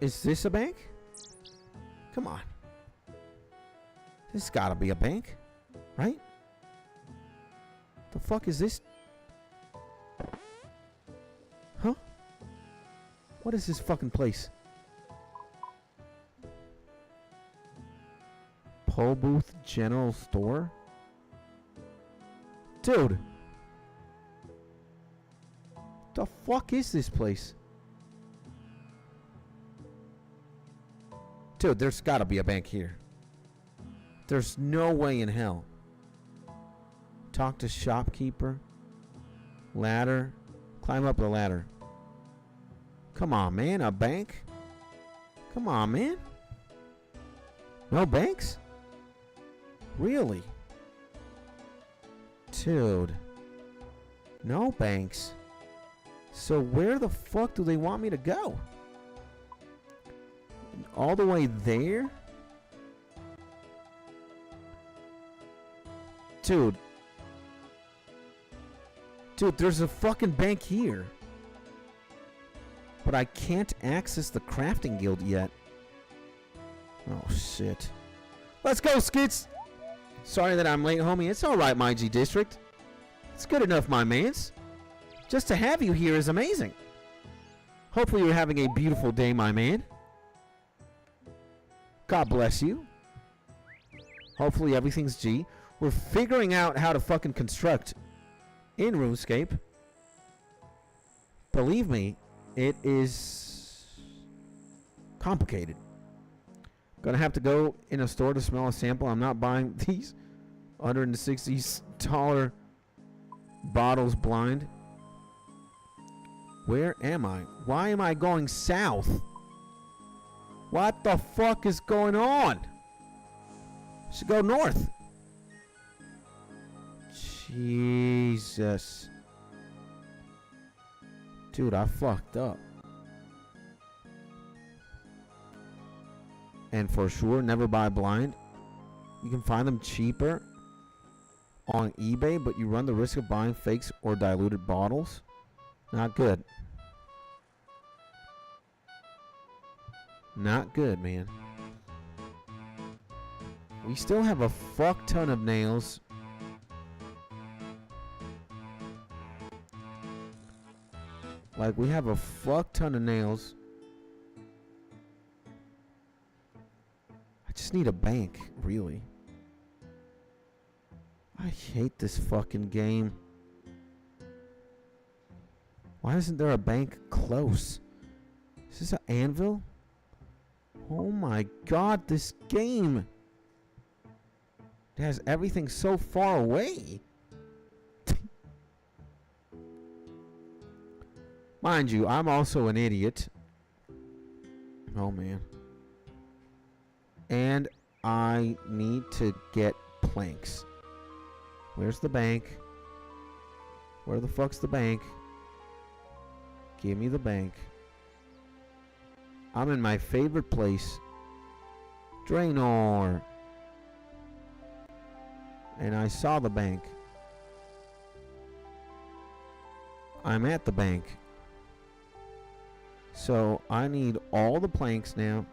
Is this a bank? Come on. This gotta be a bank, right? The fuck is this? Huh? What is this fucking place? Poll booth general store? Dude. The fuck is this place? Dude, there's gotta be a bank here. There's no way in hell. Talk to shopkeeper. Ladder. Climb up the ladder. Come on, man. A bank? Come on, man. No banks? Really? Dude. No banks. So where the fuck do they want me to go? All the way there? Dude. Dude, there's a fucking bank here. But I can't access the crafting guild yet. Oh, shit. Let's go, Skits! Sorry that I'm late, homie. It's alright, my G District. It's good enough, my mans. Just to have you here is amazing. Hopefully you're having a beautiful day, my man. God bless you. Hopefully everything's G. We're figuring out how to fucking construct in RuneScape. Believe me, it is complicated. Gonna have to go in a store to smell a sample. I'm not buying these $160 bottles blind. Where am I? Why am I going south? What the fuck is going on? Should go north. Jesus. Dude, I fucked up. And for sure, never buy blind. You can find them cheaper on eBay, but you run the risk of buying fakes or diluted bottles. Not good. Not good, man. We still have a fuck ton of nails. Like, we have a fuck ton of nails. I just need a bank, really. I hate this fucking game. Why isn't there a bank close? Is this an anvil? Oh my god, this game. It has everything so far away. Mind you, I'm also an idiot. Oh man. And I need to get planks. Where's the bank? Where the fuck's the bank? Give me the bank. I'm in my favorite place. Draenor. And I saw the bank. I'm at the bank. So I need all the planks now.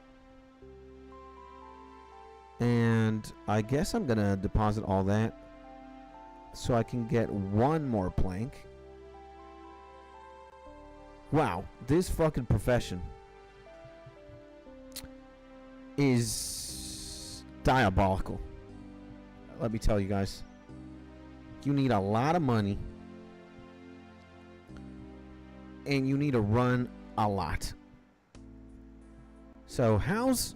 And I guess I'm gonna deposit all that so I can get one more plank. Wow, this fucking profession is diabolical. Let me tell you guys. You need a lot of money. And you need to run a lot. So how's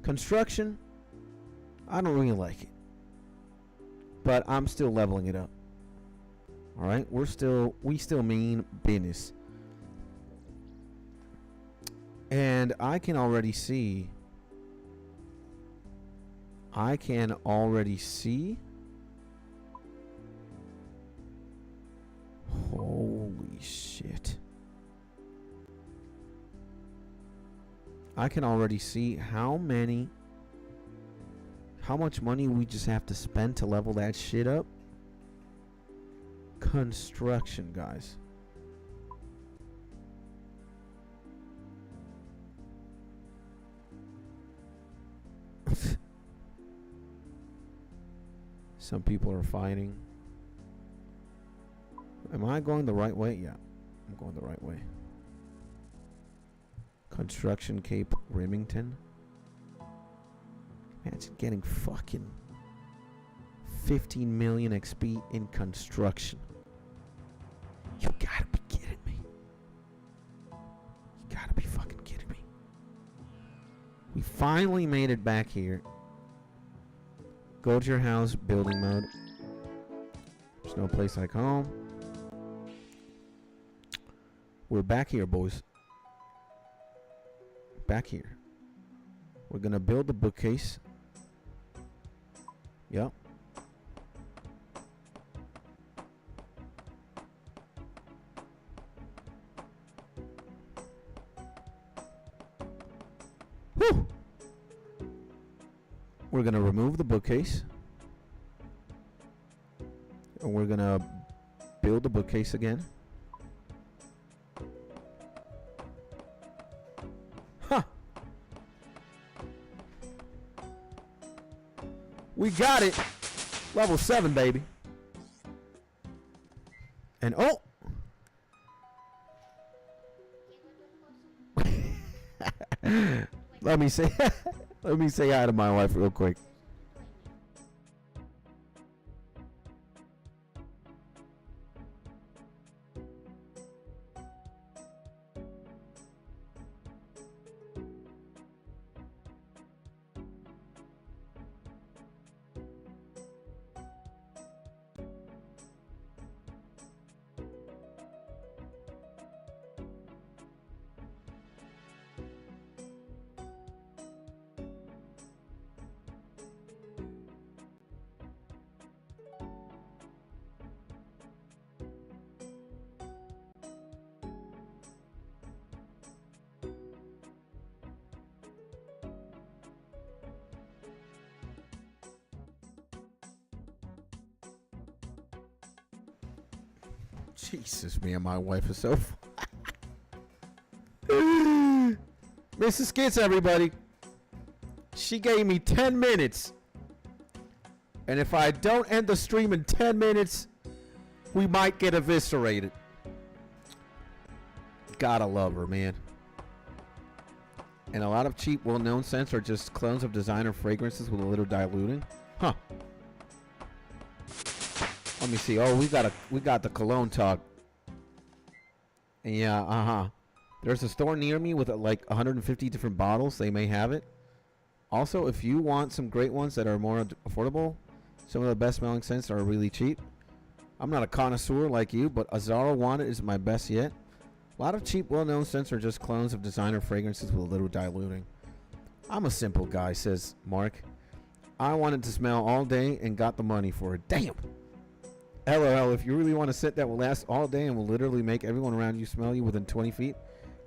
construction? I don't really like it. But I'm still leveling it up. Alright? We still mean business. And I can already see. Holy shit. I can already see how much money we just have to spend to level that shit up. Construction, guys. Some people are fighting. Am I going the right way? Yeah, I'm going the right way. Construction Cape Remington. Imagine getting fucking 15 million XP in construction. You gotta be kidding me. You gotta be fucking kidding me. We finally made it back here. Go to your house, building mode. There's no place like home. We're back here, boys. Back here. We're gonna build the bookcase. Yep. Woo! We're gonna remove the bookcase. And we're gonna build the bookcase again. Huh. We got it. Level 7, baby. And oh. Let me say hi to my wife real quick. Jesus, me and my wife is so Mrs. Skits, everybody. She gave me 10 minutes. And if I don't end the stream in 10 minutes, we might get eviscerated. Gotta love her, man. And a lot of cheap, well-known scents are just clones of designer fragrances with a little diluting. Huh. Let me see. Oh, we got the cologne talk. Yeah, There's a store near me with like 150 different bottles. They may have it. Also, if you want some great ones that are more affordable, some of the best smelling scents are really cheap. I'm not a connoisseur like you, but Azara Wanted is my best yet. A lot of cheap, well-known scents are just clones of designer fragrances with a little diluting. I'm a simple guy, says Mark. I wanted to smell all day and got the money for it. Damn! LOL, if you really want a scent that will last all day and will literally make everyone around you smell you within 20 feet,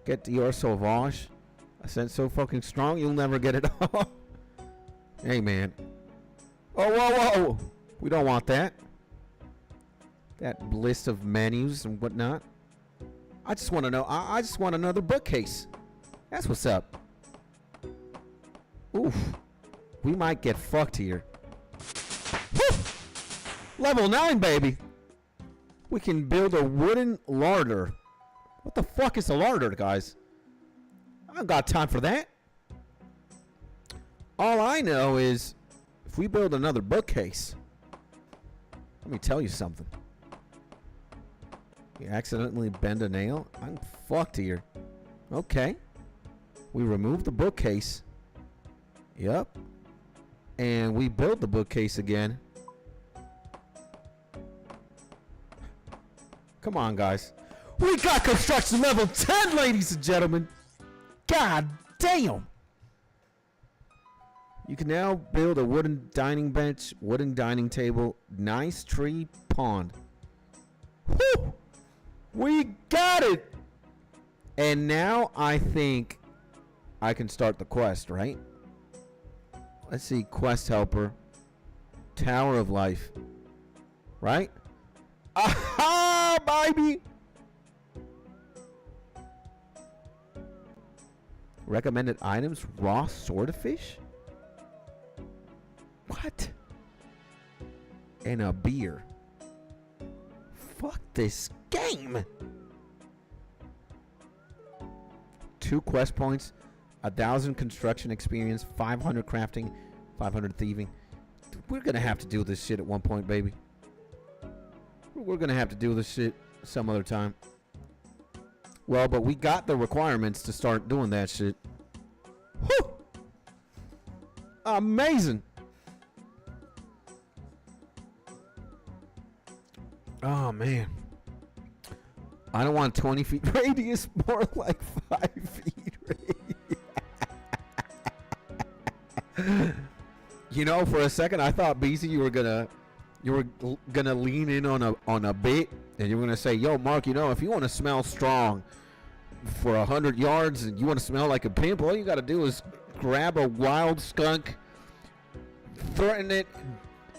get Dior Sauvage. A scent so fucking strong, you'll never get it off. Hey, man. Oh, whoa, whoa. We don't want that. That list of menus and whatnot. I just want to know. I just want another bookcase. That's what's up. Oof. We might get fucked here. Woo! Level 9, baby. We can build a wooden larder. What the fuck is a larder, guys? I don't got time for that. All I know is if we build another bookcase, let me tell you something. You accidentally bend a nail? I'm fucked here. Okay. We remove the bookcase. Yep. And we build the bookcase again. Come on, guys. We got construction level 10, ladies and gentlemen. God damn. You can now build a wooden dining bench, wooden dining table, nice tree pond. Woo! We got it! And now I think I can start the quest, right? Let's see, quest helper. Tower of Life. Right? Aha, baby! Recommended items, raw swordfish? What? And a beer. Fuck this game. 2 quest points, 1,000 construction experience, 500 crafting, 500 thieving. We're gonna have to do this shit at one point, baby. We're gonna have to do this shit some other time. Well, but we got the requirements to start doing that shit. Whew! Amazing. Oh, man. I don't want 20 feet radius, more like 5 feet radius. You know, for a second, I thought, BZ, you were gonna lean in on a bit, and you were gonna say, "Yo, Mark, you know, if you want to smell strong for 100 yards and you want to smell like a pimp, all you got to do is grab a wild skunk, threaten it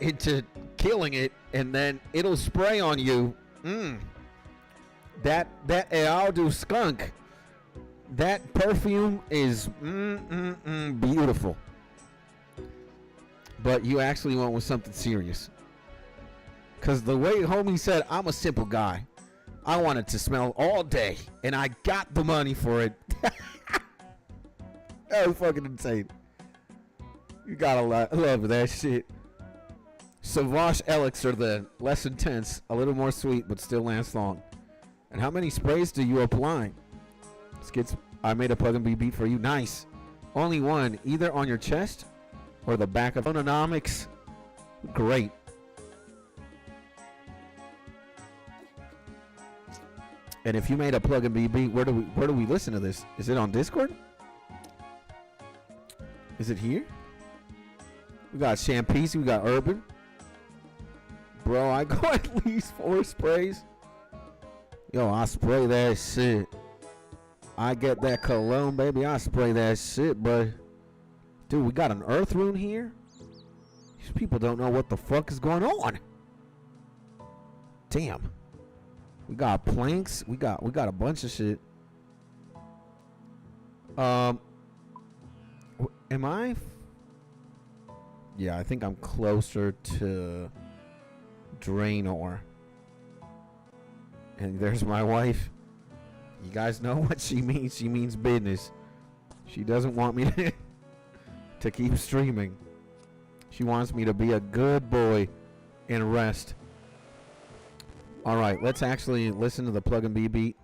into killing it, and then it'll spray on you." That Ealdo skunk, that perfume is beautiful. But you actually went with something serious. Because the way homie said, I'm a simple guy. I want it to smell all day. And I got the money for it. That was fucking insane. You gotta love that shit. Sauvage Elixir, the less intense, a little more sweet, but still lasts long. And how many sprays do you apply? Skits, I made a plug and be beat for you. Nice. Only one, either on your chest or the back of Phononomics. Great. And if you made a plug and be beat, where do we listen to this? Is it on Discord? Is it here? We got Champese, we got Urban. Bro, I go at least 4 sprays. Yo, I spray that shit. I get that cologne, baby. I spray that shit, bud. Dude, we got an earth rune here. These people don't know what the fuck is going on. Damn. We got planks. We got a bunch of shit. Am I? Yeah, I think I'm closer to Draenor. And there's my wife. You guys know what she means. She means business. She doesn't want me to keep streaming. She wants me to be a good boy and rest. All right, let's actually listen to the plug and be beat.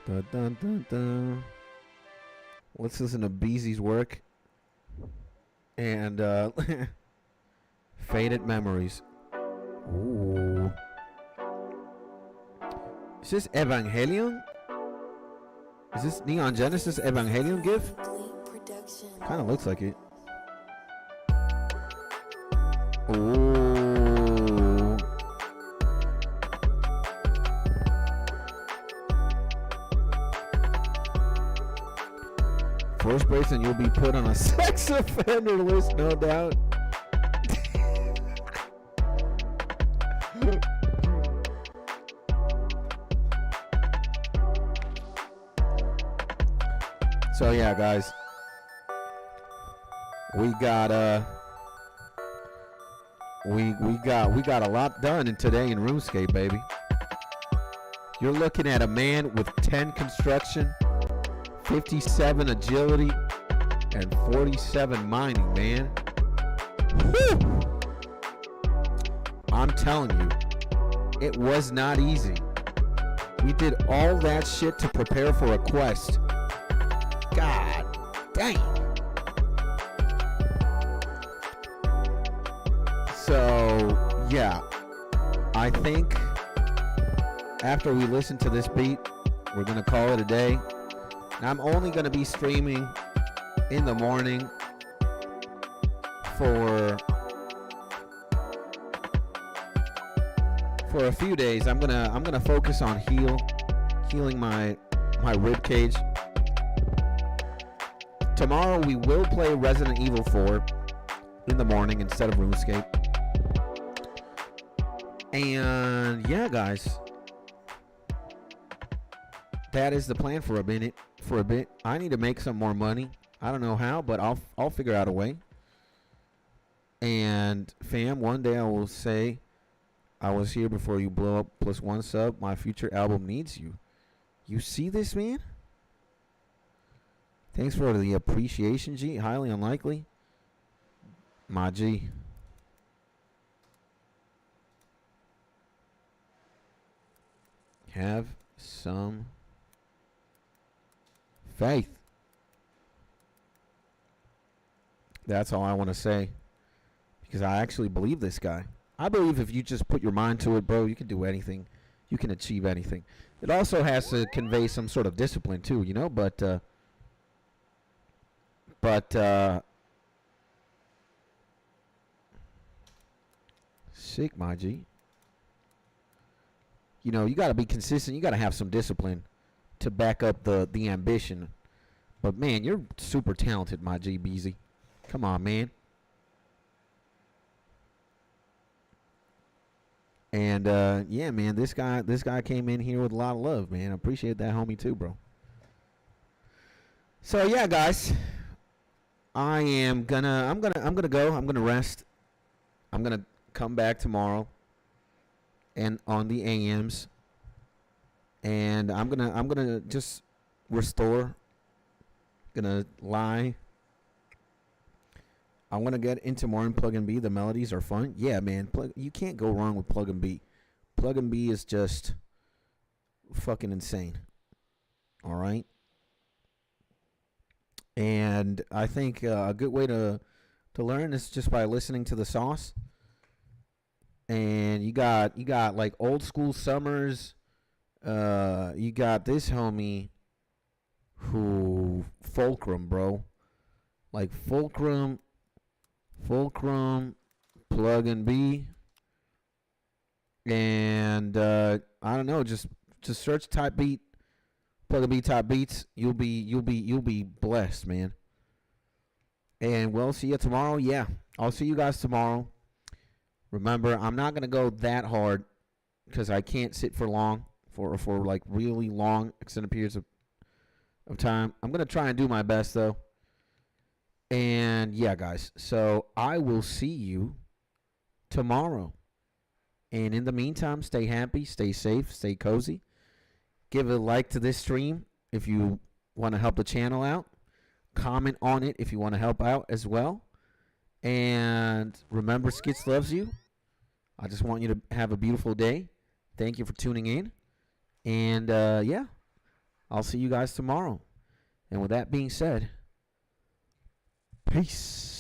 Dun, dun, dun, dun. Let's listen to Beezy's work. And Faded Memories. Ooh. Is this Evangelion? Is this Neon Genesis Evangelion GIF? Kind of looks like it. Ooh. first place and you'll be put on a sex offender list, no doubt. So yeah, guys, we got we got a lot done in today in RuneScape, baby. You're looking at a man with 10 construction, 57 agility, and 47 mining, man. Woo! I'm telling you, it was not easy. We did all that shit to prepare for a quest. God dang. So, yeah, I think after we listen to this beat, we're going to call it a day. And I'm only going to be streaming in the morning for a few days. I'm gonna focus on healing my rib cage. Tomorrow we will play Resident Evil 4 in the morning instead of RuneScape. And yeah, guys, that is the plan for a bit. I need to make some more money. I don't know how, but I'll figure out a way. And fam, one day I will say, I was here before you blow up, +1 sub. My future album needs you. You see this, man? Thanks for the appreciation, G. Highly unlikely. My G. Have some faith. That's all I want to say. Because I actually believe this guy. I believe if you just put your mind to it, bro, you can do anything. You can achieve anything. It also has to convey some sort of discipline too, you know, but sick, my G. You know, you got to be consistent. You got to have some discipline to back up the ambition. But man, you're super talented, my G, Beezy. Come on, man. And yeah, man, this guy came in here with a lot of love, man. I appreciate that, homie, too, bro. So yeah, guys, I'm gonna go. I'm gonna rest. I'm gonna come back tomorrow, and on the AMs, and I'm gonna just restore. Gonna lie. I want to get into more in Plug and B. The melodies are fun. Yeah, man. You can't go wrong with Plug and B. Plug and B is just fucking insane. All right? And I think a good way to learn is just by listening to the sauce. And you got like old school Summers. You got this homie who Fulcrum, bro. Like Fulcrum, Plug and B, and I don't know, just search Top Beat, Plug and B Top Beats. You'll be blessed, man. And we'll see you tomorrow. Yeah, I'll see you guys tomorrow. Remember, I'm not gonna go that hard because I can't sit for long, for like really long extended periods of time. I'm gonna try and do my best though. And yeah, guys, so I will see you tomorrow. And in the meantime, stay happy, stay safe, stay cozy. Give a like to this stream if you want to help the channel out. Comment on it if you want to help out as well. And remember, Skits loves you. I just want you to have a beautiful day. Thank you for tuning in. And yeah, I'll see you guys tomorrow. And with that being said, peace.